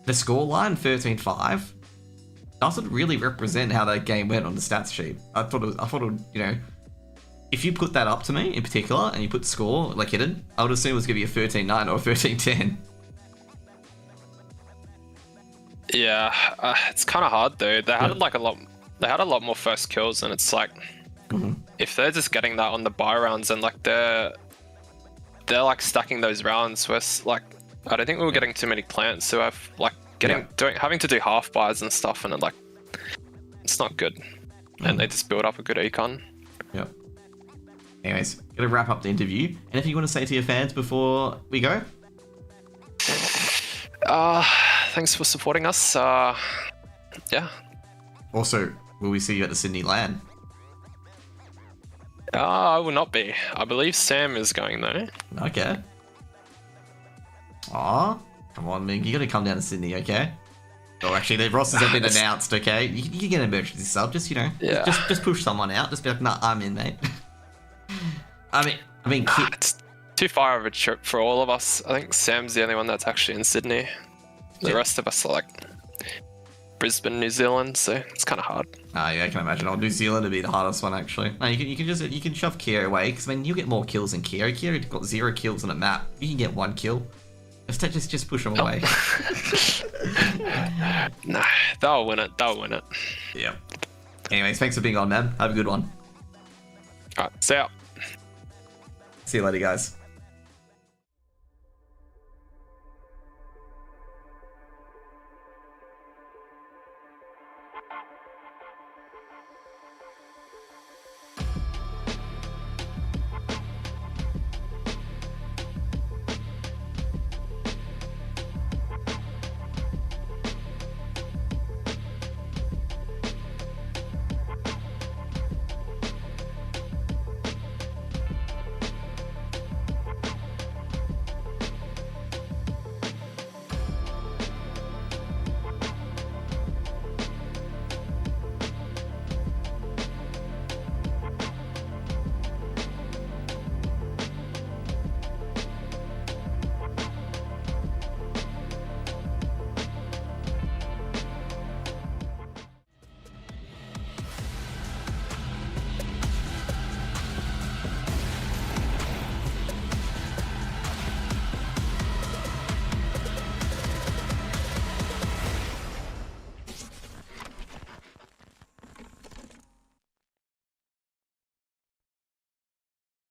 [SPEAKER 1] the scoreline 13-5 doesn't really represent how that game went on the stats sheet. I thought it would, you know, if you put that up to me in particular and you put score like hidden, I would assume it was going to be a 13-9 or a 13-10.
[SPEAKER 2] Yeah, it's kind of hard though. They had like a lot more first kills, and it's like if they're just getting that on the buy rounds, and like they're like stacking those rounds with like, I don't think we were getting too many plants who have like having to do half buys and stuff, and like it's not good. And they just build up a good econ.
[SPEAKER 1] Yep. Anyways, gonna wrap up the interview. Anything you want to say to your fans before we go?
[SPEAKER 2] Thanks for supporting us. Yeah.
[SPEAKER 1] Also, will we see you at the Sydney LAN?
[SPEAKER 2] I will not be. I believe Sam is going though.
[SPEAKER 1] Okay. Aw, come on, Ming. You gotta come down to Sydney, okay? Oh, actually, the rosters have been announced, okay? You can get an emergency sub, just, you know, just push someone out. Just be like, nah, I'm in, mate. I mean,
[SPEAKER 2] it's too far of a trip for all of us. I think Sam's the only one that's actually in Sydney. The rest of us are like Brisbane, New Zealand, so it's kind of hard.
[SPEAKER 1] Yeah, I can imagine. New Zealand would be the hardest one, actually. No, you can shove Kier away, because I mean, you get more kills than Kier. Kier got 0 kills on a map. You can get 1 kill. Just push them away.
[SPEAKER 2] Nah, they'll win it.
[SPEAKER 1] Yeah. Anyways, thanks for being on, man. Have a good one.
[SPEAKER 2] Alright, see ya.
[SPEAKER 1] See you later, guys.